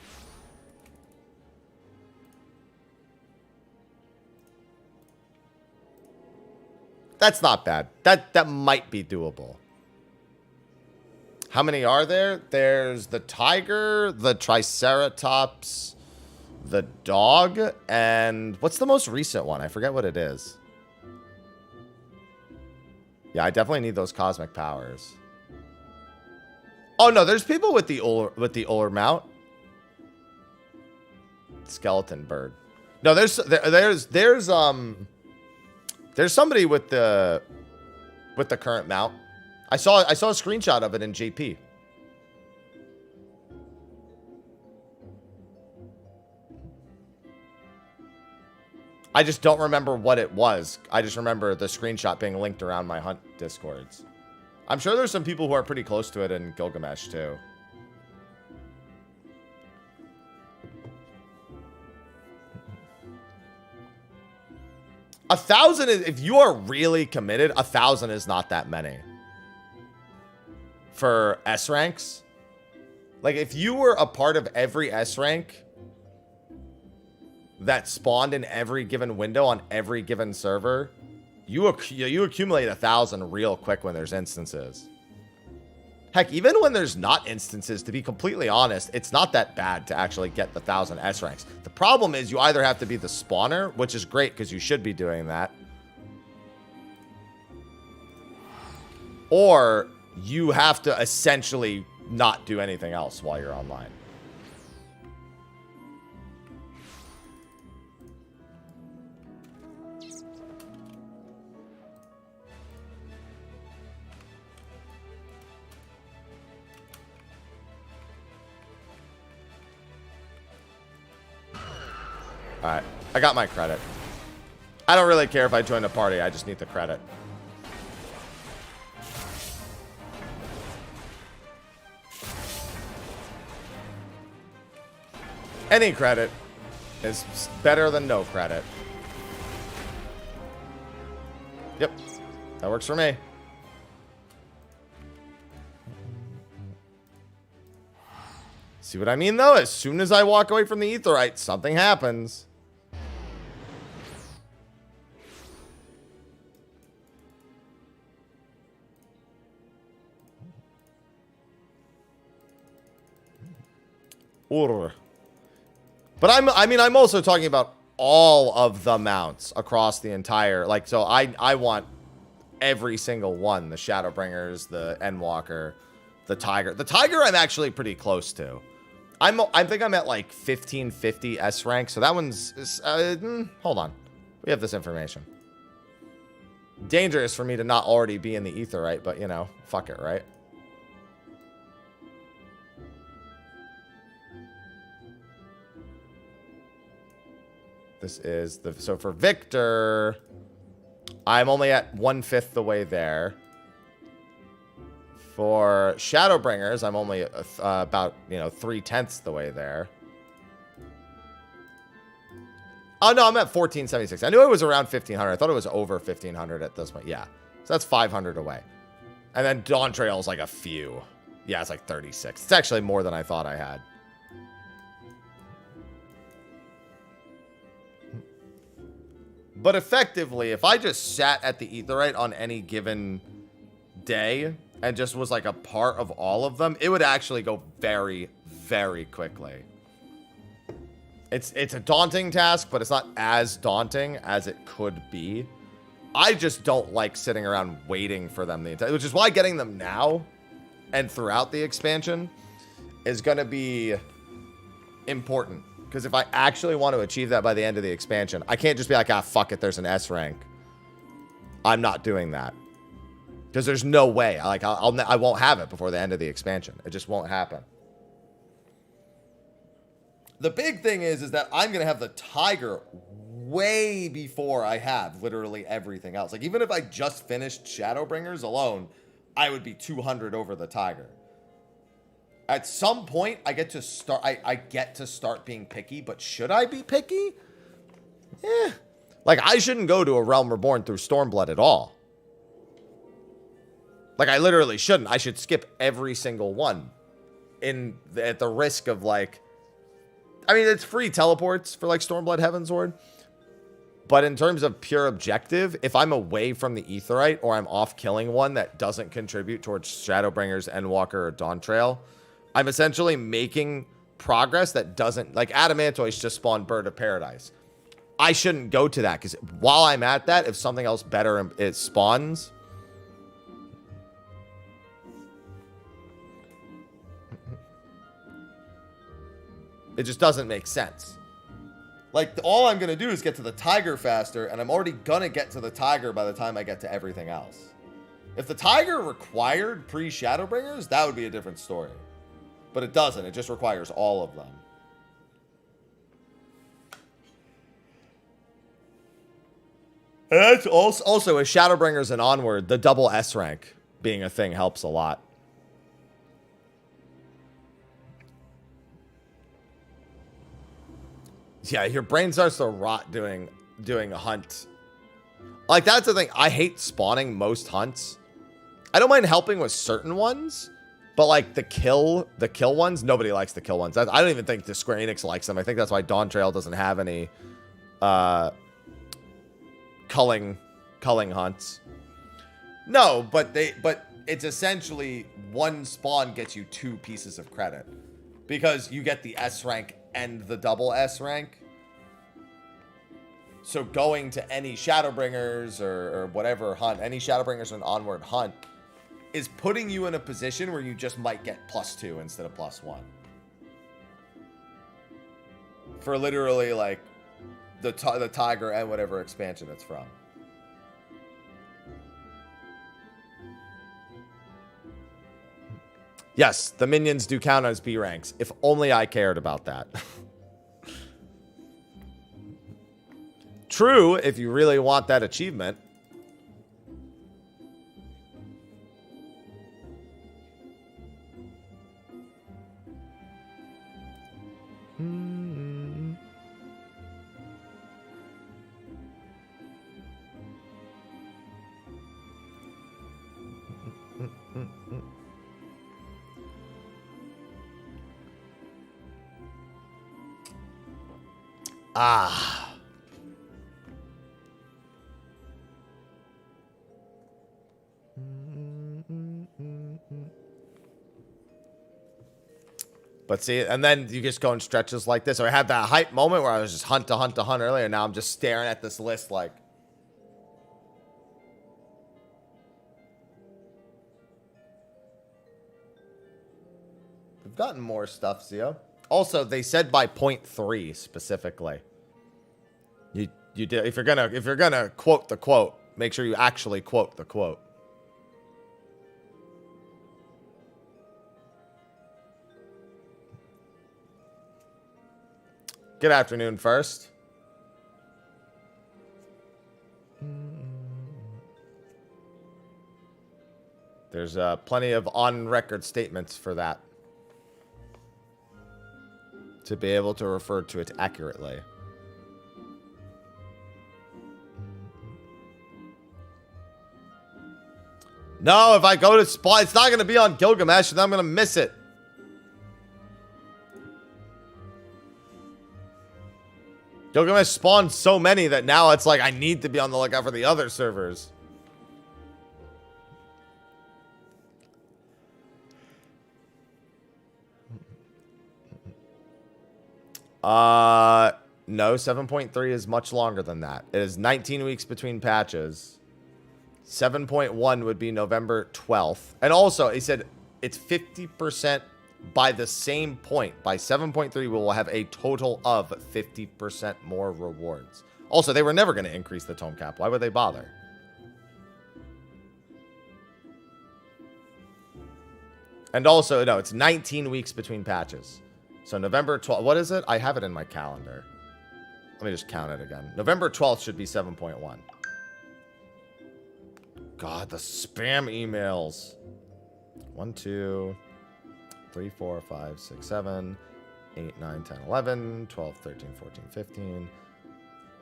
That's not bad. That might be doable. How many are there? There's the tiger, the triceratops, the dog, and what's the most recent one? I forget what it is. Yeah, I definitely need those cosmic powers. Oh no, there's people with the Uller mount. Skeleton bird. No, there's somebody with the current mount. I saw a screenshot of it in JP. I just don't remember what it was. I just remember the screenshot being linked around my hunt discords. I'm sure there's some people who are pretty close to it in Gilgamesh too. A 1,000 is, if you are really committed, 1,000 is not that many. For S ranks. Like if you were a part of every S rank that spawned in every given window on every given server, you accumulate 1,000 real quick when there's instances. Heck, even when there's not instances, to be completely honest, it's not that bad to actually get the 1,000 S ranks. The problem is you either have to be the spawner, which is great because you should be doing that, or you have to essentially not do anything else while you're online. Alright, I got my credit. I don't really care if I join a party, I just need the credit. Any credit is better than no credit. Yep, that works for me. See what I mean, though? As soon as I walk away from the Aetheryte, something happens. But I'm also talking about all of the mounts across the entire, like, so I want every single one, the Shadowbringers, the Endwalker, the Tiger. The Tiger I'm actually pretty close to. I think I'm at like 1550 S rank, so that one's, hold on. We have this information. Dangerous for me to not already be in the Aetheryte, but you know, fuck it, right? This is the, so for Victor, I'm only at 1/5 the way there. For Shadowbringers, I'm only about, 3/10 the way there. Oh no, I'm at 1476. I knew it was around 1500. I thought it was over 1500 at this point. Yeah, so that's 500 away. And then Dawn Trail is like a few. Yeah, it's like 36. It's actually more than I thought I had. But effectively, if I just sat at the Aetheryte on any given day and just was like a part of all of them, it would actually go very, very quickly. It's a daunting task, but it's not as daunting as it could be. I just don't like sitting around waiting for them the entire, which is why getting them now and throughout the expansion is going to be important. Because if I actually want to achieve that by the end of the expansion, I can't just be like, ah, fuck it, there's an S rank. I'm not doing that. Because there's no way. Like, I won't have it before the end of the expansion. It just won't happen. The big thing is that I'm going to have the Tiger way before I have literally everything else. Like, even if I just finished Shadowbringers alone, I would be 200 over the Tiger. At some point, I get to start being picky, but should I be picky? Yeah. Like, I shouldn't go to a Realm Reborn through Stormblood at all. Like, I literally shouldn't. I should skip every single one at the risk of, like, I mean, it's free teleports for, like, Stormblood Heavensward. But in terms of pure objective, if I'm away from the Aetheryte or I'm off killing one that doesn't contribute towards Shadowbringers, Endwalker, or Dawn Trail, I'm essentially making progress that doesn't, like Adamantoise just spawned Bird of Paradise. I shouldn't go to that because while I'm at that, if something else better it spawns, It just doesn't make sense. Like, all I'm going to do is get to the tiger faster, and I'm already going to get to the tiger by the time I get to everything else. If the tiger required pre-Shadowbringers, that would be a different story. But it doesn't. It just requires all of them. And that's also with Shadowbringers and onward, the double S rank being a thing helps a lot. Yeah, your brain starts to rot doing a hunt. Like, that's the thing. I hate spawning most hunts. I don't mind helping with certain ones, but like the kill ones, nobody likes the kill ones. I don't even think the Square Enix likes them. I think that's why Dawn Trail doesn't have any culling hunts. No, but it's essentially one spawn gets you 2 pieces of credit because you get the S rank and the double S rank. So going to any Shadowbringers or whatever hunt, any Shadowbringers and onward hunt, is putting you in a position where you just might get +2 instead of +1. For literally, like, the Tiger and whatever expansion it's from. Yes, the minions do count as B ranks. If only I cared about that. True, if you really want that achievement. Ah. But see, and then you just go in stretches like this. Or I had that hype moment where I was just hunt to hunt to hunt earlier. Now I'm just staring at this list like. We've gotten more stuff, Zio. Also, they said by 0.3 specifically. You do, if you're gonna quote the quote, make sure you actually quote the quote. Good afternoon, first. There's plenty of on-record statements for that. To be able to refer to it accurately. No, if I go to spawn, it's not going to be on Gilgamesh, and I'm going to miss it. Gilgamesh spawned so many that now it's like I need to be on the lookout for the other servers. No, 7.3 is much longer than that. It is 19 weeks between patches. 7.1 would be November 12th. And also, he said it's 50% by the same point. By 7.3, we will have a total of 50% more rewards. Also, they were never going to increase the tome cap. Why would they bother? And also, no, it's 19 weeks between patches. So November 12th, what is it? I have it in my calendar. Let me just count it again. November 12th should be 7.1. God, the spam emails. 1, 2, 3, 4, 5, 6, 7, 8, 9, 10, 11, 12, 13, 14, 15.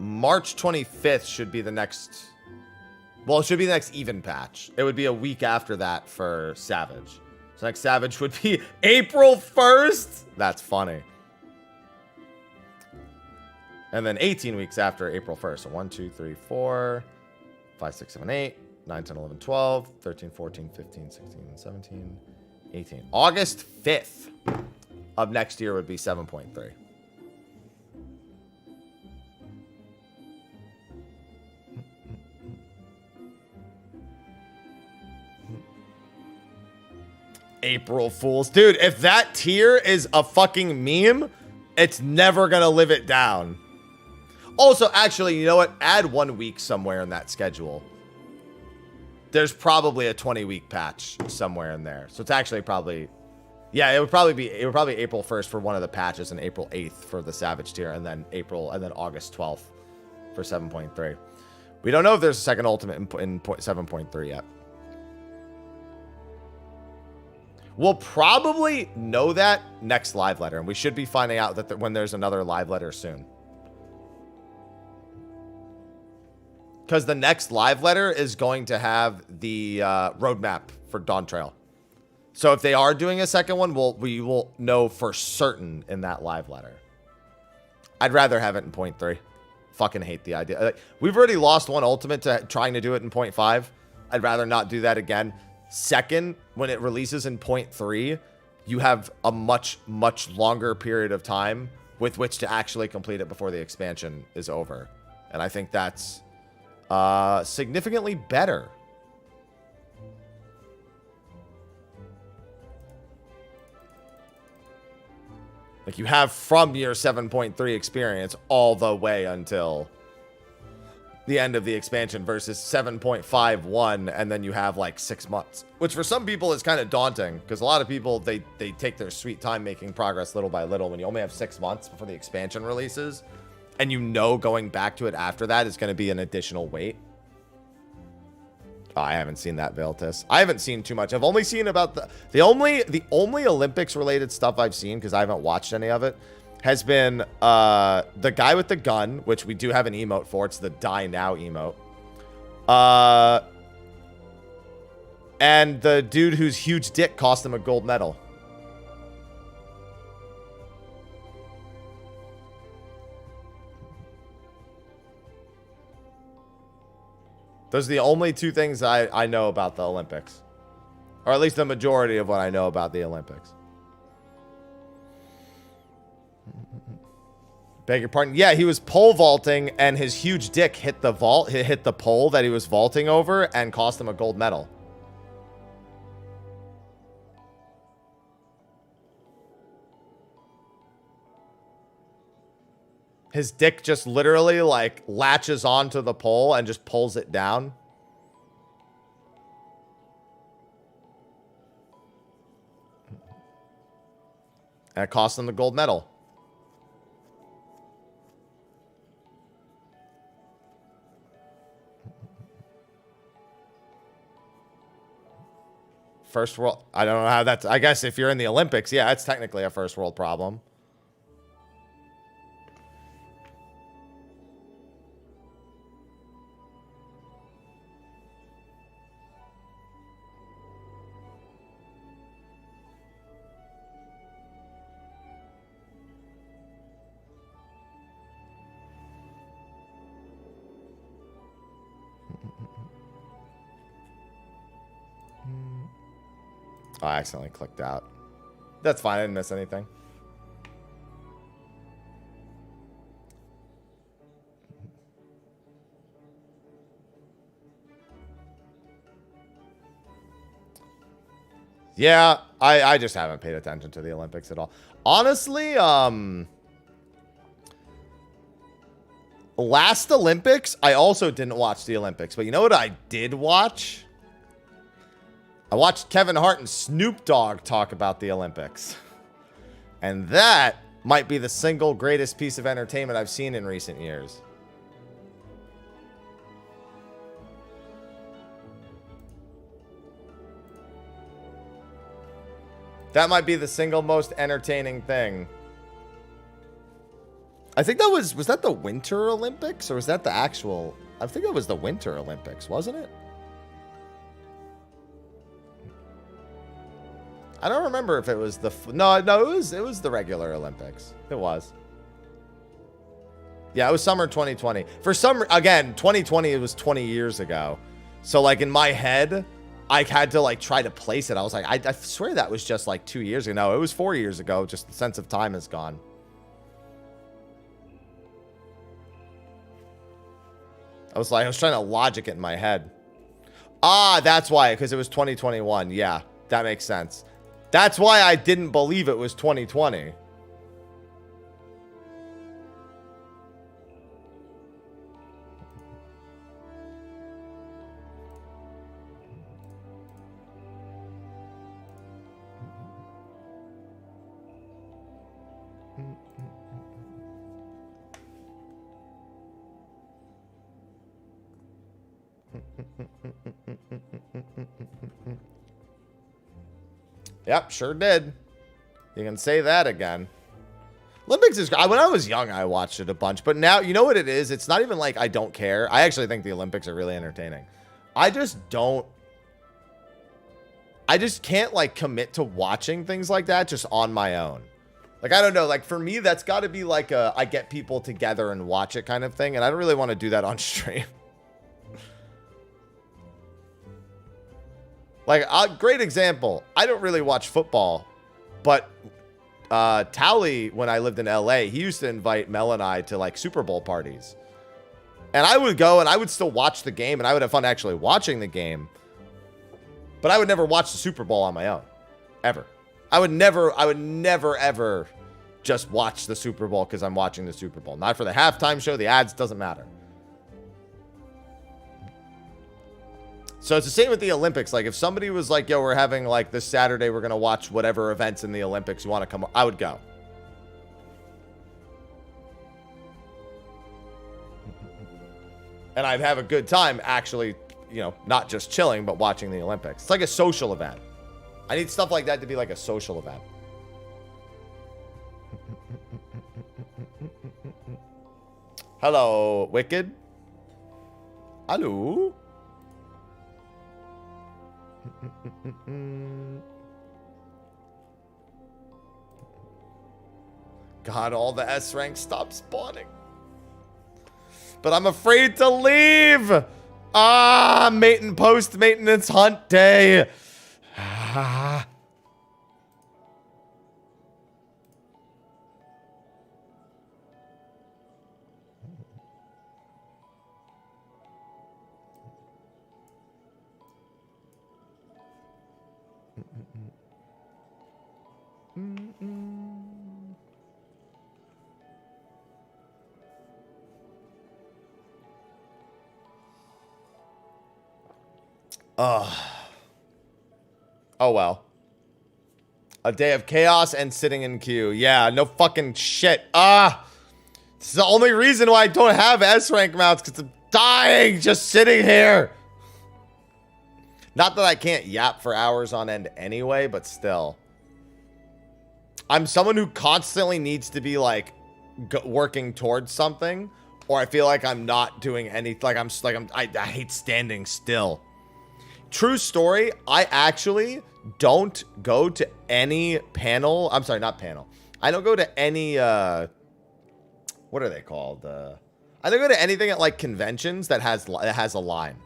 March 25th should be the next... Well, it should be the next even patch. It would be a week after that for Savage. So next Savage would be April 1st. That's funny. And then 18 weeks after April 1st. So 1, 2, 3, 4, 5, 6, 7, 8, 9, 10, 11, 12, 13, 14, 15, 16, 17, 18. August 5th of next year would be 7.3. April Fools. Dude, if that tier is a fucking meme, It's never going to live it down. Also, actually, you know what? Add 1 week somewhere in that schedule. There's probably a 20-week patch somewhere in there. So it's actually probably... Yeah, it would probably be April 1st for one of the patches and April 8th for the Savage tier, and then August 12th for 7.3. We don't know if there's a second ultimate in 7.3 yet. We'll probably know that next live letter, and we should be finding out that when there's another live letter soon. Because the next live letter is going to have the roadmap for Dawn Trail. So if they are doing a second one, we will know for certain in that live letter. I'd rather have it in 0.3. Fucking hate the idea. We've already lost one ultimate to trying to do it in 0.5. I'd rather not do that again. Second, when it releases in 0.3, you have a much, much longer period of time with which to actually complete it before the expansion is over. And I think that's significantly better. Like, you have from your 7.3 experience all the way until the end of the expansion versus 7.51, and then you have like 6 months, which for some people is kind of daunting because a lot of people, they take their sweet time making progress little by little when you only have 6 months before the expansion releases, and you know going back to it after that is going to be an additional wait. Oh, I haven't seen that, Veltis. I haven't seen too much. I've only seen about the only Olympics related stuff I've seen, because I haven't watched any of it, has been the guy with the gun, which we do have an emote for. It's the Die Now emote. And the dude whose huge dick cost him a gold medal. Those are the only 2 things I know about the Olympics. Or at least the majority of what I know about the Olympics. Beg your pardon? Yeah, he was pole vaulting and his huge dick hit the vault, hit the pole that he was vaulting over and cost him a gold medal. His dick just literally, like, latches onto the pole and just pulls it down. And it cost him the gold medal. First world... I don't know how that's... I guess if you're in the Olympics, yeah, it's technically a first world problem. Oh, I accidentally clicked out. That's fine. I didn't miss anything. Yeah, I just haven't paid attention to the Olympics at all. Honestly, last Olympics, I also didn't watch the Olympics. But you know what I did watch? I watched Kevin Hart and Snoop Dogg talk about the Olympics. And that might be the single greatest piece of entertainment I've seen in recent years. That might be the single most entertaining thing. I think that was that the Winter Olympics? Or was that the actual... I think it was the Winter Olympics, wasn't it? I don't remember if it was the... No, it was the regular Olympics. It was. Yeah, it was summer 2020. For some... Again, 2020, it was 20 years ago. So, like, in my head, I had to, like, try to place it. I was like, I swear that was just, like, 2 years ago. No, it was 4 years ago. Just the sense of time is gone. I was trying to logic it in my head. Ah, that's why. Because it was 2021. Yeah, that makes sense. That's why I didn't believe it was 2020. Yep, sure did. You can say that again. Olympics is... When I was young, I watched it a bunch. But now, you know what it is? It's not even like I don't care. I actually think the Olympics are really entertaining. I just don't... I just can't, like, commit to watching things like that just on my own. Like, I don't know. Like, for me, that's got to be like a... I get people together and watch it kind of thing. And I don't really want to do that on stream. Like, a great example. I don't really watch football. But... Tally, when I lived in LA, he used to invite Mel and I to like Super Bowl parties. And I would go and I would still watch the game and I would have fun actually watching the game. But I would never watch the Super Bowl on my own. Ever. I would never ever just watch the Super Bowl because I'm watching the Super Bowl. Not for the halftime show, the ads, doesn't matter. So it's the same with the Olympics. Like, if somebody was like, yo, we're having, like, this Saturday, we're going to watch whatever events in the Olympics you want to come, I would go. And I'd have a good time, actually, you know, not just chilling, but watching the Olympics. It's like a social event. I need stuff like that to be like a social event. Hello, Wicked. Hello. God, all the S ranks stop spawning. But I'm afraid to leave. Ah, post-maintenance hunt day. Ah. Oh well. A day of chaos and sitting in queue. Yeah, no fucking shit. This is the only reason why I don't have S rank mounts, because I'm dying just sitting here. Not that I can't yap for hours on end anyway, but still. I'm someone who constantly needs to be like working towards something, or I feel like I'm not doing anything. I hate standing still. True story, I actually don't go to any panel. I'm sorry, not panel. I don't go to any, what are they called? I don't go to anything at like conventions that has a line.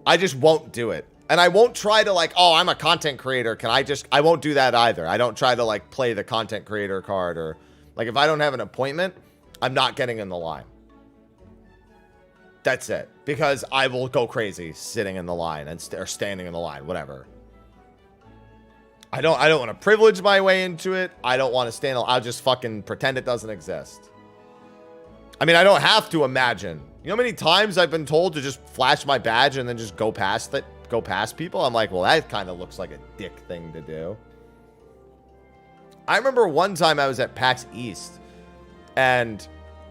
I just won't do it. And I won't try to like, oh, I'm a content creator. I won't do that either. I don't try to like play the content creator card, or like if I don't have an appointment, I'm not getting in the line. That's it. Because I will go crazy sitting in the line or standing in the line, whatever. I don't want to privilege my way into it. I don't want to stand. I'll just fucking pretend it doesn't exist. I mean, I don't have to imagine. You know how many times I've been told to just flash my badge and then just go past people? I'm like, well, that kind of looks like a dick thing to do. I remember one time I was at PAX East and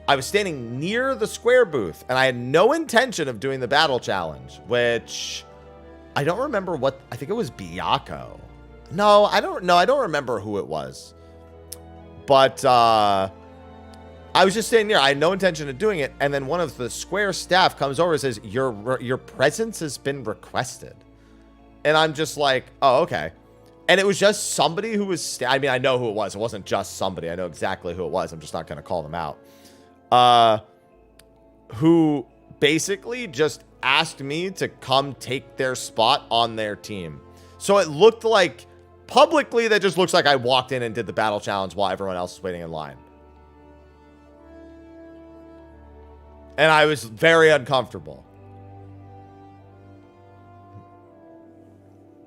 I was standing near the square booth and I had no intention of doing the battle challenge, which I don't remember what, I think it was Byaku. No, I don't remember who it was. But I was just standing near. I had no intention of doing it. And then one of the square staff comes over and says, your presence has been requested. And I'm just like, oh, okay. And it was just somebody who was, I mean, I know who it was. It wasn't just somebody. I know exactly who it was. I'm just not going to call them out. Who basically just asked me to come take their spot on their team. So it looked like, publicly, that just looks like I walked in and did the battle challenge while everyone else was waiting in line. And I was very uncomfortable.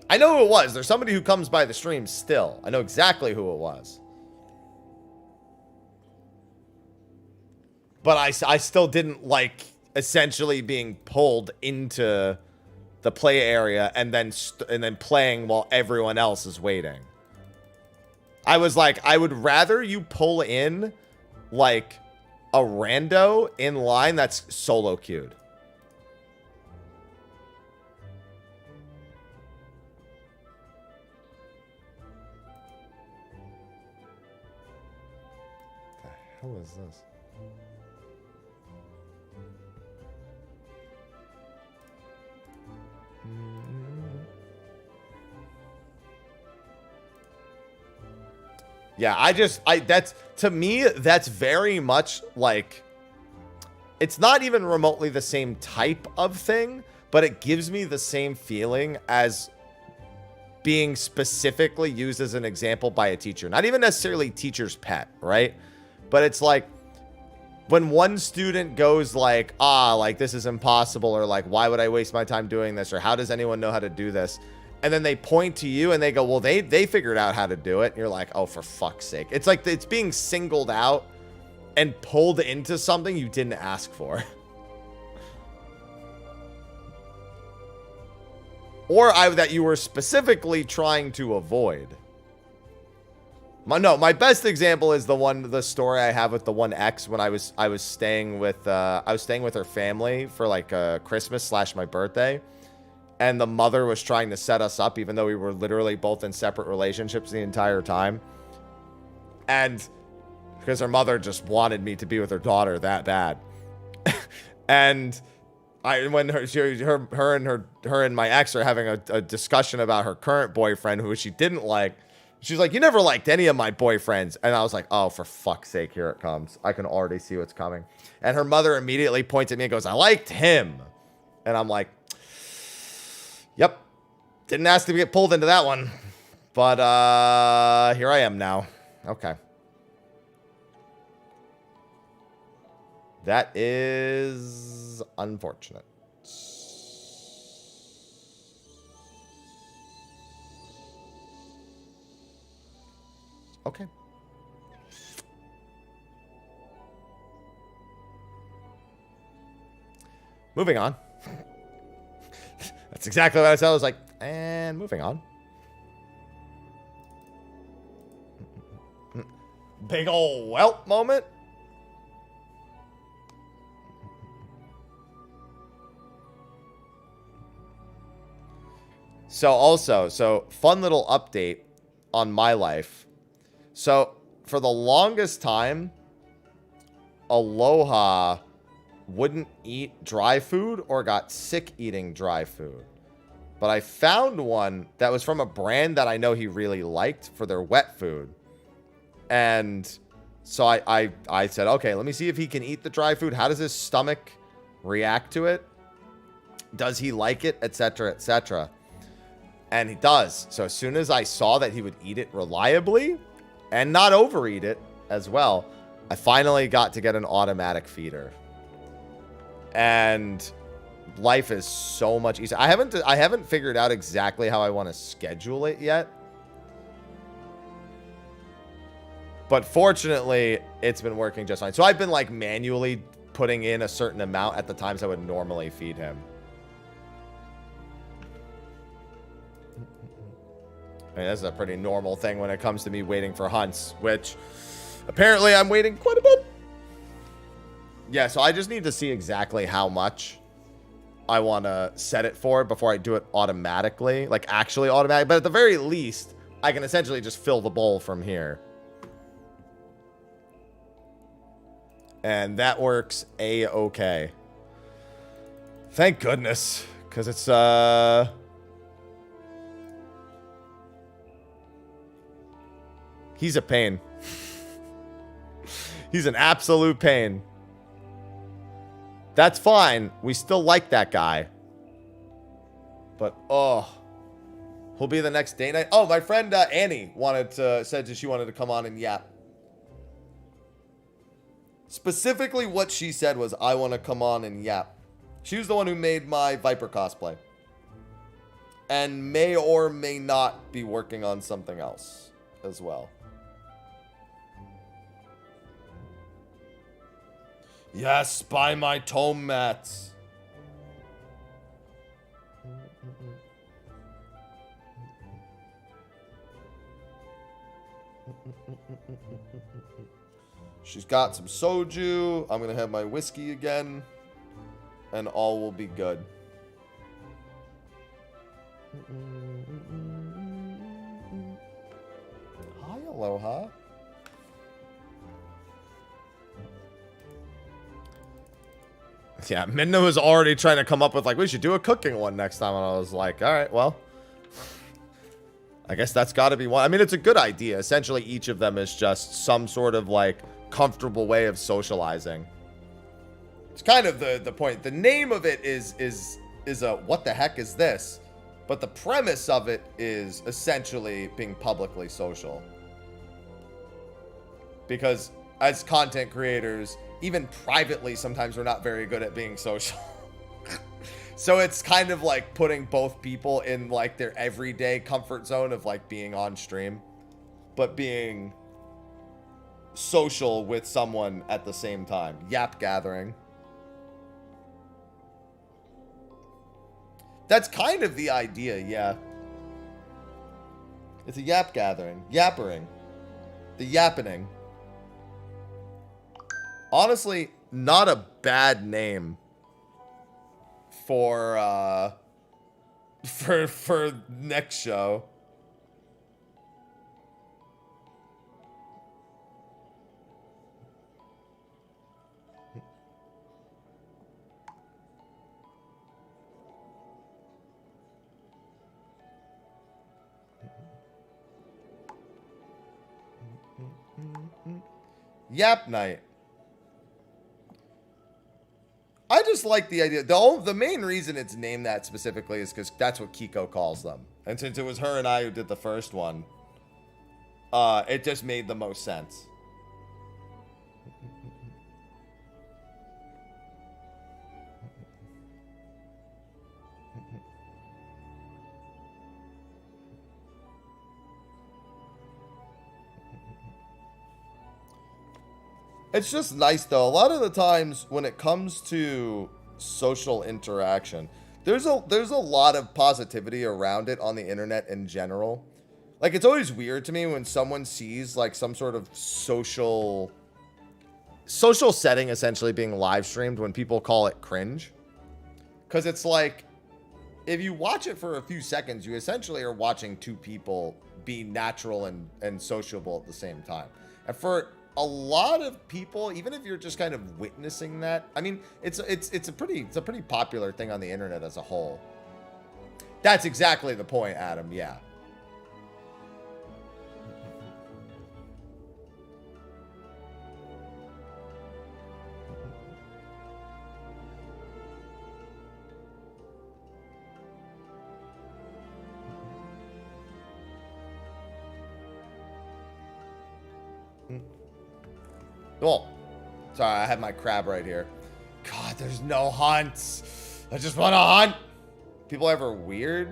I know who it was. There's somebody who comes by the stream still. I know exactly who it was. But I still didn't like essentially being pulled into the play area and then playing while everyone else is waiting. I was like, I would rather you pull in like a rando in line that's solo queued. hell is this? Yeah, that's, to me, that's very much like, it's not even remotely the same type of thing, but it gives me the same feeling as being specifically used as an example by a teacher. Not even necessarily teacher's pet, right? But it's like, when one student goes like, like, this is impossible, or like, why would I waste my time doing this, or how does anyone know how to do this? And then they point to you and they go, well, they figured out how to do it. And you're like, oh, for fuck's sake. It's like it's being singled out and pulled into something you didn't ask for. Or that you were specifically trying to avoid. My best example is the story I have with the one ex when I was staying with her family for like Christmas / my birthday. And the mother was trying to set us up, even though we were literally both in separate relationships the entire time. And because her mother just wanted me to be with her daughter that bad. And when her and my ex are having a discussion about her current boyfriend, who she didn't like, she's like, you never liked any of my boyfriends. And I was like, oh, for fuck's sake, here it comes. I can already see what's coming. And her mother immediately points at me and goes, I liked him. And I'm like, yep. Didn't ask to get pulled into that one. But here I am now. Okay. That is unfortunate. Okay. Moving on. That's exactly what I said. I was like, and moving on. Big ol' whelp moment. So fun little update on my life. So for the longest time, Aloha wouldn't eat dry food or got sick eating dry food. But I found one that was from a brand that I know he really liked for their wet food. And so I said, okay, let me see if he can eat the dry food. How does his stomach react to it? Does he like it, etc., etc.? And he does. So as soon as I saw that he would eat it reliably and not overeat it as well, I finally got to get an automatic feeder. And life is so much easier. I haven't figured out exactly how I want to schedule it yet. But fortunately, it's been working just fine. So I've been like manually putting in a certain amount at the times I would normally feed him. I mean, this is a pretty normal thing when it comes to me waiting for hunts, which apparently I'm waiting quite a bit. Yeah, so I just need to see exactly how much I want to set it for before I do it automatically, like actually automatic. But at the very least, I can essentially just fill the bowl from here. And that works a-okay. Thank goodness, because it's he's a pain. He's an absolute pain. That's fine. We still like that guy. But, oh. He'll be the next day night. Oh, my friend Annie said that she wanted to come on and yap. Specifically what she said was, I want to come on and yap. She was the one who made my Viper cosplay. And may or may not be working on something else as well. Yes, buy my tome mats. She's got some soju. I'm going to have my whiskey again. And all will be good. Hi, Aloha. Yeah, Midna was already trying to come up with, like, we should do a cooking one next time. And I was like, all right, well, I guess that's got to be one. I mean, it's a good idea. Essentially, each of them is just some sort of, like, comfortable way of socializing. It's kind of the point. The name of it is a what the heck is this? But the premise of it is essentially being publicly social. Because as content creators, even privately, sometimes we're not very good at being social. So it's kind of like putting both people in like their everyday comfort zone of like being on stream, but being social with someone at the same time. Yap gathering. That's kind of the idea, yeah. It's a yap gathering. Yappering. The yappening. Honestly, not a bad name for next show. Yap night. I just like the idea. The main reason it's named that specifically is because that's what Kiko calls them. And since it was her and I who did the first one, it just made the most sense. It's just nice, though. A lot of the times when it comes to social interaction, there's a lot of positivity around it on the internet in general. Like, it's always weird to me when someone sees, like, some sort of social setting essentially being live streamed when people call it cringe. Because it's like, if you watch it for a few seconds, you essentially are watching two people be natural and sociable at the same time. And for a lot of people, even if you're just kind of witnessing that, I mean, it's a pretty popular thing on the internet as a whole. That's exactly the point, Adam. Yeah. Oh, sorry, I have my crab right here. God, there's no hunts. I just want to hunt. People ever weird?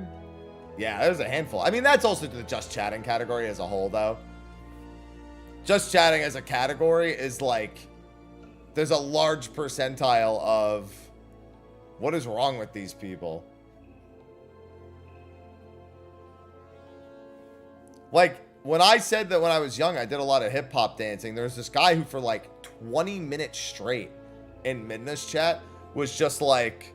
Yeah, there's a handful. I mean, that's also the just chatting category as a whole, though. Just chatting as a category is like, there's a large percentile of what is wrong with these people. Like, when I said that when I was young, I did a lot of hip hop dancing, there was this guy who for like 20 minutes straight in Midna's chat was just like,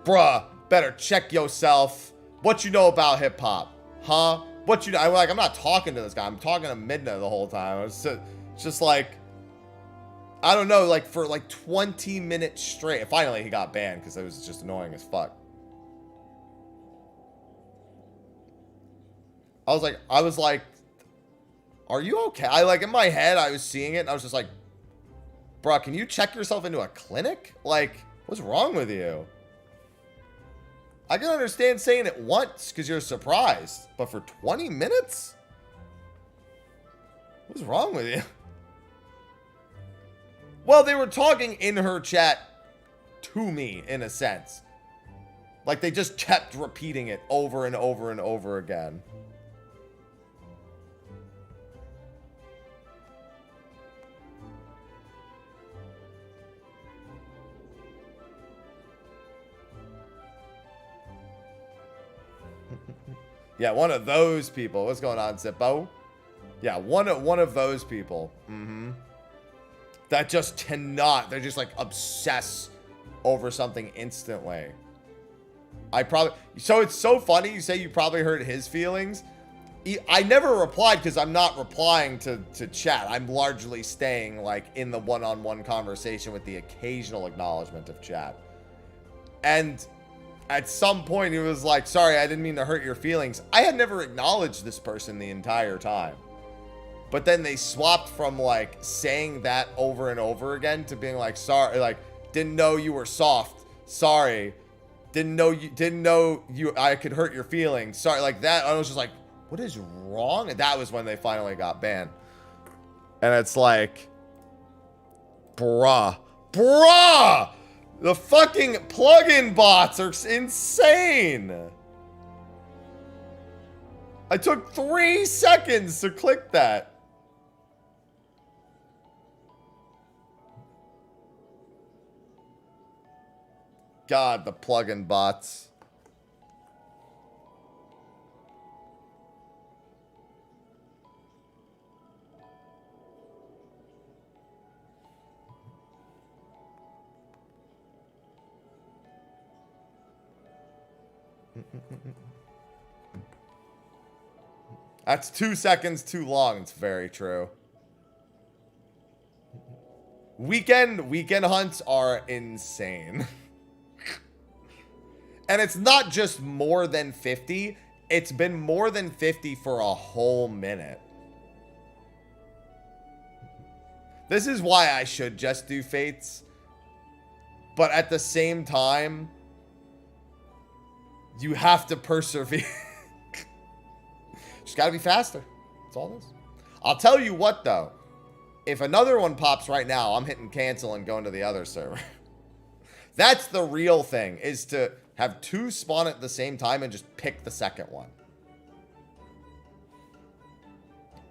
bruh, better check yourself. What you know about hip hop? Huh? What you know? I'm not talking to this guy. I'm talking to Midna the whole time. It's just like, I don't know, like for like 20 minutes straight. And finally he got banned because it was just annoying as fuck. I was like, are you okay? In my head, I was seeing it, and I was just like, bro, can you check yourself into a clinic? Like, what's wrong with you? I can understand saying it once, because you're surprised, but for 20 minutes? What's wrong with you? Well, they were talking in her chat to me, in a sense. Like, they just kept repeating it over and over and over again. Yeah, one of those people. What's going on, Zippo? Yeah, one of those people. Mm-hmm. That just cannot. They're just like obsess over something instantly. So it's so funny you say you probably hurt his feelings. I never replied because I'm not replying to chat. I'm largely staying like in the one-on-one conversation with the occasional acknowledgement of chat. And at some point he was like, sorry, I didn't mean to hurt your feelings. I had never acknowledged this person the entire time. But then they swapped from like saying that over and over again to being like, sorry, like, didn't know you were soft. Sorry. Didn't know you I could hurt your feelings. Sorry, like that. I was just like, what is wrong? And that was when they finally got banned. And it's like, bruh. The fucking plugin bots are insane. I took 3 seconds to click that. God, the plugin bots. That's 2 seconds too long. It's very true. Weekend hunts are insane. And it's not just more than 50. It's been more than 50 for a whole minute. This is why I should just do fates. But at the same time, you have to persevere. Just gotta be faster. That's all it is. I'll tell you what, though. If another one pops right now, I'm hitting cancel and going to the other server. That's the real thing, is to have 2 spawn at the same time and just pick the second one.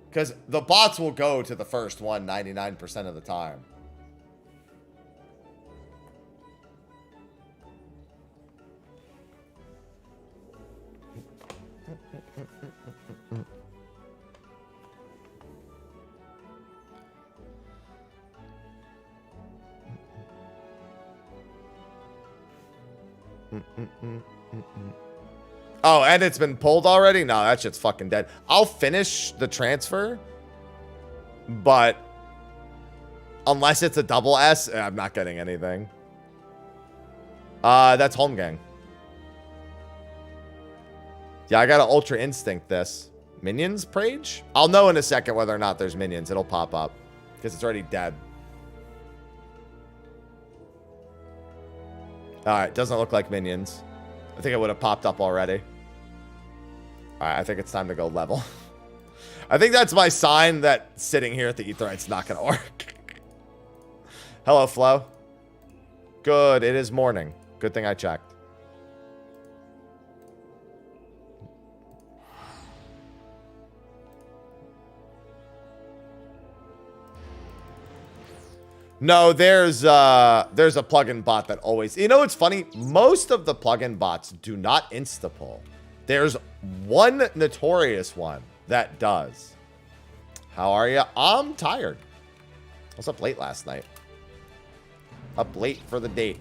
Because the bots will go to the first one 99% of the time. Oh, and it's been pulled already? No, that shit's fucking dead. I'll finish the transfer, but unless it's a double S, I'm not getting anything. That's home gang. Yeah, I gotta Ultra Instinct this. Minions, Prage? I'll know in a second whether or not there's minions. It'll pop up because it's already dead. Alright, doesn't look like minions. I think it would have popped up already. Alright, I think it's time to go level. I think that's my sign that sitting here at the Aetheryte's not going to work. Hello, Flo. Good, it is morning. Good thing I checked. No, there's a plugin bot that always... You know what's funny? Most of the plugin bots do not insta-pull. There's one notorious one that does. How are you? I'm tired. I was up late last night. Up late for the date.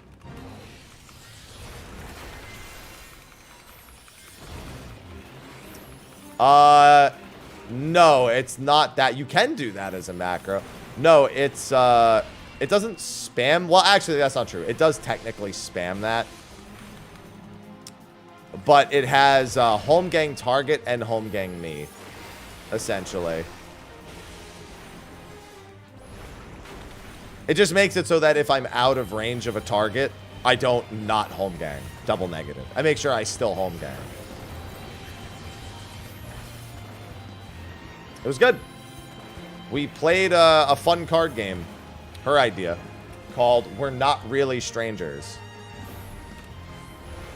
No, it's not that. You can do that as a macro. No, it's... It doesn't spam. Well, actually, that's not true. It does technically spam that. But it has home gang target and home gang me, essentially. It just makes it so that if I'm out of range of a target, I don't not home gang. Double negative. I make sure I still home gang. It was good. We played a fun card game. Her idea, called We're Not Really Strangers,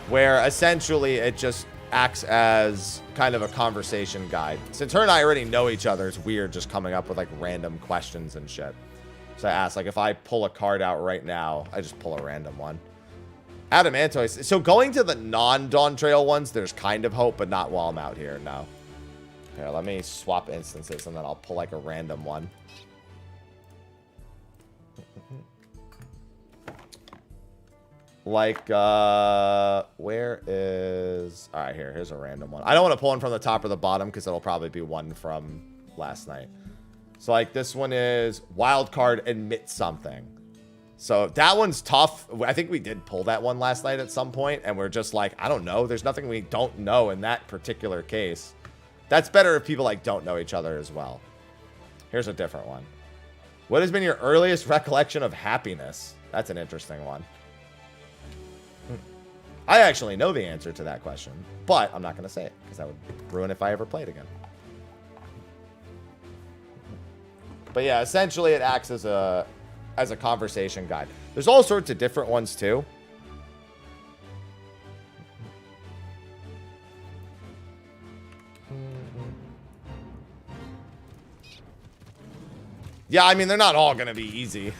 where essentially it just acts as kind of a conversation guide. Since her and I already know each other, it's weird just coming up with like random questions and shit. So I asked, like, if I pull a card out right now, I just pull a random one. Adamantoise. So going to the non-Dawn Trail ones, there's kind of hope, but not while I'm out here, no. Here, let me swap instances and then I'll pull like a random one. Like, where is... All right, here's a random one. I don't want to pull one from the top or the bottom because it'll probably be one from last night. So, like, this one is wild card, admit something. So, that one's tough. I think we did pull that one last night at some point, and we're just like, I don't know. There's nothing we don't know in that particular case. That's better if people, like, don't know each other as well. Here's a different one. What has been your earliest recollection of happiness? That's an interesting one. I actually know the answer to that question, but I'm not going to say it because that would ruin if I ever played again. But yeah, essentially it acts as a conversation guide. There's all sorts of different ones too. Yeah, I mean, they're not all going to be easy.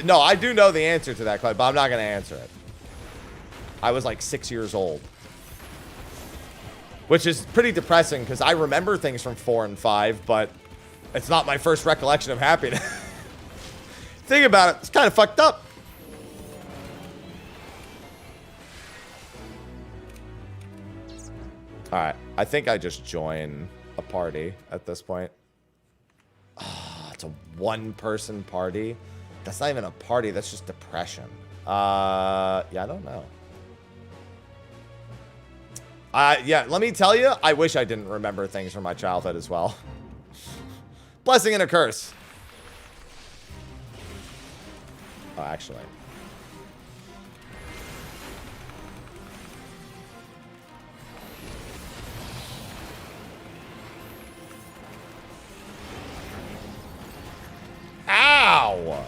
No, I do know the answer to that question, but I'm not going to answer it. I was like 6 years old. Which is pretty depressing because I remember things from 4 and 5, but it's not my first recollection of happiness. Think about it. It's kind of fucked up. Alright. I think I just join a party at this point. Oh, it's a one-person party. That's not even a party. That's just depression. Yeah, I don't know. Yeah, let me tell you, I wish I didn't remember things from my childhood as well. Blessing and a curse. Oh, actually. Ow!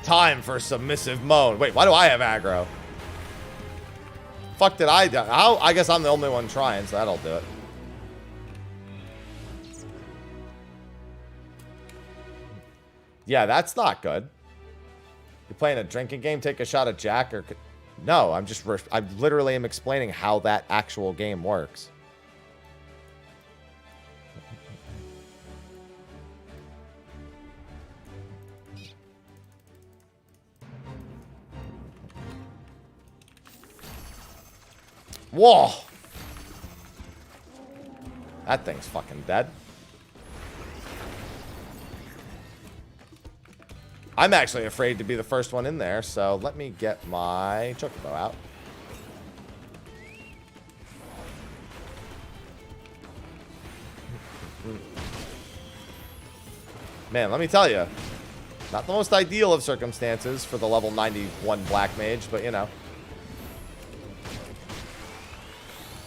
Time for submissive moan. Wait, why do I have aggro? Fuck did I do? I guess I'm the only one trying, so that'll do it. Yeah, that's not good. You're playing a drinking game, take a shot at Jack or... No, I literally am explaining how that actual game works. Whoa! That thing's fucking dead. I'm actually afraid to be the first one in there, so let me get my chocobo out. Man, let me tell you, not the most ideal of circumstances for the level 91 black mage, but you know.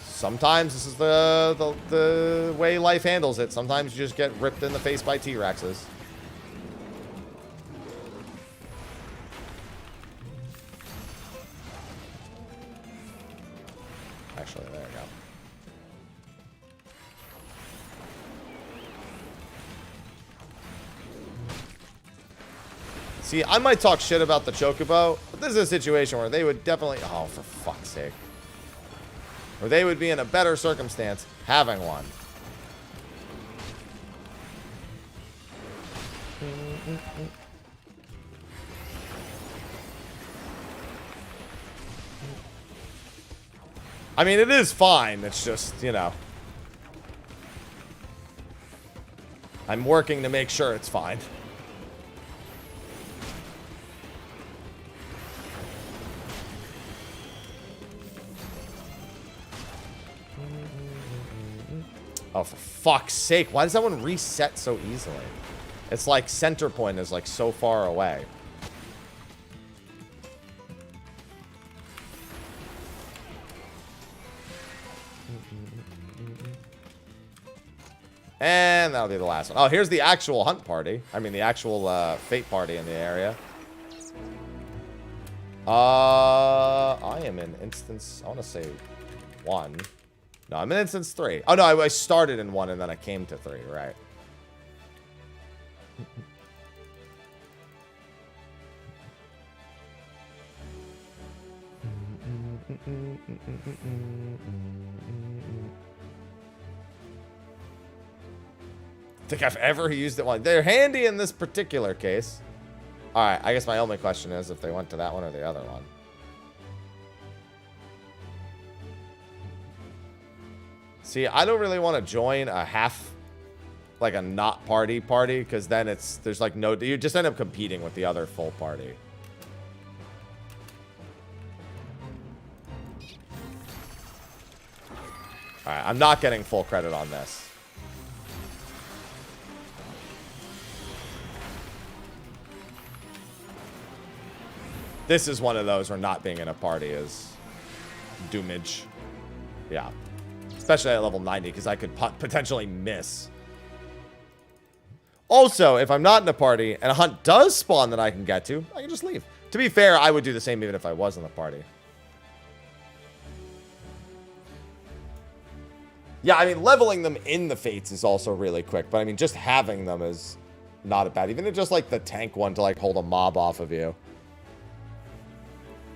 Sometimes this is the way life handles it. Sometimes you just get ripped in the face by T-Rexes. Actually, there we go. See, I might talk shit about the Chocobo, but this is a situation where they would definitely... Oh, for fuck's sake. Or they would be in a better circumstance having one. I mean, it is fine. It's just, you know. I'm working to make sure it's fine. Oh, for fuck's sake. Why does that one reset so easily? It's like center point is like so far away. And that'll be the last one. Oh, here's the actual hunt party. I mean, the actual fate party in the area. I am in instance, I want to say 1. No, I'm in instance 3. Oh, no, I started in 1 and then I came to 3, right. I think I've ever used it one. They're handy in this particular case. All right, I guess my only question is if they went to that one or the other one. See, I don't really want to join a half, like a not party, because then there's like no, you just end up competing with the other full party. All right, I'm not getting full credit on this. This is one of those where not being in a party is doomage. Yeah. Especially at level 90, because I could potentially miss. Also, if I'm not in a party and a hunt does spawn that I can get to, I can just leave. To be fair, I would do the same even if I was in the party. Yeah, I mean, leveling them in the Fates is also really quick. But I mean, just having them is not a bad. Even if just like the tank one to like hold a mob off of you.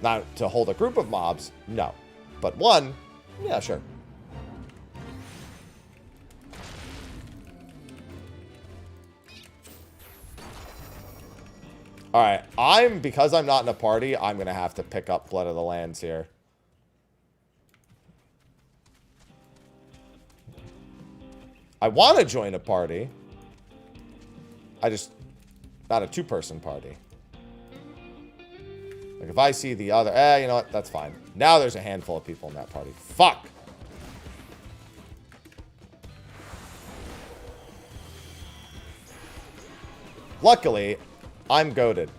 Not to hold a group of mobs, no. But one, yeah, sure. Alright, because I'm not in a party, I'm going to have to pick up Blood of the Lands here. I want to join a party. Not a 2-person party. Like, if I see the other... you know what? That's fine. Now there's a handful of people in that party. Fuck! Luckily, I'm goated.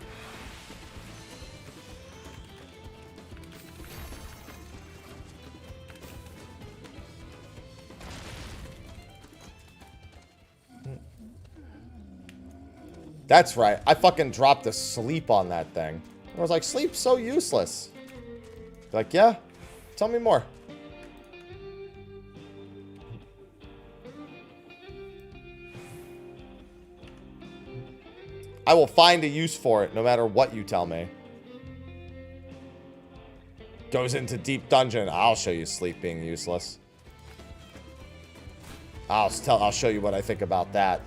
That's right. I fucking dropped asleep on that thing. I was like, sleep's so useless. Like, yeah? Tell me more. I will find a use for it no matter what you tell me. Goes into deep dungeon. I'll show you sleep being useless. I'll show you what I think about that.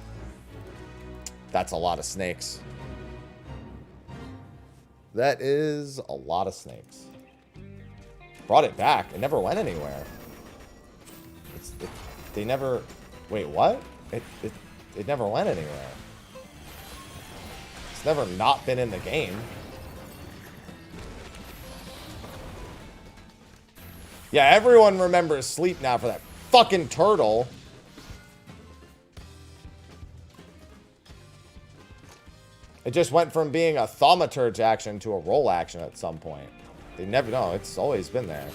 That's a lot of snakes. That is a lot of snakes. Brought it back. It never went anywhere. They never... Wait, what? It never went anywhere. It's never not been in the game. Yeah, everyone remembers sleep now for that fucking turtle. It just went from being a thaumaturge action to a roll action at some point. They never know. It's always been there.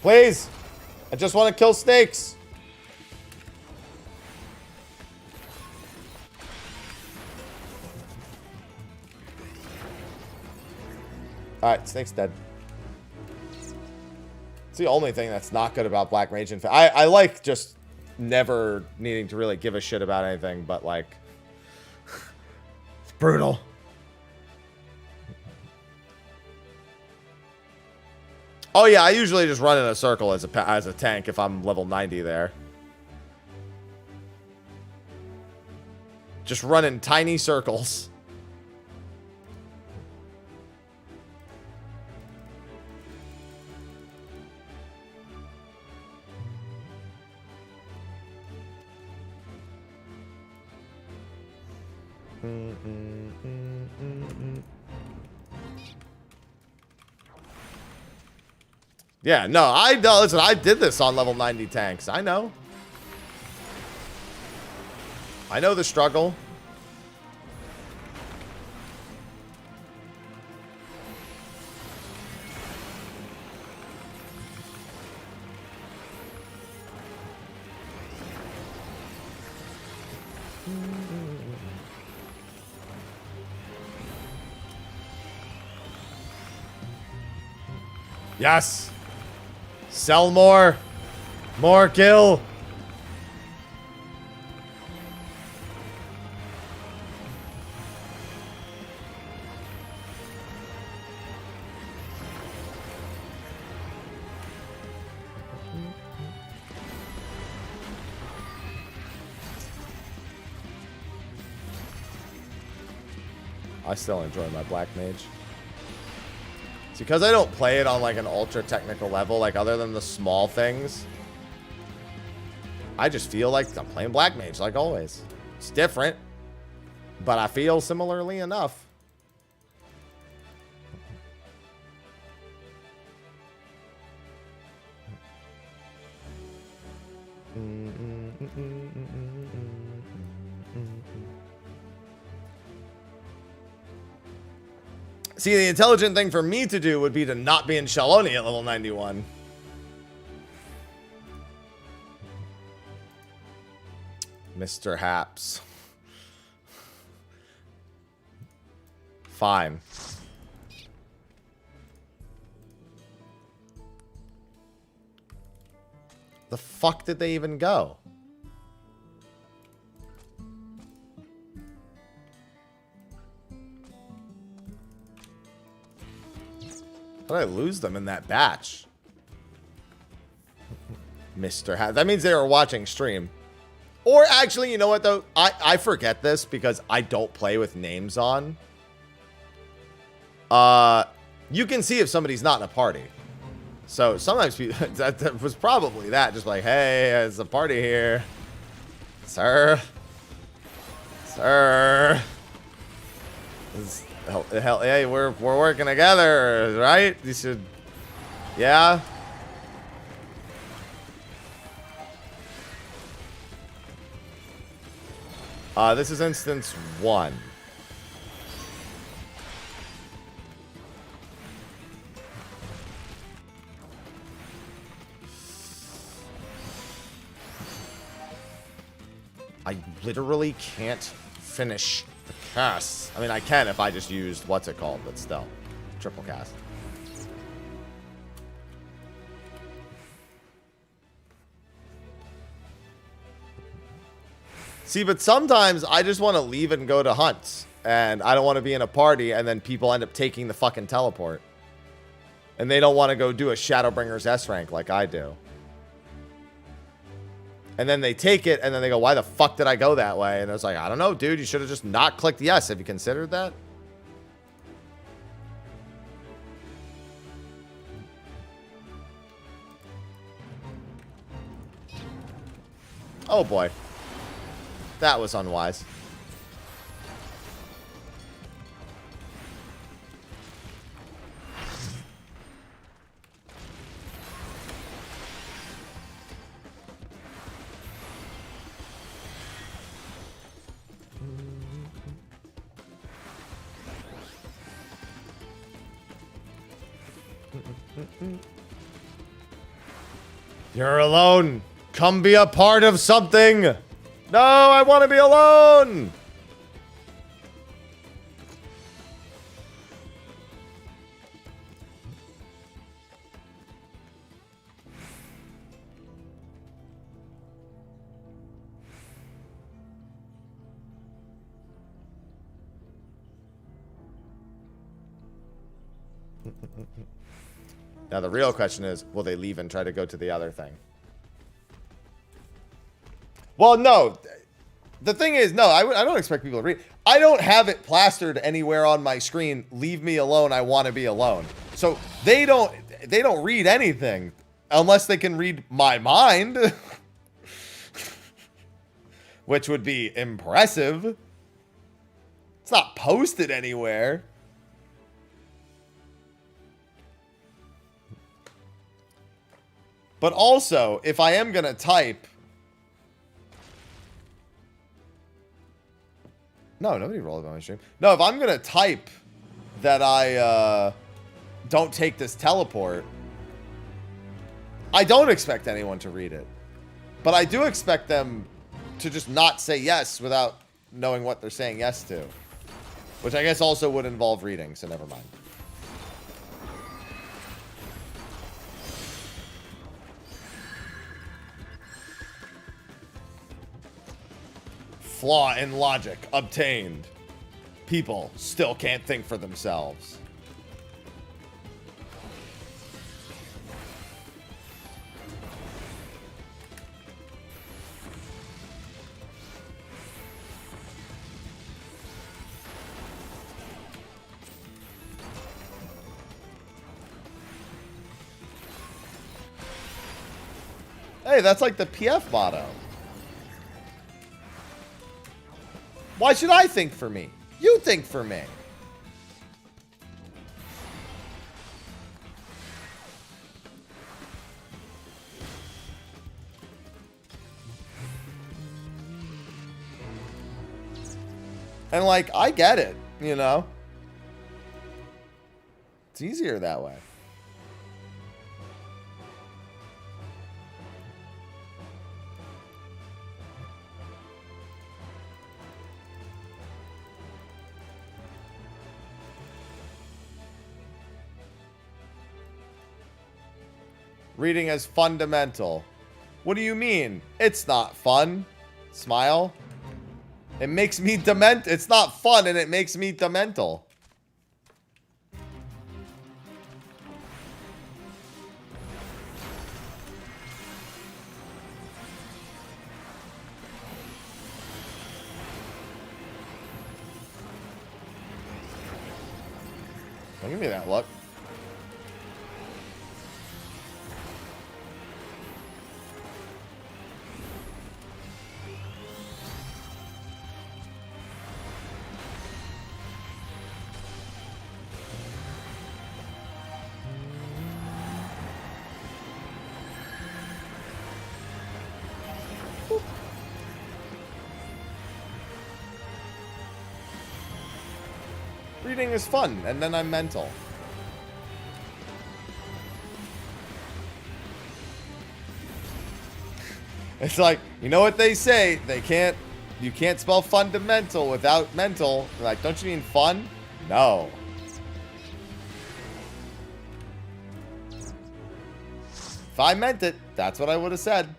Please! I just want to kill snakes! Alright, snake's dead. It's the only thing that's not good about Black Mage Infect. I like just never needing to really give a shit about anything, but like... it's brutal. Oh yeah, I usually just run in a circle as a tank if I'm level 90 there. Just run in tiny circles. Yeah, no, I know. Listen, I did this on level 90 tanks. I know. I know the struggle. Yes. Sell more. More kill. I still enjoy my Black Mage. It's because I don't play it on like an ultra technical level, like other than the small things. I just feel like I'm playing Black Mage like always. It's different, but I feel similarly enough. See, the intelligent thing for me to do would be to not be in Shaloni at level 91. Mr. Haps. Fine. The fuck did they even go? How did I lose them in that batch? Mr. Hat. That means they were watching stream. Or actually, you know what though? I forget this because I don't play with names on. You can see if somebody's not in a party. So sometimes people, that was probably that. Just like, hey, there's a party here. Sir. Sir. Hell, hey, we're working together, right? You should, yeah. This is instance 1. I literally can't finish the cast. I mean, I can if I just used what's it called, but still, triple cast. See, but sometimes I just want to leave and go to hunts, and I don't want to be in a party, and then people end up taking the fucking teleport, and they don't want to go do a Shadowbringer's S rank like I do. And then they take it, and then they go, why the fuck did I go that way? And I was like, I don't know, dude. You should have just not clicked yes. Have you considered that? Oh, boy. That was unwise. You're alone. Come be a part of something. No, I want to be alone. Now, the real question is, will they leave and try to go to the other thing? Well, no. The thing is, no, I don't expect people to read. I don't have it plastered anywhere on my screen. Leave me alone. I want to be alone. So they don't read anything unless they can read my mind, which would be impressive. It's not posted anywhere. But also, if I am going to type... No, nobody rolled on my stream. No, if I'm going to type that I don't take this teleport, I don't expect anyone to read it. But I do expect them to just not say yes without knowing what they're saying yes to. Which I guess also would involve reading, so never mind. Flaw in logic obtained. People still can't think for themselves. Hey, that's like the PF motto. Why should I think for me? You think for me. And like, I get it, you know? It's easier that way. Reading is fundamental. What do you mean? It's not fun. Smile. It makes me dement. It's not fun and it makes me demental. Don't give me that look. Reading is fun, and then I'm mental. It's like, you know what they say? You can't spell fundamental without mental. They're like, don't you mean fun? No. If I meant it, that's what I would have said.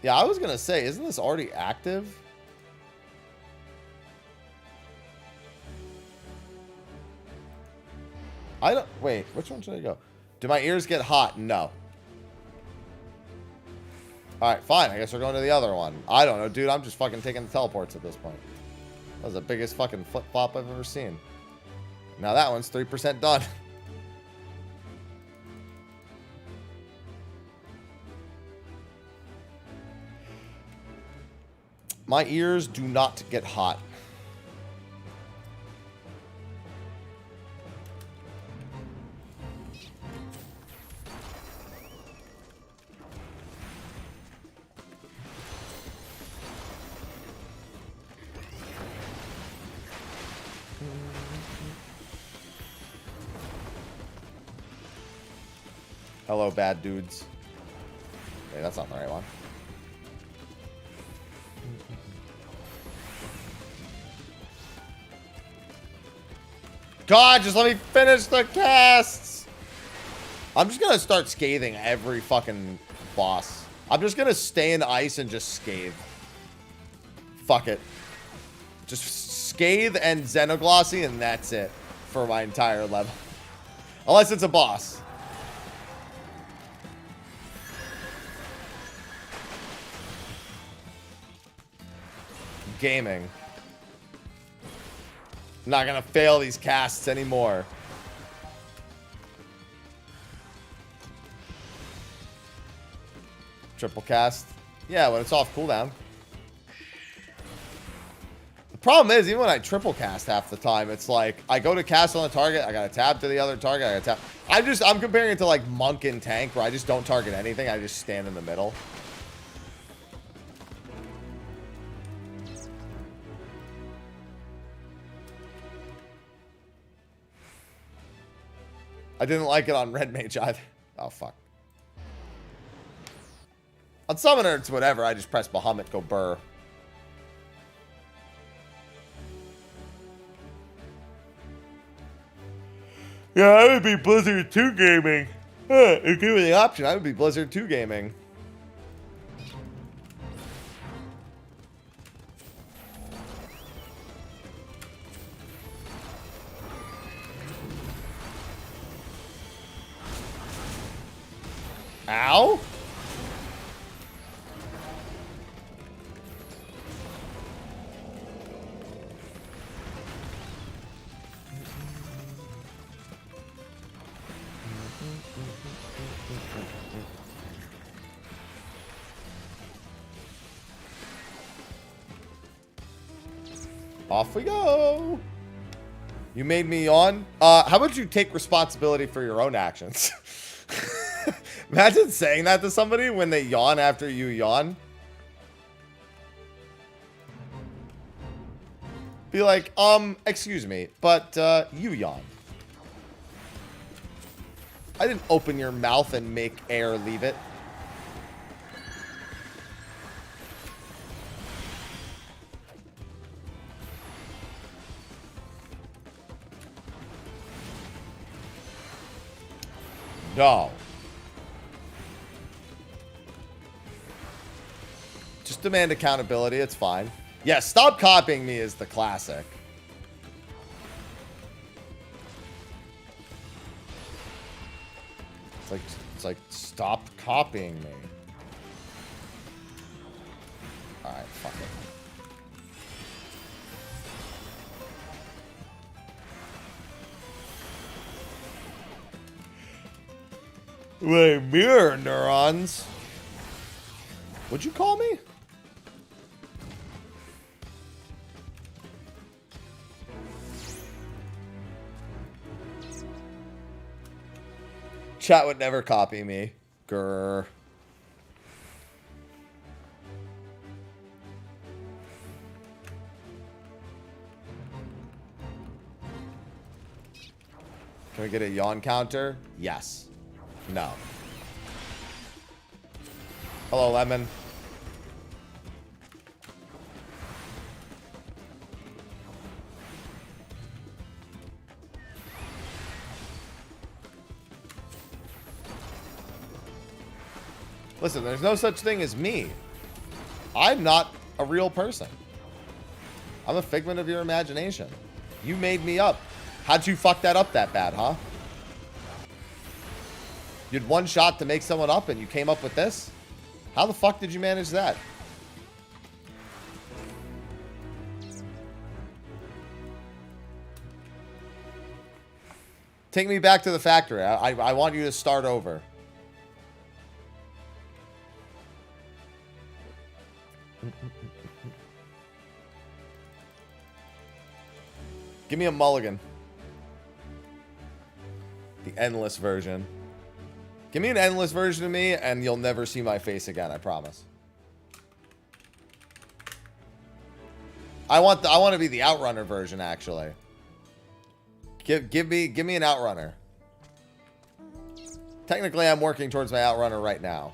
Yeah, I was going to say, isn't this already active? I don't... Wait, which one should I go? Do my ears get hot? No. Alright, fine. I guess we're going to the other one. I don't know, dude. I'm just fucking taking the teleports at this point. That was the biggest fucking flip-flop I've ever seen. Now that one's 3% done. My ears do not get hot. Hello, bad dudes. Wait, that's not the right one. God, just let me finish the casts. I'm just gonna start scathing every fucking boss. I'm just gonna stay in ice and just scathe. Fuck it. Just scathe and Xenoglossy and that's it for my entire level. Unless it's a boss. Gaming. I'm not gonna fail these casts anymore. Triple cast. Yeah, when it's off cooldown. The problem is, even when I triple cast half the time, it's like, I go to cast on the target, I gotta tab to the other target, I gotta tap. I'm comparing it to like Monk and Tank, where I just don't target anything, I just stand in the middle. I didn't like it on Red Mage either. Oh, fuck. On Summoner, it's whatever. I just press Bahamut, go burr. Yeah, I would be Blizzard 2 gaming. If you give me the option, I would be Blizzard 2 gaming. Ow? Off we go. You made me yawn. How about you take responsibility for your own actions? Imagine saying that to somebody when they yawn after you yawn. Be like, excuse me, but you yawn. I didn't open your mouth and make air leave it. No. Just demand accountability. It's fine. Yeah, stop copying me is the classic. It's like stop copying me. All right, fuck it. Wait, mirror neurons. What'd you call me? Chat would never copy me. Grr. Can we get a yawn counter? Yes. No. Hello, Lemon. Listen, there's no such thing as me. I'm not a real person. I'm a figment of your imagination. You made me up. How'd you fuck that up that bad, huh? You had one shot to make someone up and you came up with this? How the fuck did you manage that? Take me back to the factory. I want you to start over. Give me a mulligan. The endless version. Give me an endless version of me and you'll never see my face again, I promise. I want to be the outrunner version actually. Give me an outrunner. Technically I'm working towards my outrunner right now.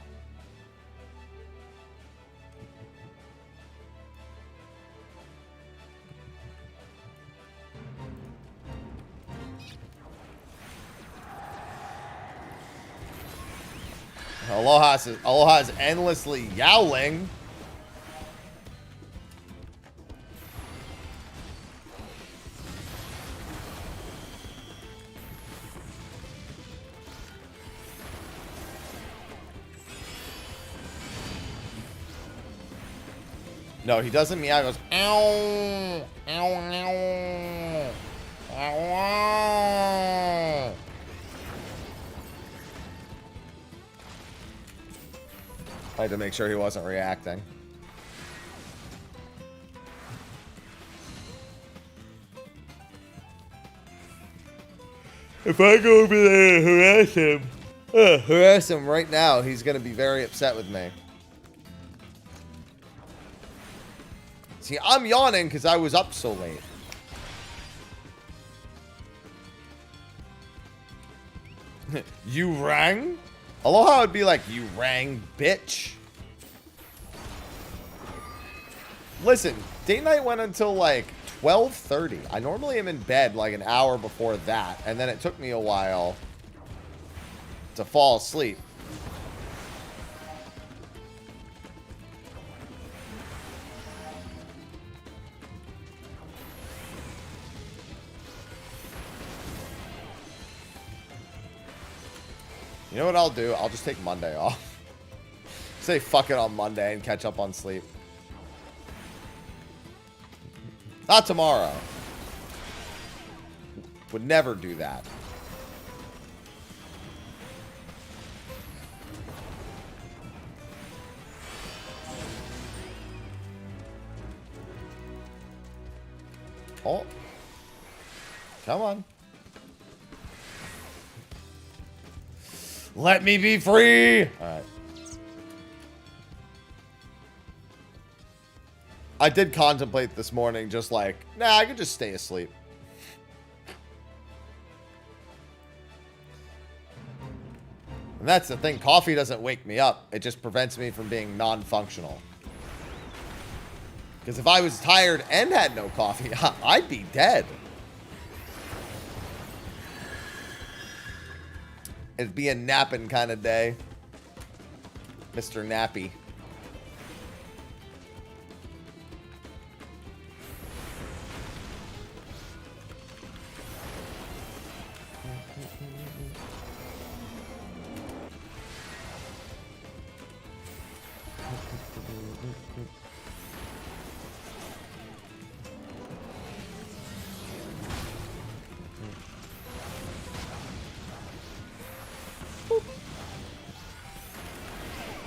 Aloha is endlessly yowling. No, he doesn't meow. He goes, ow, ow, ow, ow, ow. I had to make sure he wasn't reacting. If I go over there and harass him right now, he's going to be very upset with me. See, I'm yawning because I was up so late. You rang? Aloha would be like, you rang, bitch. Listen, date night went until like 12:30. I normally am in bed like an hour before that, and then it took me a while to fall asleep. You know what I'll do? I'll just take Monday off. Say fuck it on Monday and catch up on sleep. Not tomorrow. Would never do that. Oh. Come on. Let me be free! Alright. I did contemplate this morning just like, nah, I could just stay asleep. And that's the thing. Coffee doesn't wake me up. It just prevents me from being non-functional. Because if I was tired and had no coffee, I'd be dead. It'd be a napping kind of day. Mr. Nappy.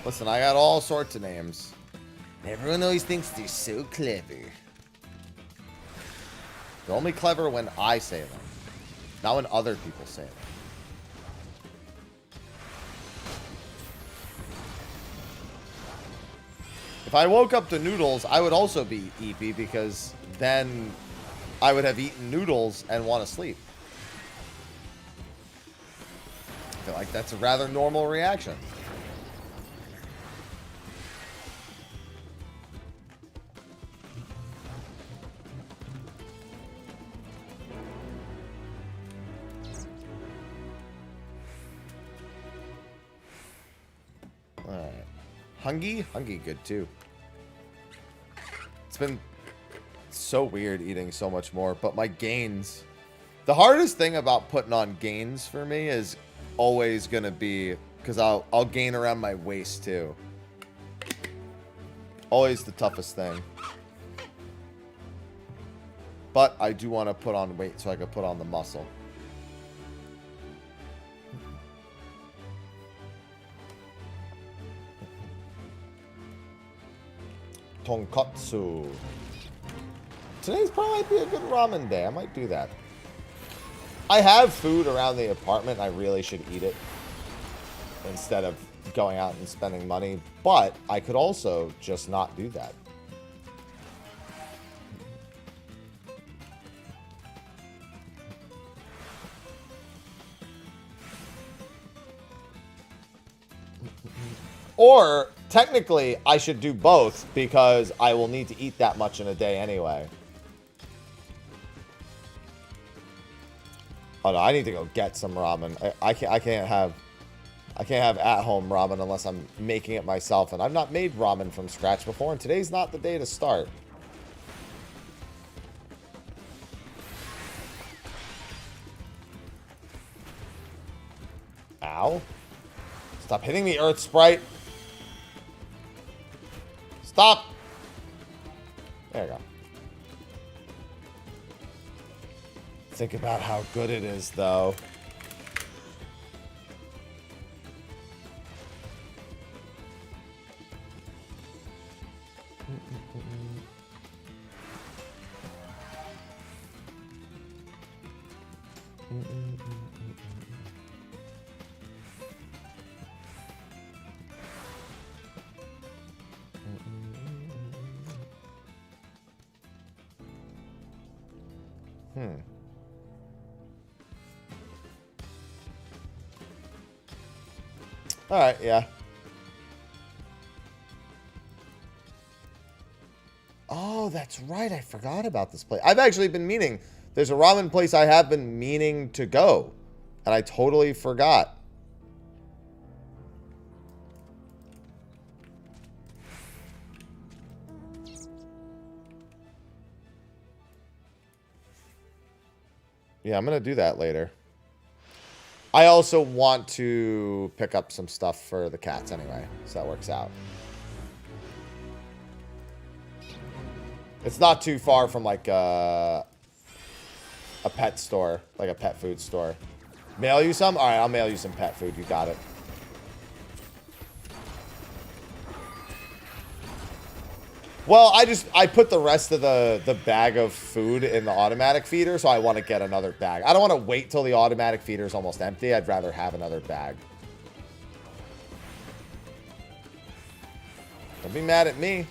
Listen, I got all sorts of names. Everyone always thinks they're so clever. They're only clever when I say them, not when other people say them. If I woke up to noodles, I would also be eepy because then I would have eaten noodles and want to sleep. I feel like that's a rather normal reaction. Alright. Hungy good too. It's been so weird eating so much more, but my gains. The hardest thing about putting on gains for me is always gonna be because I'll gain around my waist too. Always the toughest thing. But I do want to put on weight so I can put on the muscle. Tonkatsu. Today's probably be a good ramen day. I might do that. I have food around the apartment. I really should eat it instead of going out and spending money. But I could also just not do that. Or, technically, I should do both because I will need to eat that much in a day anyway. Oh no, I need to go get some ramen. I can't have at-home ramen unless I'm making it myself, and I've not made ramen from scratch before, and today's not the day to start. Ow. Stop hitting me, Earth Sprite. Stop! There you go. Think about how good it is, though. Alright, yeah. Oh, that's right. I forgot about this place. I've actually been meaning. There's a ramen place I have been meaning to go. And I totally forgot. Yeah, I'm going to do that later. I also want to pick up some stuff for the cats anyway. So that works out. It's not too far from like a pet store, like a pet food store. Mail you some? All right, I'll mail you some pet food. You got it. Well, I put the rest of the bag of food in the automatic feeder, so I want to get another bag. I don't want to wait till the automatic feeder is almost empty. I'd rather have another bag. Don't be mad at me.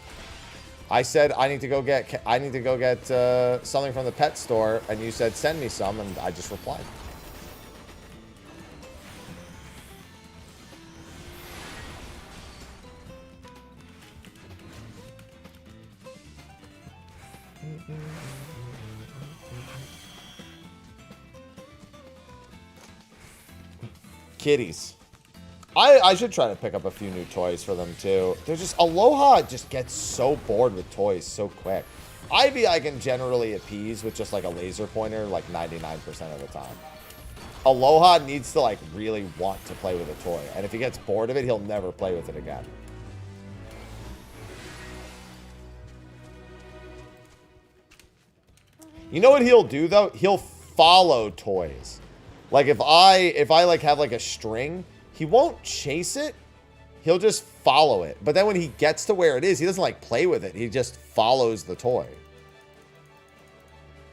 I said I need to go get something from the pet store, and you said send me some, and I just replied. Kitties. I should try to pick up a few new toys for them too. They're just Aloha just gets so bored with toys so quick. Ivy I can generally appease with just like a laser pointer like 99% of the time. Aloha needs to like really want to play with a toy, and if he gets bored of it, he'll never play with it again. You know what he'll do though? He'll follow toys. Like if I like have like a string, he won't chase it. He'll just follow it. But then when he gets to where it is, he doesn't like play with it. He just follows the toy.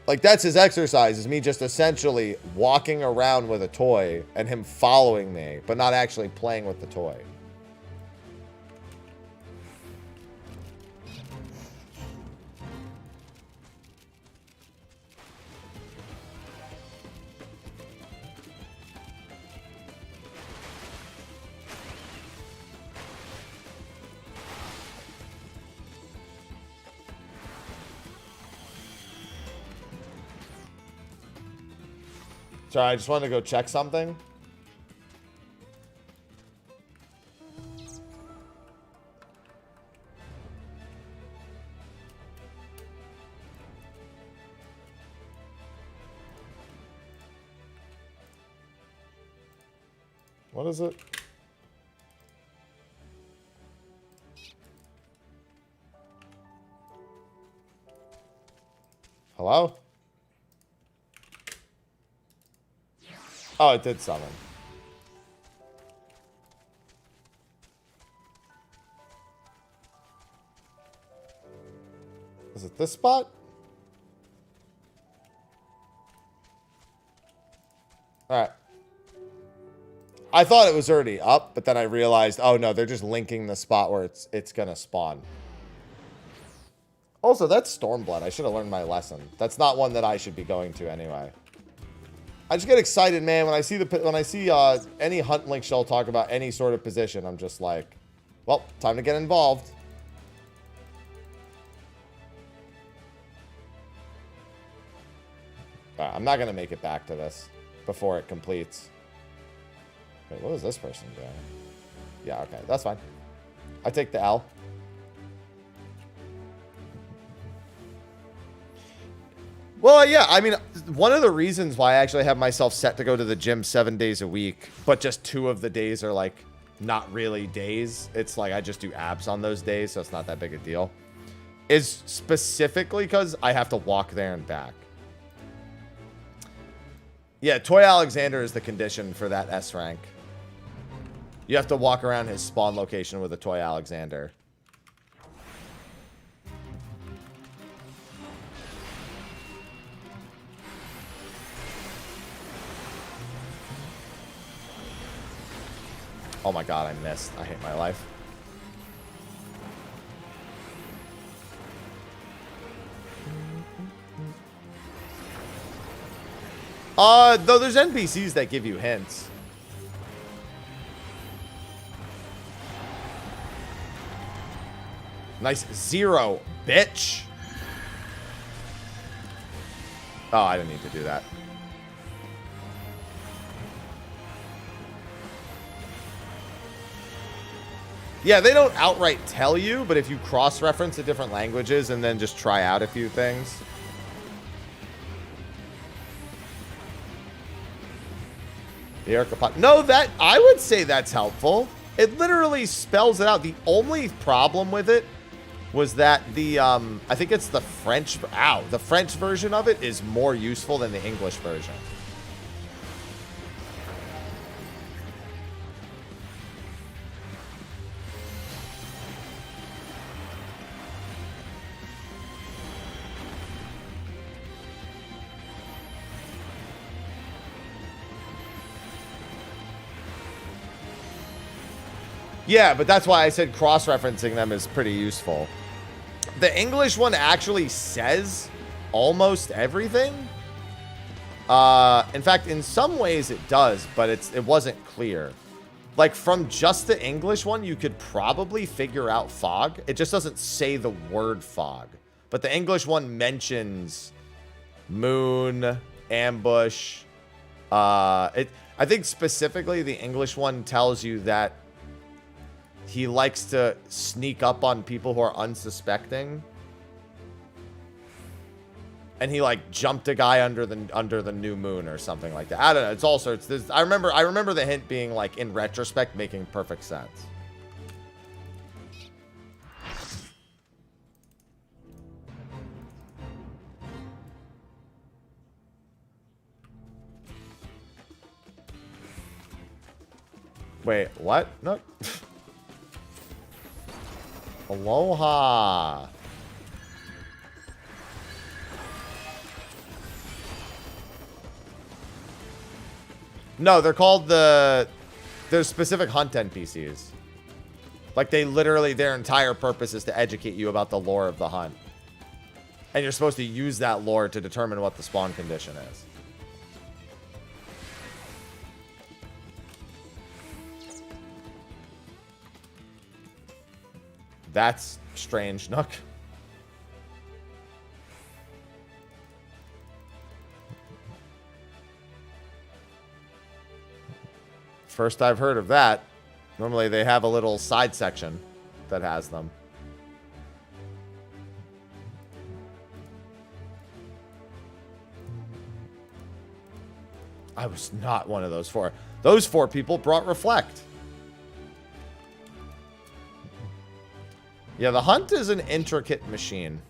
Like that's his exercise, is me just essentially walking around with a toy and him following me, but not actually playing with the toy. Sorry, I just wanted to go check something. What is it? Hello? Oh, it did summon. Is it this spot? Alright. I thought it was already up, but then I realized, oh no, they're just linking the spot where it's gonna spawn. Also, that's Stormblood. I should have learned my lesson. That's not one that I should be going to anyway. I just get excited, man, when I see any hunt link shell talk about any sort of position. I'm just like, well, time to get involved. I'm not gonna make it back to this before it completes. Wait, what was this person doing? Yeah, okay, that's fine. I take the L. Well, yeah, I mean, one of the reasons why I actually have myself set to go to the gym 7 days a week, but just 2 of the days are like not really days. It's like I just do abs on those days, so it's not that big a deal. Is specifically because I have to walk there and back. Yeah, Toy Alexander is the condition for that S rank. You have to walk around his spawn location with a Toy Alexander. Oh my god, I missed. I hate my life. Though there's NPCs that give you hints. Nice 0, bitch. Oh, I didn't need to do that. Yeah, they don't outright tell you, but if you cross-reference the different languages and then just try out a few things. The Archipod. No, that I would say that's helpful. It literally spells it out. The only problem with it was that the I think it's the French. Ow, the French version of it is more useful than the English version. Yeah, but that's why I said cross-referencing them is pretty useful. The English one actually says almost everything. In fact, in some ways it does, but it wasn't clear. Like, from just the English one, you could probably figure out fog. It just doesn't say the word fog. But the English one mentions moon, ambush. I think specifically the English one tells you that he likes to sneak up on people who are unsuspecting. And he like jumped a guy under the new moon or something like that. I don't know. It's all sorts. I remember the hint being like, in retrospect, making perfect sense. Wait, what? No. Aloha. No, they're called there's specific hunt NPCs. Like, they literally, their entire purpose is to educate you about the lore of the hunt. And you're supposed to use that lore to determine what the spawn condition is. That's strange, Nook. First I've heard of that. Normally they have a little side section that has them. I was not one of those four. Those four people brought Reflect. Yeah, the hunt is an intricate machine.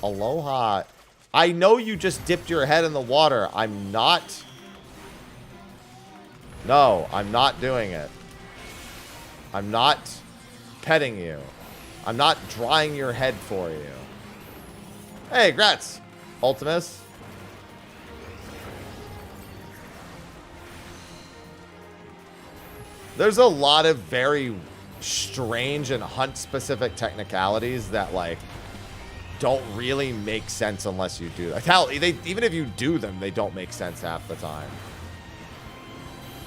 Aloha. I know you just dipped your head in the water. I'm not. No, I'm not doing it. I'm not petting you. I'm not drying your head for you. Hey, Gratz. Ultimus. There's a lot of very strange and hunt-specific technicalities that, like, don't really make sense unless you do. Like, hell, even if you do them, they don't make sense half the time.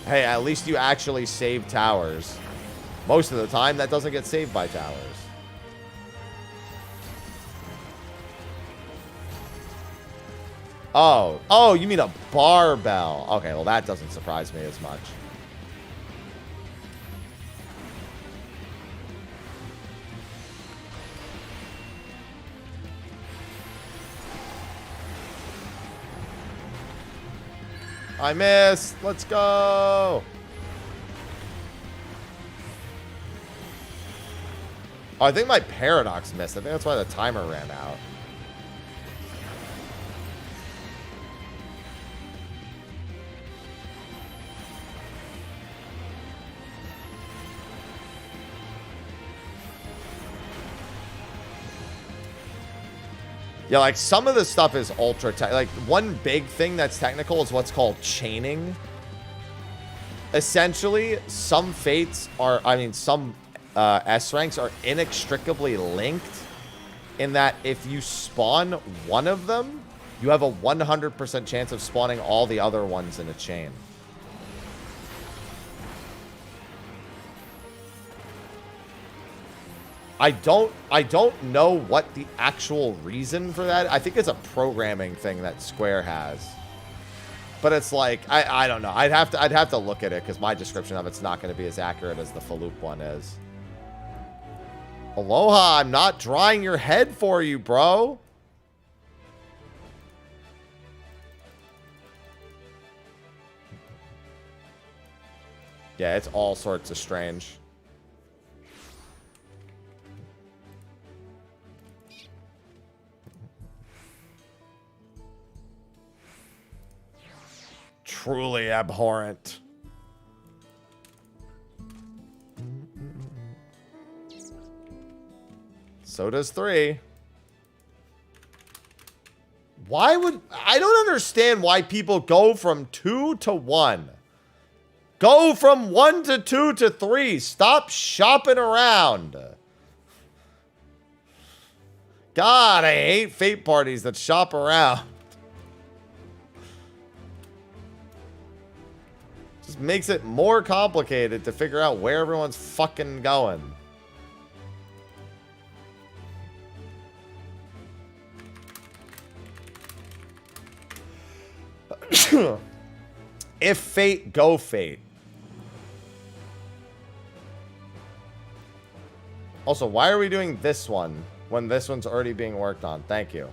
Hey, at least you actually save towers. Most of the time, that doesn't get saved by towers. Oh, you mean a barbell. Okay, well, that doesn't surprise me as much. I missed. Let's go. Oh, I think my paradox missed. I think that's why the timer ran out. Yeah, like, some of the stuff is ultra like, one big thing that's technical is what's called chaining. Essentially, some fates are, some S ranks are inextricably linked in that if you spawn one of them, you have a 100% chance of spawning all the other ones in a chain. I don't know what the actual reason for that. I think it's a programming thing that Square has. But it's like, I don't know. I'd have to look at it because my description of it's not going to be as accurate as the Falup one is. Aloha, I'm not drying your head for you, bro. Yeah, it's all sorts of strange. Truly abhorrent. So does 3. Why would... I don't understand why people go from 2 to 1. Go from 1 to 2 to 3. Stop shopping around. God, I hate fate parties that shop around. Just makes it more complicated to figure out where everyone's fucking going. If fate, go fate. Also, why are we doing this one when this one's already being worked on? Thank you.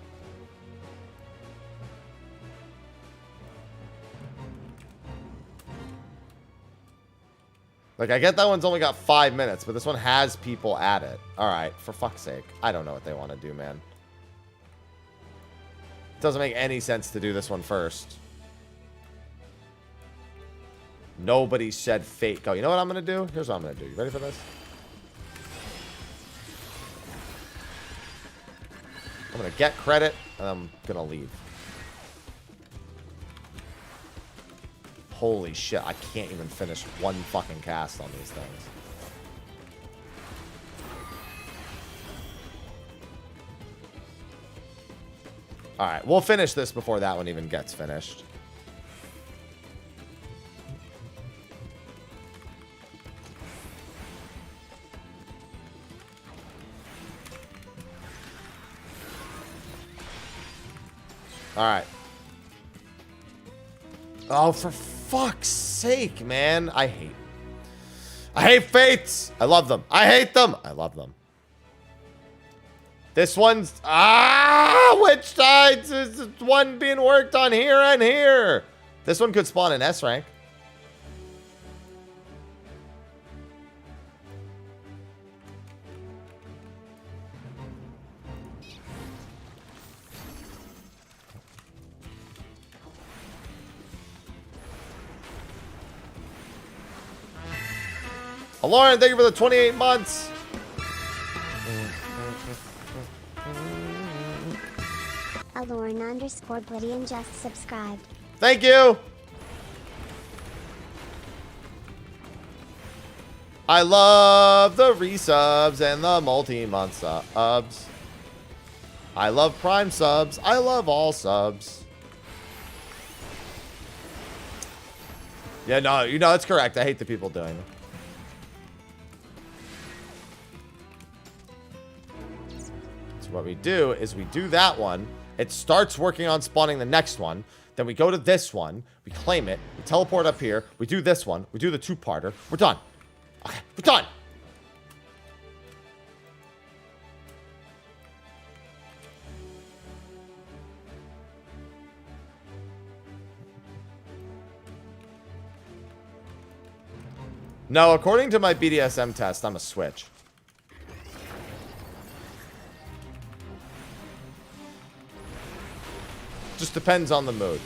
Like, I get that one's only got 5 minutes, but this one has people at it. Alright, for fuck's sake. I don't know what they want to do, man. It doesn't make any sense to do this one first. Nobody said fate go. You know what I'm going to do? Here's what I'm going to do. You ready for this? I'm going to get credit, and I'm going to leave. Holy shit, I can't even finish one fucking cast on these things. Alright, we'll finish this before that one even gets finished. Alright. Oh, for fuck's sake, man. I hate fates. I love them. I hate them. I love them. This one's... which sides is one being worked on here and here? This one could spawn an S rank. Lauren, thank you for the 28 months. Lauren_Blittian just subscribed. Thank you. I love the resubs and the multi-month subs. I love Prime subs. I love all subs. Yeah, no, you know, it's correct. I hate the people doing it. What we do is we do that one. It starts working on spawning the next one. Then we go to this one. We claim it. We teleport up here. We do this one. We do the 2-parter. We're done. Okay, we're done. No, according to my BDSM test, I'm a switch. Just depends on the mood.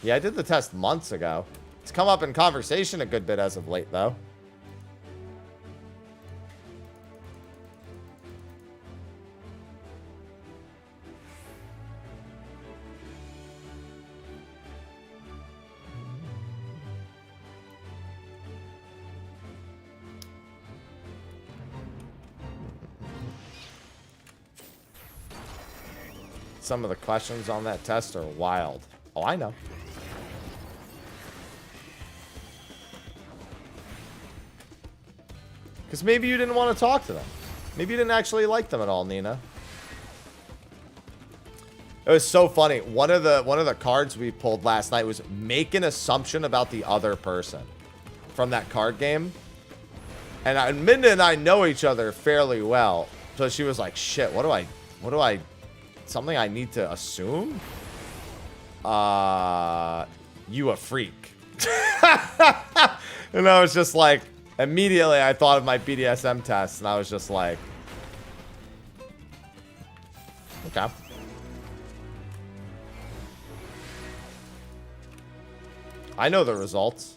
Yeah, I did the test months ago. It's come up in conversation a good bit as of late, though. Some of the questions on that test are wild. Oh, I know. Because maybe you didn't want to talk to them. Maybe you didn't actually like them at all, Nina. It was so funny. One of the cards we pulled last night was make an assumption about the other person from that card game. And Minda and I know each other fairly well. So she was like, shit, what do I something I need to assume? You a freak. And I was just like, immediately I thought of my BDSM test, and I was just like, okay. I know the results.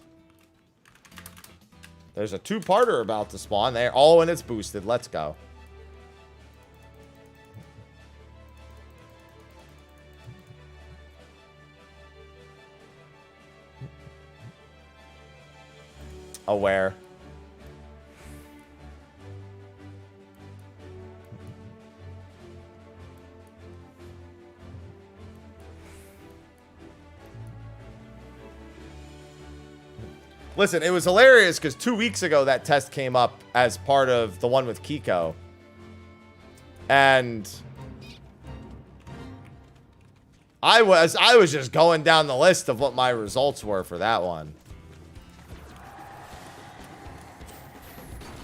There's a two-parter about to spawn there. Oh, and it's boosted. Let's go. Aware. Listen, it was hilarious because 2 weeks ago that test came up as part of the one with Kiko. And I was just going down the list of what my results were for that one.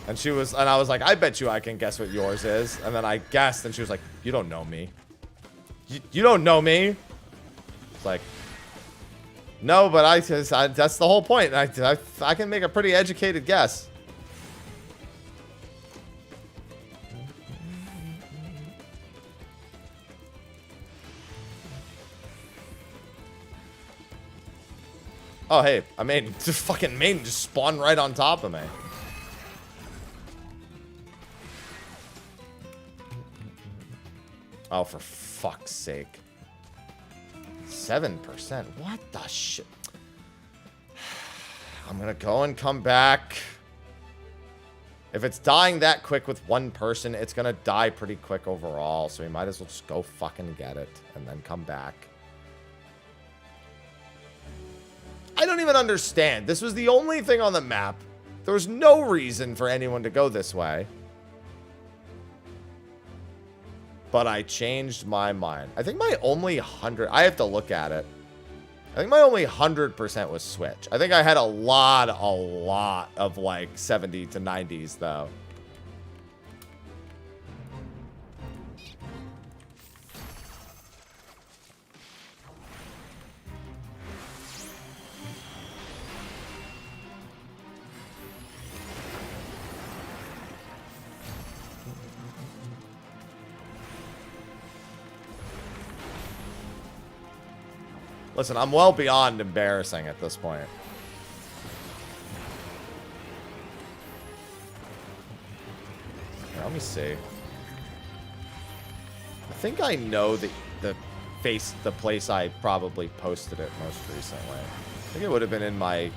And I was like, I bet you I can guess what yours is. And then I guessed, and she was like, you don't know me. You don't know me. It's like, no, but that's the whole point. I can make a pretty educated guess. Oh, hey, I mean, just fucking main just spawned right on top of me. Oh, for fuck's sake. 7%? What the shit? I'm gonna go and come back. If it's dying that quick with one person, it's gonna die pretty quick overall. So we might as well just go fucking get it and then come back. I don't even understand. This was the only thing on the map. There was no reason for anyone to go this way. But I changed my mind. I think my only 100... I have to look at it. I think my only 100% was Switch. I think I had a lot of like 70 to 90s though. Listen, I'm well beyond embarrassing at this point. Here, let me see. I think I know the place I probably posted it most recently. I think it would have been in my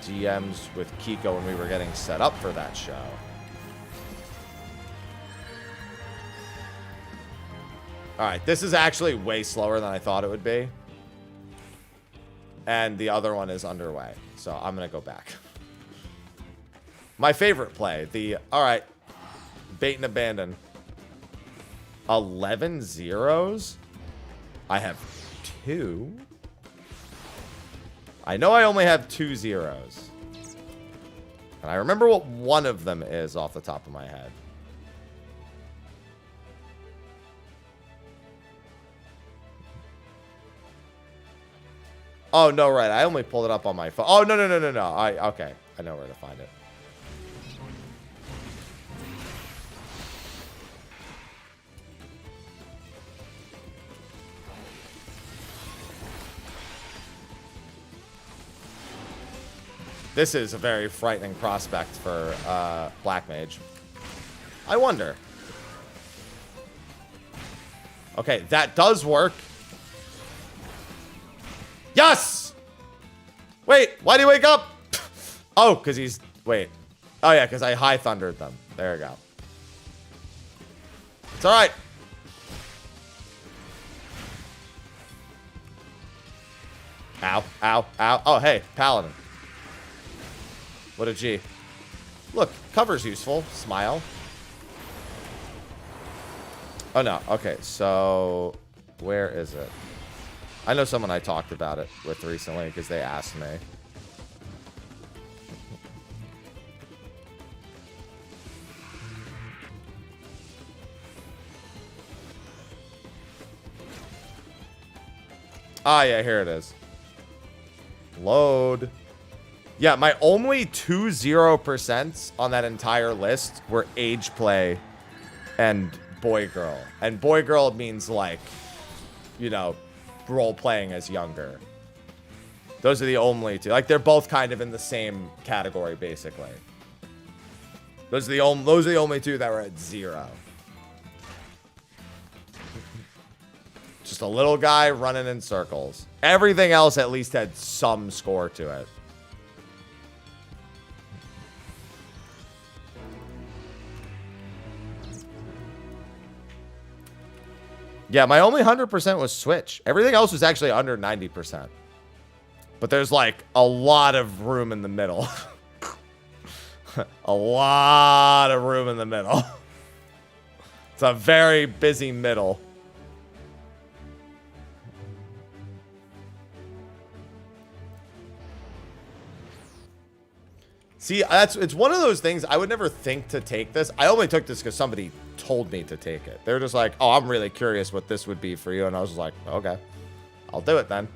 DMs with Kiko when we were getting set up for that show. Alright, this is actually way slower than I thought it would be. And the other one is underway. So I'm going to go back. My favorite play. Alright. Bait and abandon. 11 zeros? I have 2. I know I only have 2 zeros. And I remember what one of them is off the top of my head. Oh, no, right. I only pulled it up on my phone. Oh, no. Okay. I know where to find it. This is a very frightening prospect for Black Mage. I wonder. Okay, that does work. Yes! Wait, why do you wake up? Oh, because he's... Wait. Oh, yeah, because I high thundered them. There we go. It's all right. Ow, ow, ow. Oh, hey, Paladin. What a G. Look, cover's useful. Smile. Oh, no. Okay, so where is it? I know someone I talked about it with recently because they asked me. Ah, yeah, here it is. Load. Yeah, my only 2 0% on that entire list were age play and boy girl. And boy girl means like, you know, role playing as younger. Those are the only two. Like they're both kind of in the same category basically. Those are the only two that were at 0. Just a little guy running in circles. Everything else at least had some score to it. Yeah, my only 100% was Switch. Everything else was actually under 90%. But there's like a lot of room in the middle. A lot of room in the middle. It's a very busy middle. See, it's one of those things I would never think to take this. I only took this because somebody told me to take it. They were just like, oh, I'm really curious what this would be for you. And I was like, okay, I'll do it then.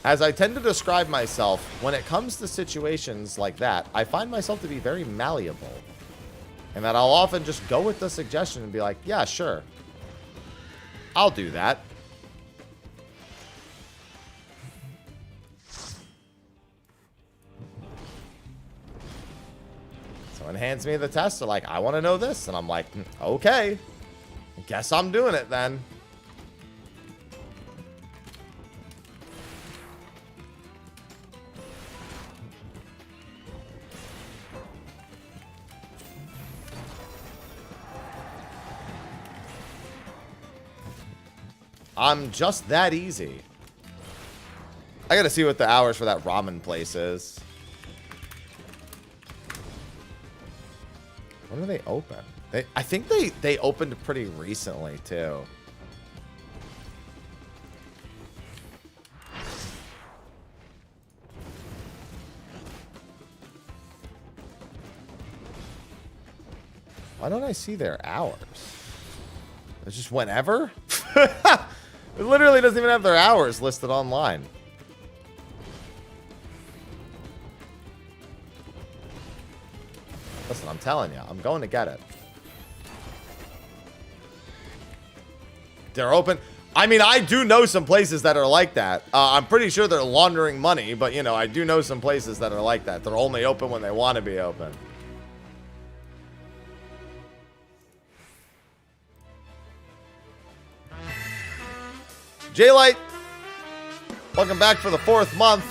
As I tend to describe myself, when it comes to situations like that, I find myself to be very malleable. And that I'll often just go with the suggestion and be like, yeah, sure. I'll do that. Someone hands me the test, they're like, I want to know this. And I'm like, okay. Guess I'm doing it then. I'm just that easy. I gotta see what the hours for that ramen place is. When do they open? I think they opened pretty recently too. Why don't I see their hours? It's just whenever? It literally doesn't even have their hours listed online. Listen, I'm telling you, I'm going to get it. They're open. I mean, I do know some places that are like that. I'm pretty sure they're laundering money, but, you know, I do know some places that are like that. They're only open when they want to be open. J-Light, welcome back for the 4th month.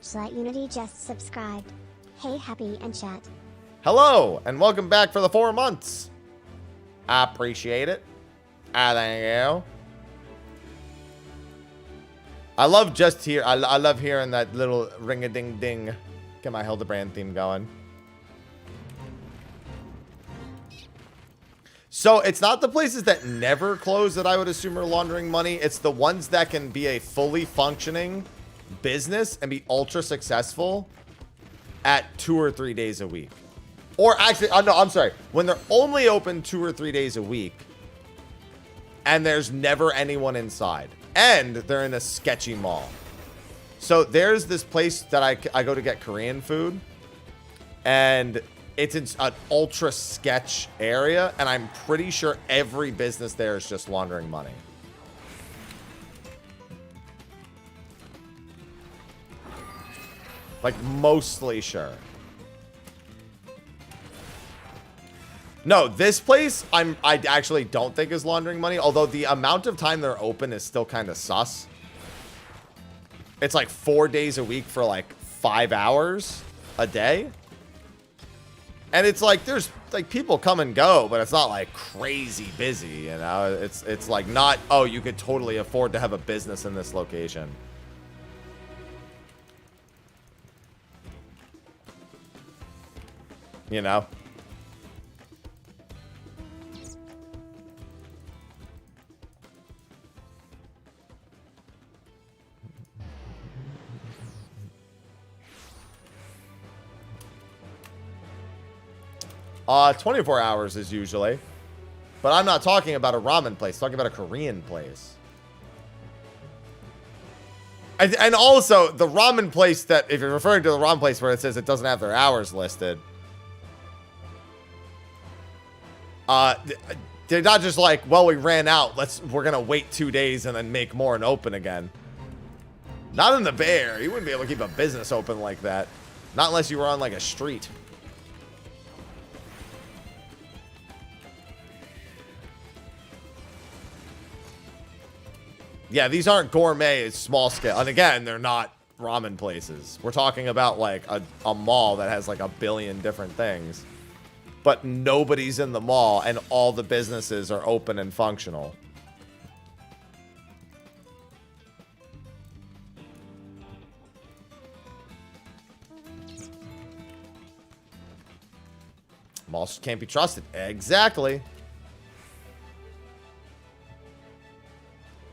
Slight Unity just subscribed. Hey, Happy and chat. Hello, and welcome back for the 4 months. I appreciate it. I thank you. I love just here. I love hearing that little ring-a-ding-ding. Get my Hildebrand theme going. So it's not the places that never close that I would assume are laundering money. It's the ones that can be a fully functioning business and be ultra successful at 2 or 3 days a week. Or actually, no, I'm sorry. When they're only open 2 or 3 days a week and there's never anyone inside and they're in a sketchy mall. So there's this place that I go to get Korean food, and it's in an ultra sketch area, and I'm pretty sure every business there is just laundering money. Like, mostly sure. No, this place I actually don't think is laundering money, although the amount of time they're open is still kind of sus. It's like 4 days a week for like 5 hours a day. And it's like there's like people come and go, but it's not like crazy busy, you know? It's like not, oh, you could totally afford to have a business in this location. You know? 24 hours is usually. But I'm not talking about a ramen place. I'm talking about a Korean place. And also, the ramen place that, if you're referring to the ramen place where it says it doesn't have their hours listed, they're not just like, well, we ran out. We're going to wait 2 days and then make more and open again. Not in the Bay Area. You wouldn't be able to keep a business open like that. Not unless you were on like a street. Yeah, these aren't gourmet, it's small scale. And again, they're not ramen places. We're talking about like a mall that has like a billion different things. But nobody's in the mall and all the businesses are open and functional. Malls can't be trusted. Exactly.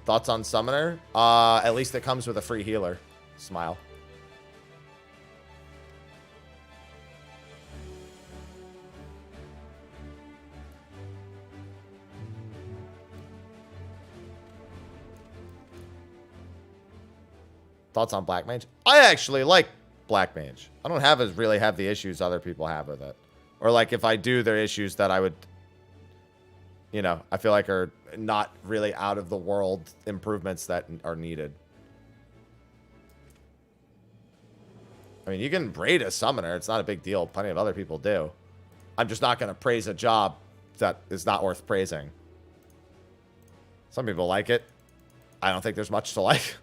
Thoughts on Summoner? At least it comes with a free healer. Smile. Thoughts on Black Mage? I actually like Black Mage. I don't really have the issues other people have with it. Or like if I do, there are issues that I would, you know, I feel like are not really out of the world improvements that are needed. I mean, you can braid a summoner. It's not a big deal. Plenty of other people do. I'm just not going to praise a job that is not worth praising. Some people like it. I don't think there's much to like.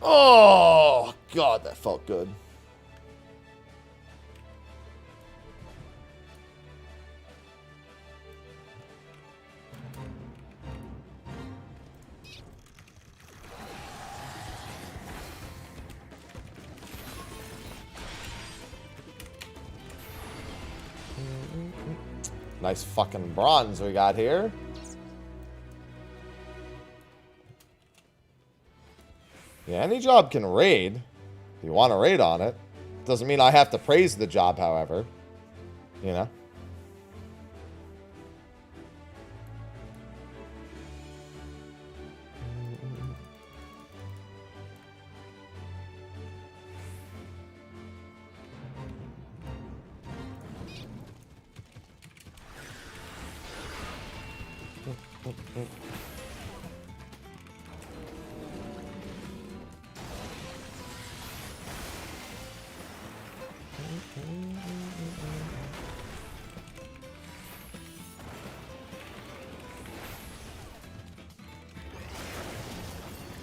Oh, God, that felt good. Nice fucking bronze we got here. Yeah, any job can raid. If you want to raid on it. Doesn't mean I have to praise the job, however. You know?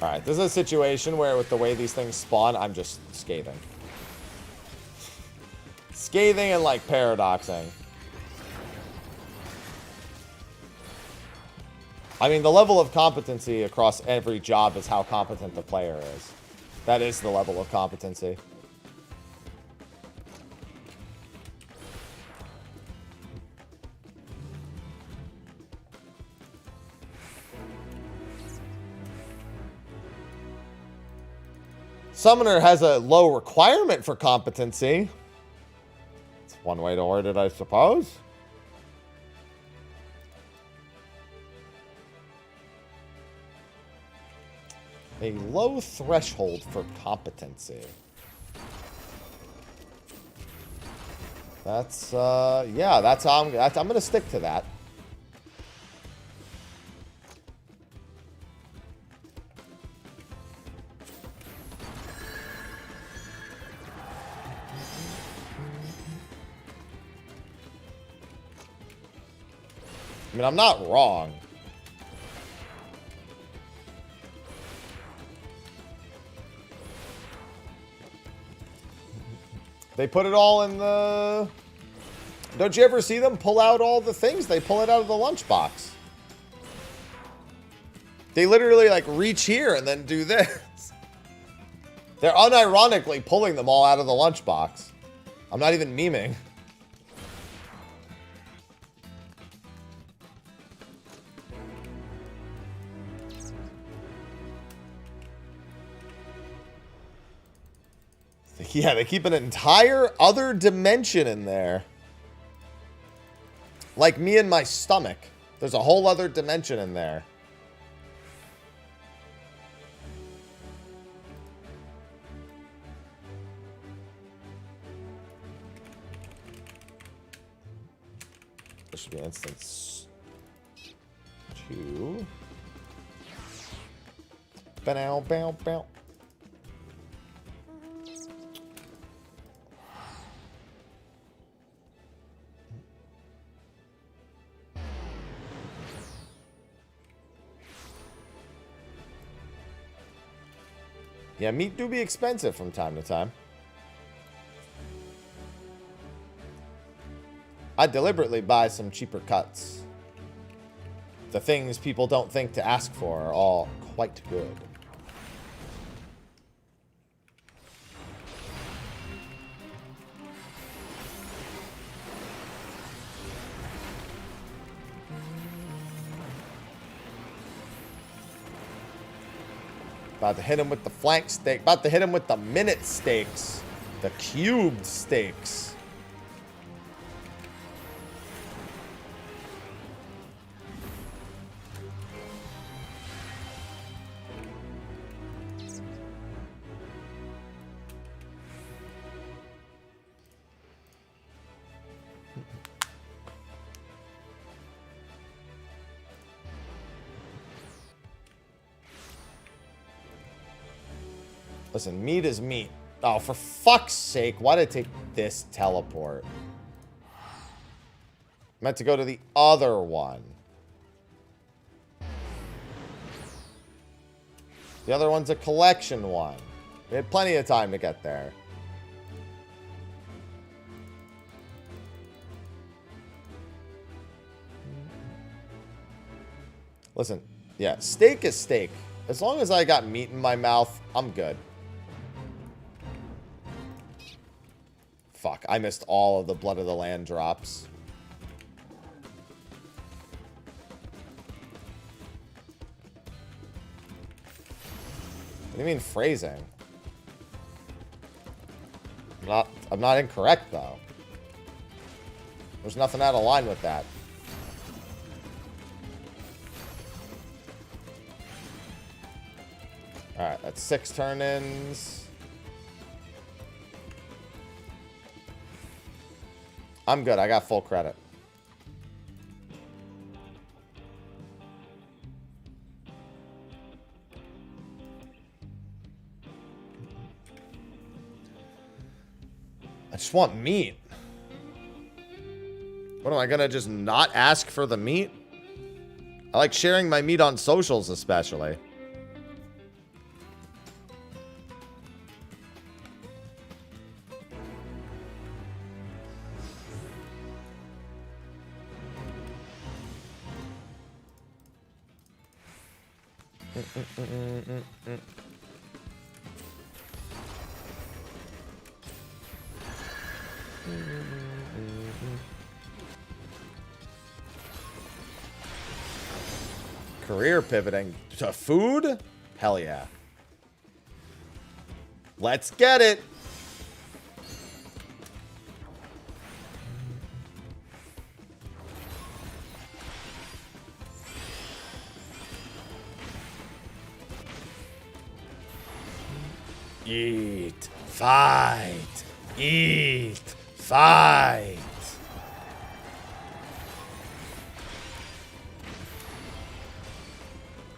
Alright, this is a situation where with the way these things spawn, I'm just scathing. Scathing and like paradoxing. I mean, the level of competency across every job is how competent the player is. That is the level of competency. Summoner has a low requirement for competency. It's one way to word it, I suppose. A low threshold for competency. That's, yeah, that's how I'm going to stick to that. I mean, I'm not wrong. They put it all in the... Don't you ever see them pull out all the things? They pull it out of the lunchbox. They literally, like, reach here and then do this. They're unironically pulling them all out of the lunchbox. I'm not even memeing. Yeah, they keep an entire other dimension in there. Like me and my stomach. There's a whole other dimension in there. There should be instance 2. Bow, bow, bow. Yeah, meat do be expensive from time to time. I deliberately buy some cheaper cuts. The things people don't think to ask for are all quite good. About to hit him with the flank steak. About to hit him with the minute steaks. The cubed steaks. Listen, meat is meat. Oh, for fuck's sake, why did I take this teleport? Meant to go to the other one. The other one's a collection one. We had plenty of time to get there. Listen, yeah, steak is steak. As long as I got meat in my mouth, I'm good. Fuck, I missed all of the Blood of the Land drops. What do you mean phrasing? I'm not incorrect, though. There's nothing out of line with that. Alright, that's 6 turn-ins. I'm good. I got full credit. I just want meat. What am I gonna just not ask for the meat? I like sharing my meat on socials, especially. Career pivoting to food? Hell yeah. Let's get it. Eat, fight, eat, fight.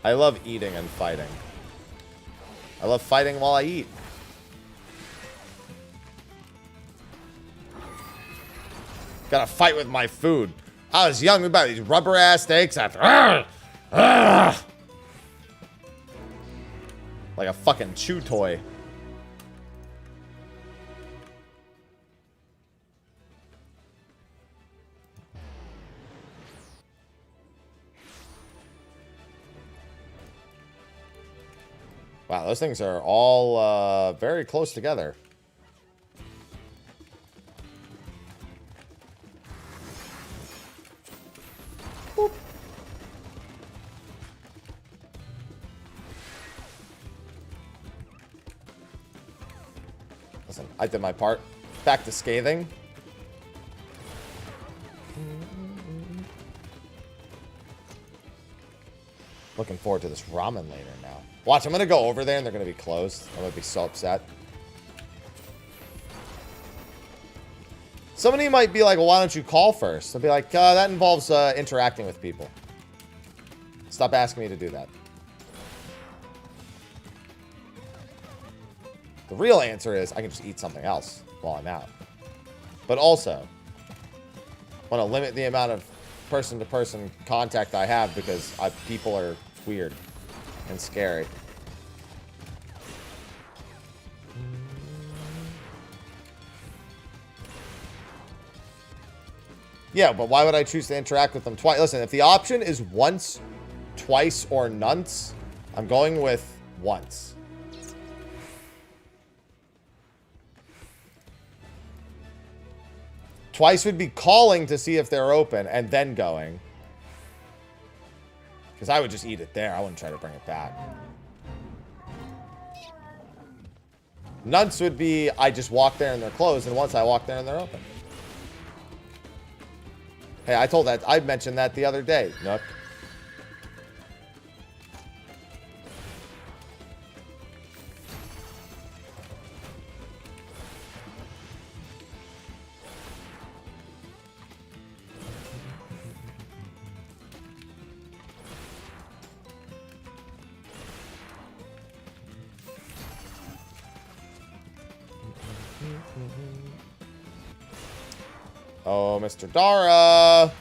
I love eating and fighting. I love fighting while I eat. Gotta fight with my food. I was young, we buy these rubber ass steaks after. Like a fucking chew toy. Wow, those things are all very close together. Boop. Listen, I did my part. Back to scathing. Looking forward to this ramen later now. Watch, I'm going to go over there and they're going to be closed. I'm going to be so upset. Somebody might be like, well, why don't you call first? I'll be like, that involves interacting with people. Stop asking me to do that. The real answer is I can just eat something else while I'm out. But also, I want to limit the amount of person-to-person contact I have because people are weird and scary. Yeah, but why would I choose to interact with them twice? Listen, if the option is once, twice, or nonce, I'm going with once. Twice would be calling to see if they're open and then going. Because I would just eat it there. I wouldn't try to bring it back. Nonce would be I just walk there and they're closed, and once I walk there and they're open. Hey, I mentioned that the other day, Nook. Oh, Mr. Dara.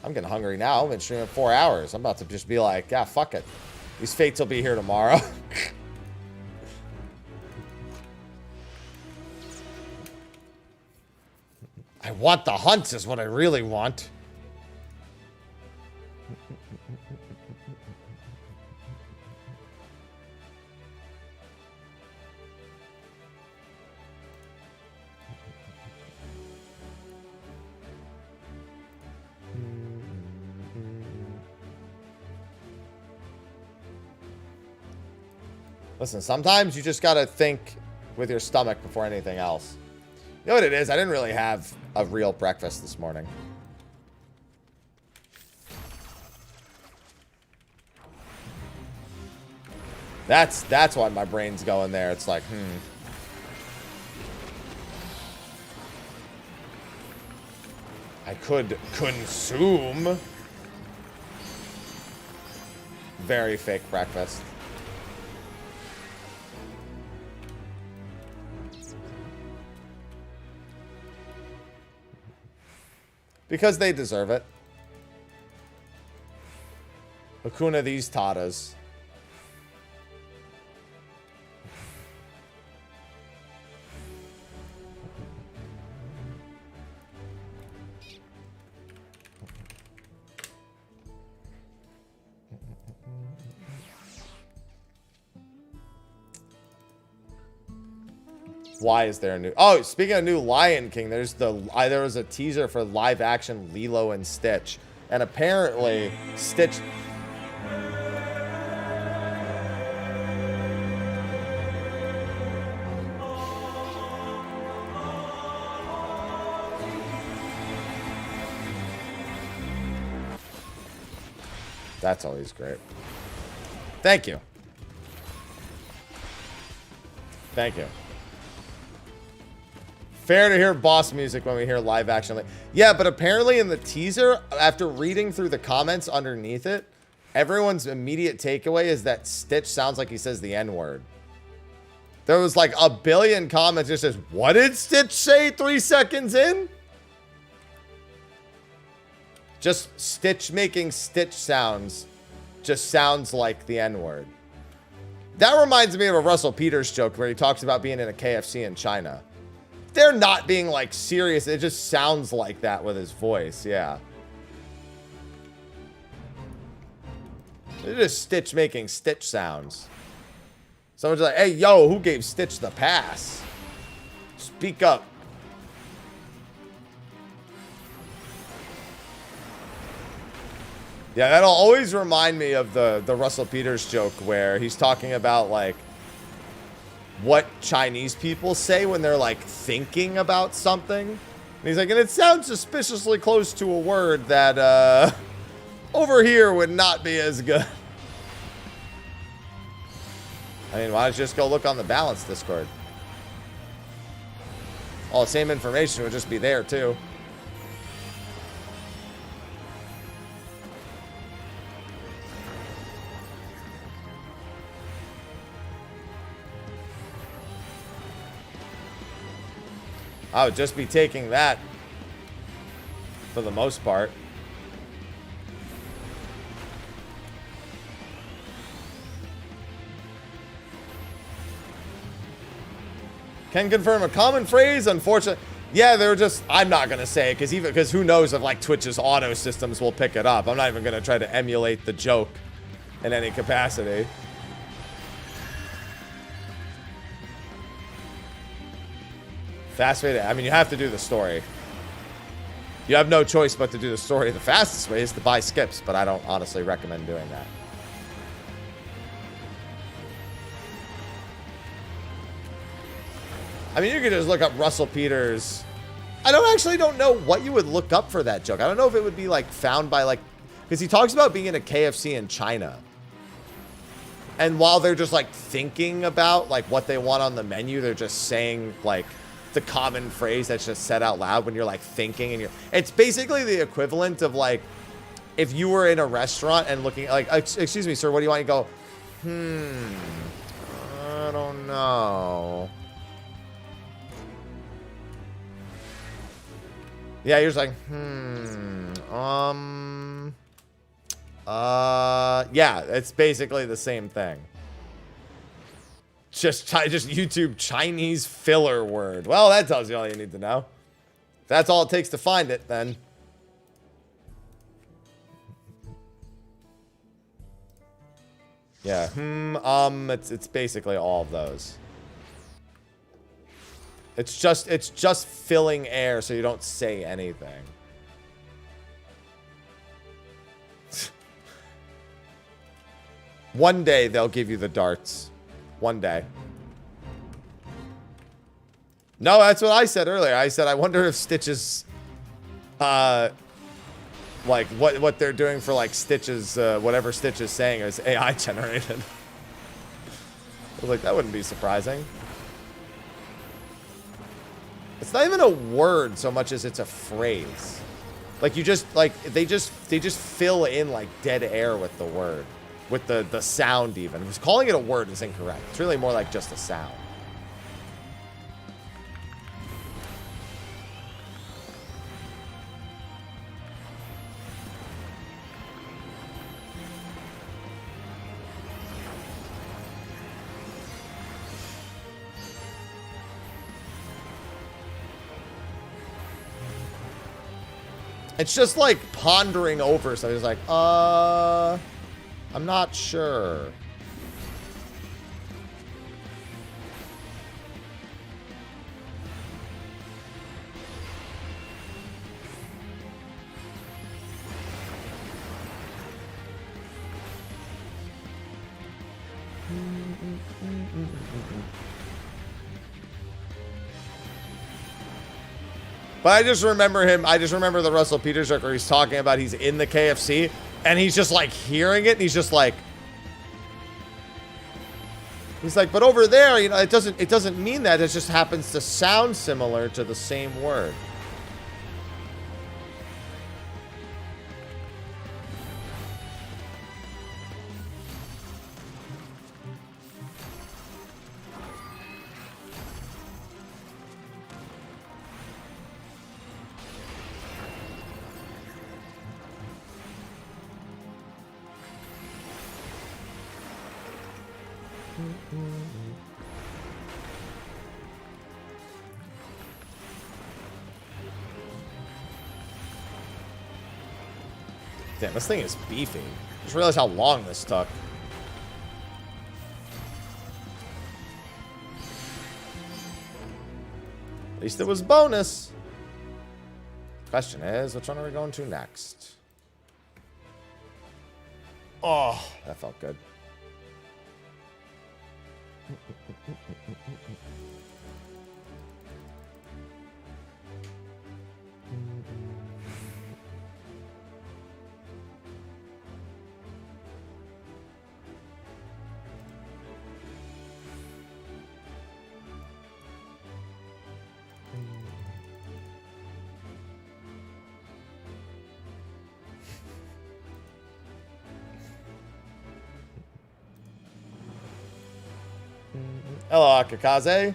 I'm getting hungry now. I've been streaming 4 hours. I'm about to just be like, yeah, fuck it. These fates will be here tomorrow. I want the hunts is what I really want. Listen, sometimes you just gotta think with your stomach before anything else. You know what it is? I didn't really have a real breakfast this morning. That's why my brain's going there. It's like, I could consume very fake breakfast. Because they deserve it. Hakuna these tatas. Why is there a new... Oh, speaking of new Lion King, there was a teaser for live action Lilo and Stitch. And apparently, Stitch... That's always great. Thank you. Thank you. Fair to hear boss music when we hear live action. Yeah, but apparently in the teaser, after reading through the comments underneath it, everyone's immediate takeaway is that Stitch sounds like he says the N-word. There was like a billion comments that says, what did Stitch say 3 seconds in? Just Stitch making Stitch sounds just sounds like the N-word. That reminds me of a Russell Peters joke where he talks about being in a KFC in China. They're not being like serious. It just sounds like that with his voice. Yeah. They're just Stitch making Stitch sounds. Someone's like, hey, yo, who gave Stitch the pass? Speak up. Yeah, that'll always remind me of the Russell Peters joke where he's talking about like what Chinese people say when they're like thinking about something. And he's like, and it sounds suspiciously close to a word that over here would not be as good. I mean, why don't you just go look on the balance Discord? All the same information would just be there too. I would just be taking that for the most part. Can confirm a common phrase, unfortunately. Yeah, they were just, I'm not going to say it because who knows if like Twitch's auto systems will pick it up. I'm not even going to try to emulate the joke in any capacity. Fast way to, I mean, you have to do the story. You have no choice but to do the story. The fastest way is to buy skips, but I don't honestly recommend doing that. I mean, you could just look up Russell Peters. I don't know what you would look up for that joke. I don't know if it would be like found by like, because he talks about being in a KFC in China. And while they're just like thinking about like what they want on the menu, they're just saying like the common phrase that's just said out loud when you're like thinking and it's basically the equivalent of like if you were in a restaurant and looking like, excuse me, sir, what do you want? You go, I don't know. Yeah, you're just like, yeah, it's basically the same thing. Just YouTube Chinese filler word. Well, that tells you all you need to know. If that's all it takes to find it, then. Yeah, it's basically all of those. It's just filling air so you don't say anything. One day they'll give you the darts. One day. No, that's what I said earlier. I said I wonder if Stitch's like what they're doing for like Stitch's whatever Stitch is saying is AI generated. I was like, that wouldn't be surprising. It's not even a word so much as it's a phrase. Like you just like they just fill in like dead air with the word, with the sound even. Because calling it a word is incorrect. It's really more like just a sound. It's just like pondering over something. It's like, I'm not sure. But I just remember him. I just remember the Russell Peters joke where he's talking about he's in the KFC And he's just like hearing it, and he's just like, but over there, you know, it doesn't mean that. It just happens to sound similar to the same word. Damn, this thing is beefy. Just realized how long this took. At least it was bonus. Question is, which one are we going to next? Oh, that felt good. Hello, Akakaze.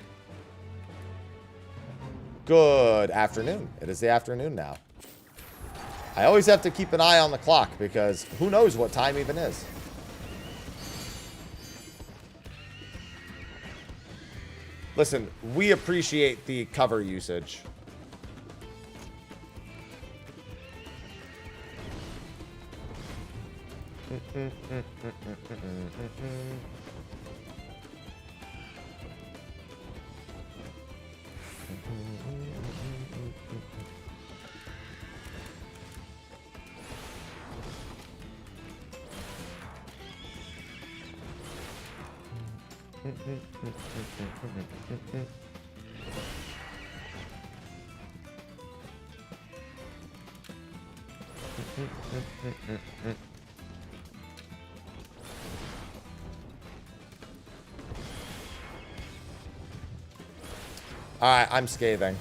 Good afternoon. It is the afternoon now. I always have to keep an eye on the clock because who knows what time even is. Listen, we appreciate the cover usage. Alright, I'm scathing.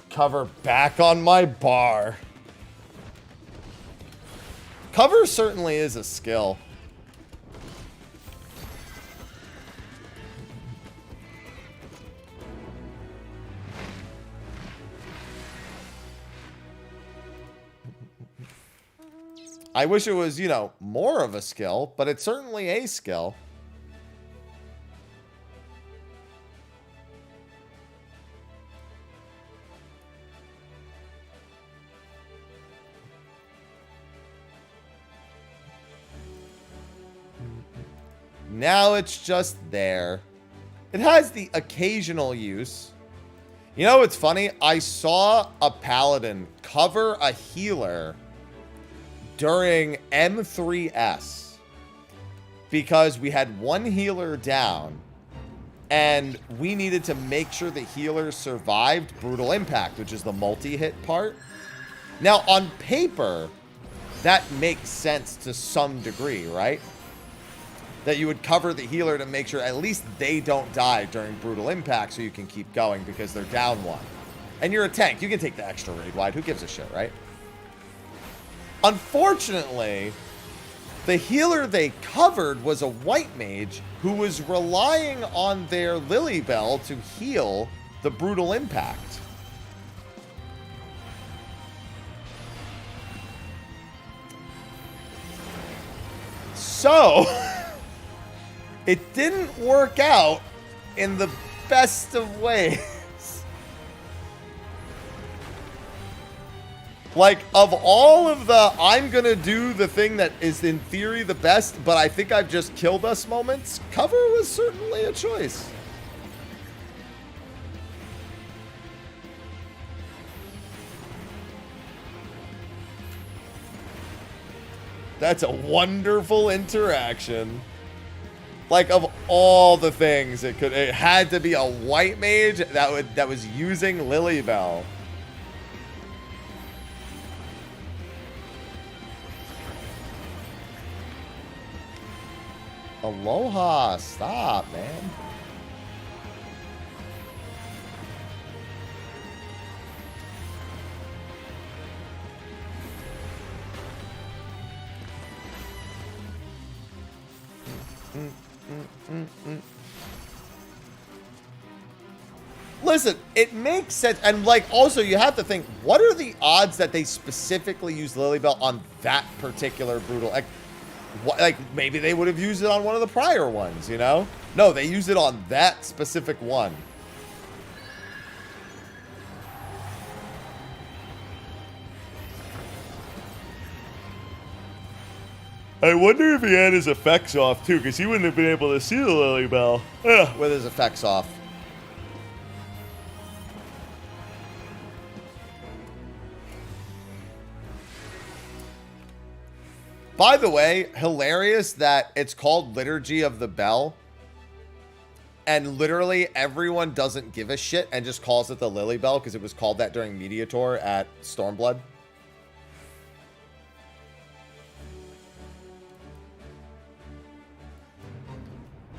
Cover back on my bar. Cover certainly is a skill. I wish it was, you know, more of a skill, but it's certainly a skill. Now it's just there. It has the occasional use. You know what's funny? I saw a paladin cover a healer during M3S because we had one healer down and we needed to make sure the healer survived Brutal Impact, which is the multi-hit part. Now, on paper, that makes sense to some degree, right? That you would cover the healer to make sure at least they don't die during Brutal Impact so you can keep going because they're down one. And you're a tank. You can take the extra raid wide. Who gives a shit, right? Unfortunately, the healer they covered was a white mage who was relying on their Lilybell to heal the Brutal Impact. So, it didn't work out in the best of ways. Like, of all of the, I'm gonna do the thing that is in theory the best, but I think I've just killed us moments, cover was certainly a choice. That's a wonderful interaction. Like, of all the things it had to be a white mage that was using Lilybell. Aloha, stop, man. Listen, it makes sense. And, like, also, you have to think, what are the odds that they specifically use Lilybell on that particular brutal? Like, maybe they would have used it on one of the prior ones, you know? No, they used it on that specific one. I wonder if he had his effects off, too, because he wouldn't have been able to see the Lilybell with his effects off. By the way, hilarious that it's called Liturgy of the Bell, and literally everyone doesn't give a shit and just calls it the Lilybell because it was called that during Media Tour at Stormblood.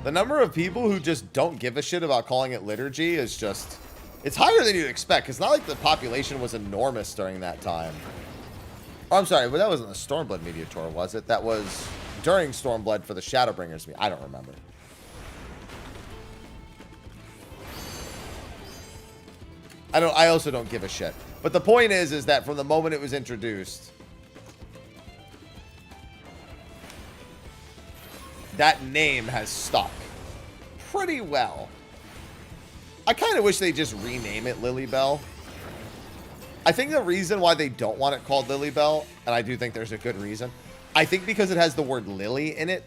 The number of people who just don't give a shit about calling it Liturgy is just... It's higher than you'd expect. It's not like the population was enormous during that time. Oh, I'm sorry, but that wasn't the Stormblood Media Tour, was it? That was during Stormblood for the Shadowbringers. I don't remember. I also don't give a shit. But the point is that from the moment it was introduced, that name has stuck pretty well. I kind of wish they just rename it Lilybell. I think the reason why they don't want it called Lilybell, and I do think there's a good reason, I think because it has the word lily in it,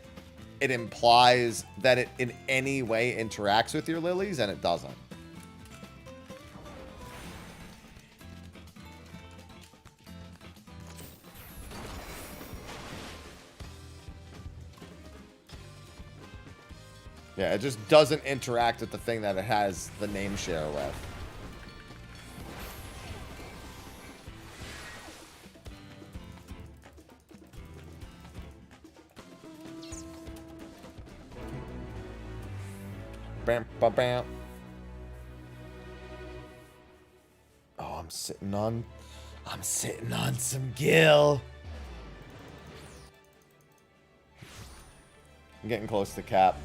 it implies that it in any way interacts with your lilies, and it doesn't. Yeah, it just doesn't interact with the thing that it has the name share with. Bam, bam, bam. Oh, I'm sitting on some Gil. I'm getting close to cap.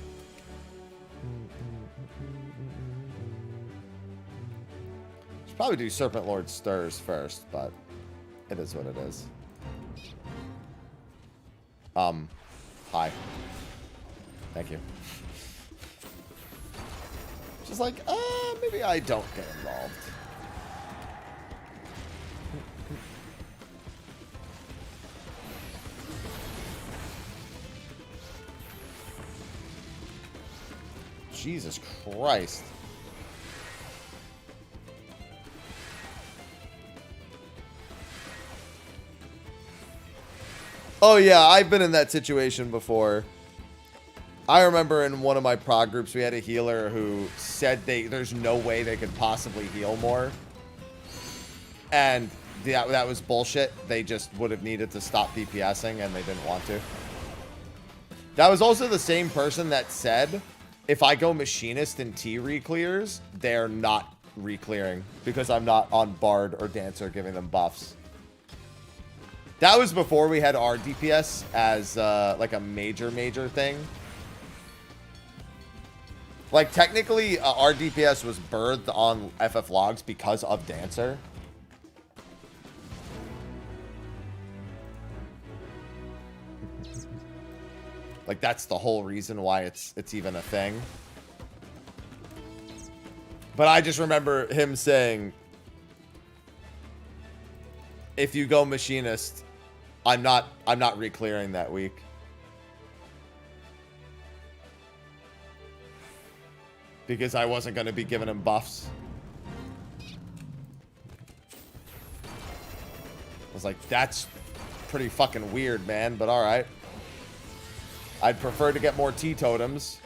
Should probably do Serpent Lord Stirs first, but it is what it is. Hi. Thank you. Just like, maybe I don't get involved. Jesus Christ. Oh yeah, I've been in that situation before. I remember in one of my prog groups, we had a healer who said there's no way they could possibly heal more. And that was bullshit. They just would have needed to stop DPSing, and they didn't want to. That was also the same person that said, if I go Machinist and T re-clears, they're not re-clearing because I'm not on Bard or Dancer giving them buffs. That was before we had our DPS as like a major thing. Like, technically, our DPS was birthed on FF logs because of Dancer. Like, that's the whole reason why it's even a thing. But I just remember him saying, if you go Machinist, I'm not re-clearing that week. Because I wasn't going to be giving him buffs. I was like, that's pretty fucking weird, man, but alright. I'd prefer to get more T-totems.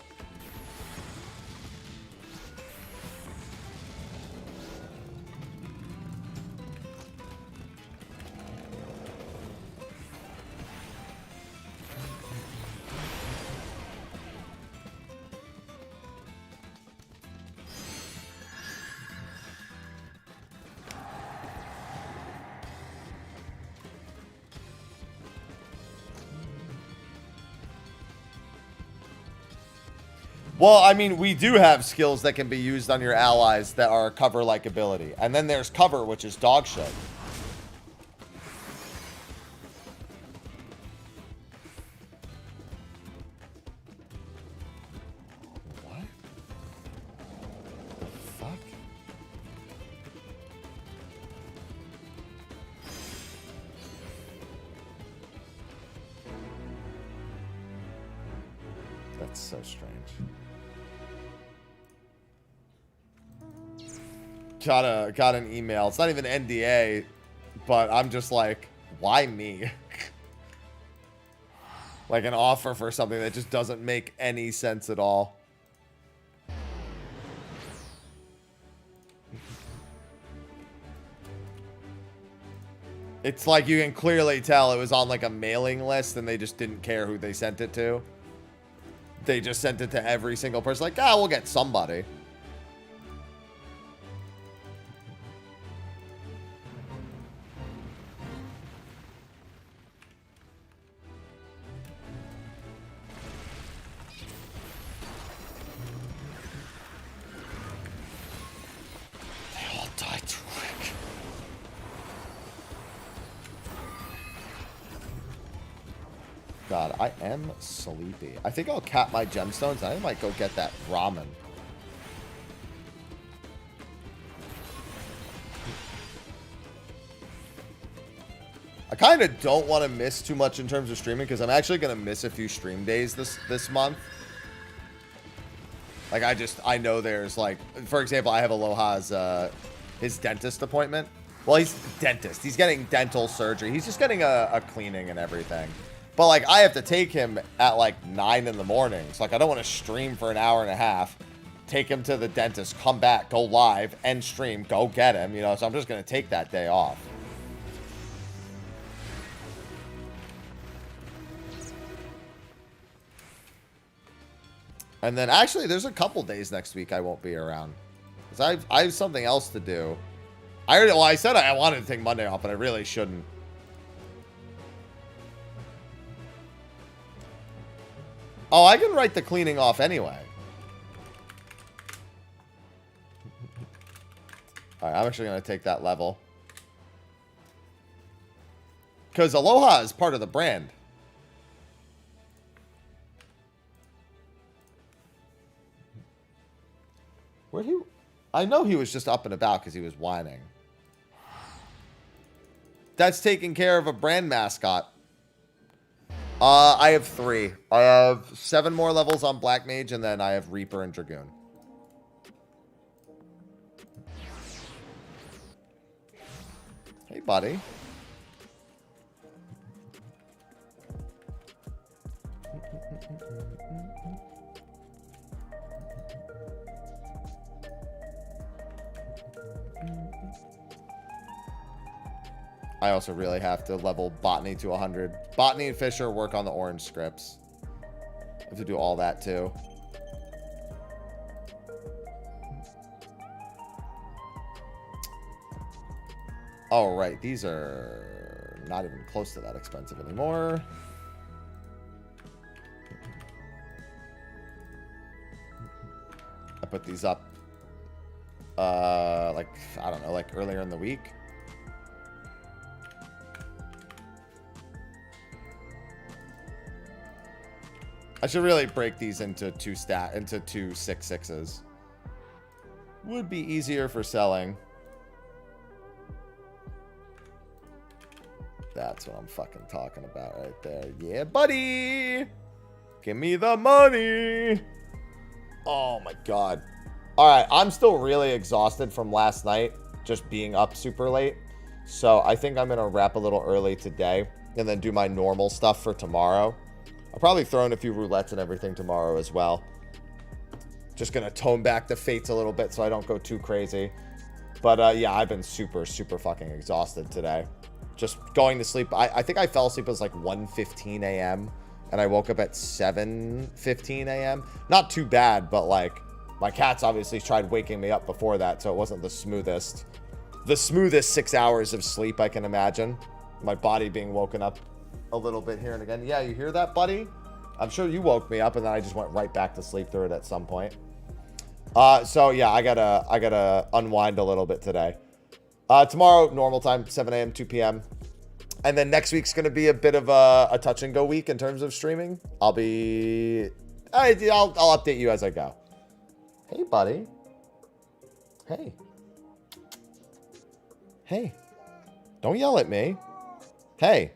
Well, I mean, we do have skills that can be used on your allies that are cover-like ability. And then there's cover, which is dog shit. What? The fuck? That's so strange. Got an email. It's not even NDA, but I'm just like, why me? Like an offer for something that just doesn't make any sense at all. It's like you can clearly tell it was on like a mailing list and they just didn't care who they sent it to. They just sent it to every single person. Like, we'll get somebody. They all died too quick. God, I am sleepy. I think I'll cap my gemstones. I might go get that ramen. I kind of don't want to miss too much in terms of streaming because I'm actually going to miss a few stream days this month. Like, I know there's, like, for example, I have Aloha's, his dentist appointment. Well, he's a dentist. He's getting dental surgery. He's just getting a cleaning and everything. But, like, I have to take him at, like, 9 in the morning. So, like, I don't want to stream for an hour and a half. Take him to the dentist, come back, go live, end stream, go get him, you know. So I'm just going to take that day off. And then, actually, there's a couple days next week I won't be around. Because I have something else to do. I said I wanted to take Monday off, but I really shouldn't. Oh, I can write the cleaning off anyway. Alright, I'm actually going to take that level. Because Aloha is part of the brand. Where'd he... I know he was just up and about because he was whining. That's taking care of a brand mascot. I have 3. I have 7 more levels on Black Mage, and then I have Reaper and Dragoon. Hey, buddy. I also really have to level Botany to 100. Botany and Fisher work on the orange scripts. I have to do all that too. All right, these are not even close to that expensive anymore. I put these up, like, I don't know, like earlier in the week. I should really break these into two 6/6s. Would be easier for selling. That's what I'm fucking talking about right there. Yeah, buddy! Give me the money! Oh my god. Alright, I'm still really exhausted from last night, just being up super late. So I think I'm going to wrap a little early today, and then do my normal stuff for tomorrow. I'll probably throw in a few roulettes and everything tomorrow as well. Just going to tone back the fates a little bit so I don't go too crazy. But yeah, I've been super fucking exhausted today. Just going to sleep. I think I fell asleep at like 1:15 a.m. and I woke up at 7:15 a.m. Not too bad, but like my cats obviously tried waking me up before that, so it wasn't the smoothest 6 hours of sleep I can imagine. My body being woken up a little bit here and again. Yeah, you hear that, buddy? I'm sure you woke me up, and then I just went right back to sleep through it at some point. So yeah, I gotta unwind a little bit today. Tomorrow, normal time, 7 a.m., 2 p.m. And then next week's gonna be a bit of a touch and go week in terms of streaming. I'll update you as I go. Hey, buddy. Hey. Hey. Don't yell at me. Hey.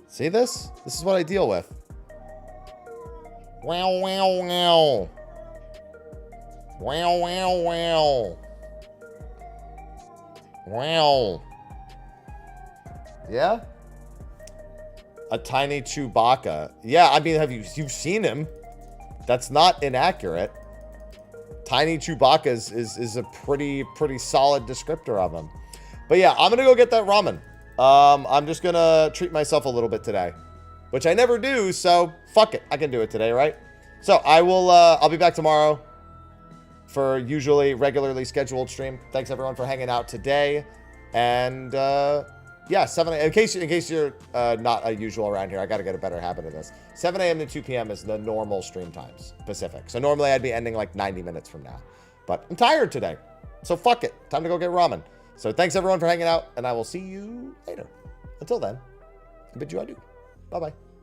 See this? This is what I deal with. Wow, wow, wow. Wow, wow, wow. Wow. Yeah? A tiny Chewbacca. Yeah, I mean, you've seen him. That's not inaccurate. Tiny Chewbacca is a pretty solid descriptor of him. But yeah, I'm gonna go get that ramen. I'm just gonna treat myself a little bit today, which I never do, so fuck it. I can do it today, right? So I'll be back tomorrow for usually regularly scheduled stream. Thanks everyone for hanging out today. And yeah, 7 a.m. In case you're not a usual around here, I got to get a better habit of this. 7 a.m. to 2 p.m. is the normal stream times, Pacific. So normally I'd be ending like 90 minutes from now. But I'm tired today. So fuck it. Time to go get ramen. So thanks everyone for hanging out, and I will see you later. Until then, I bid you adieu. Bye-bye.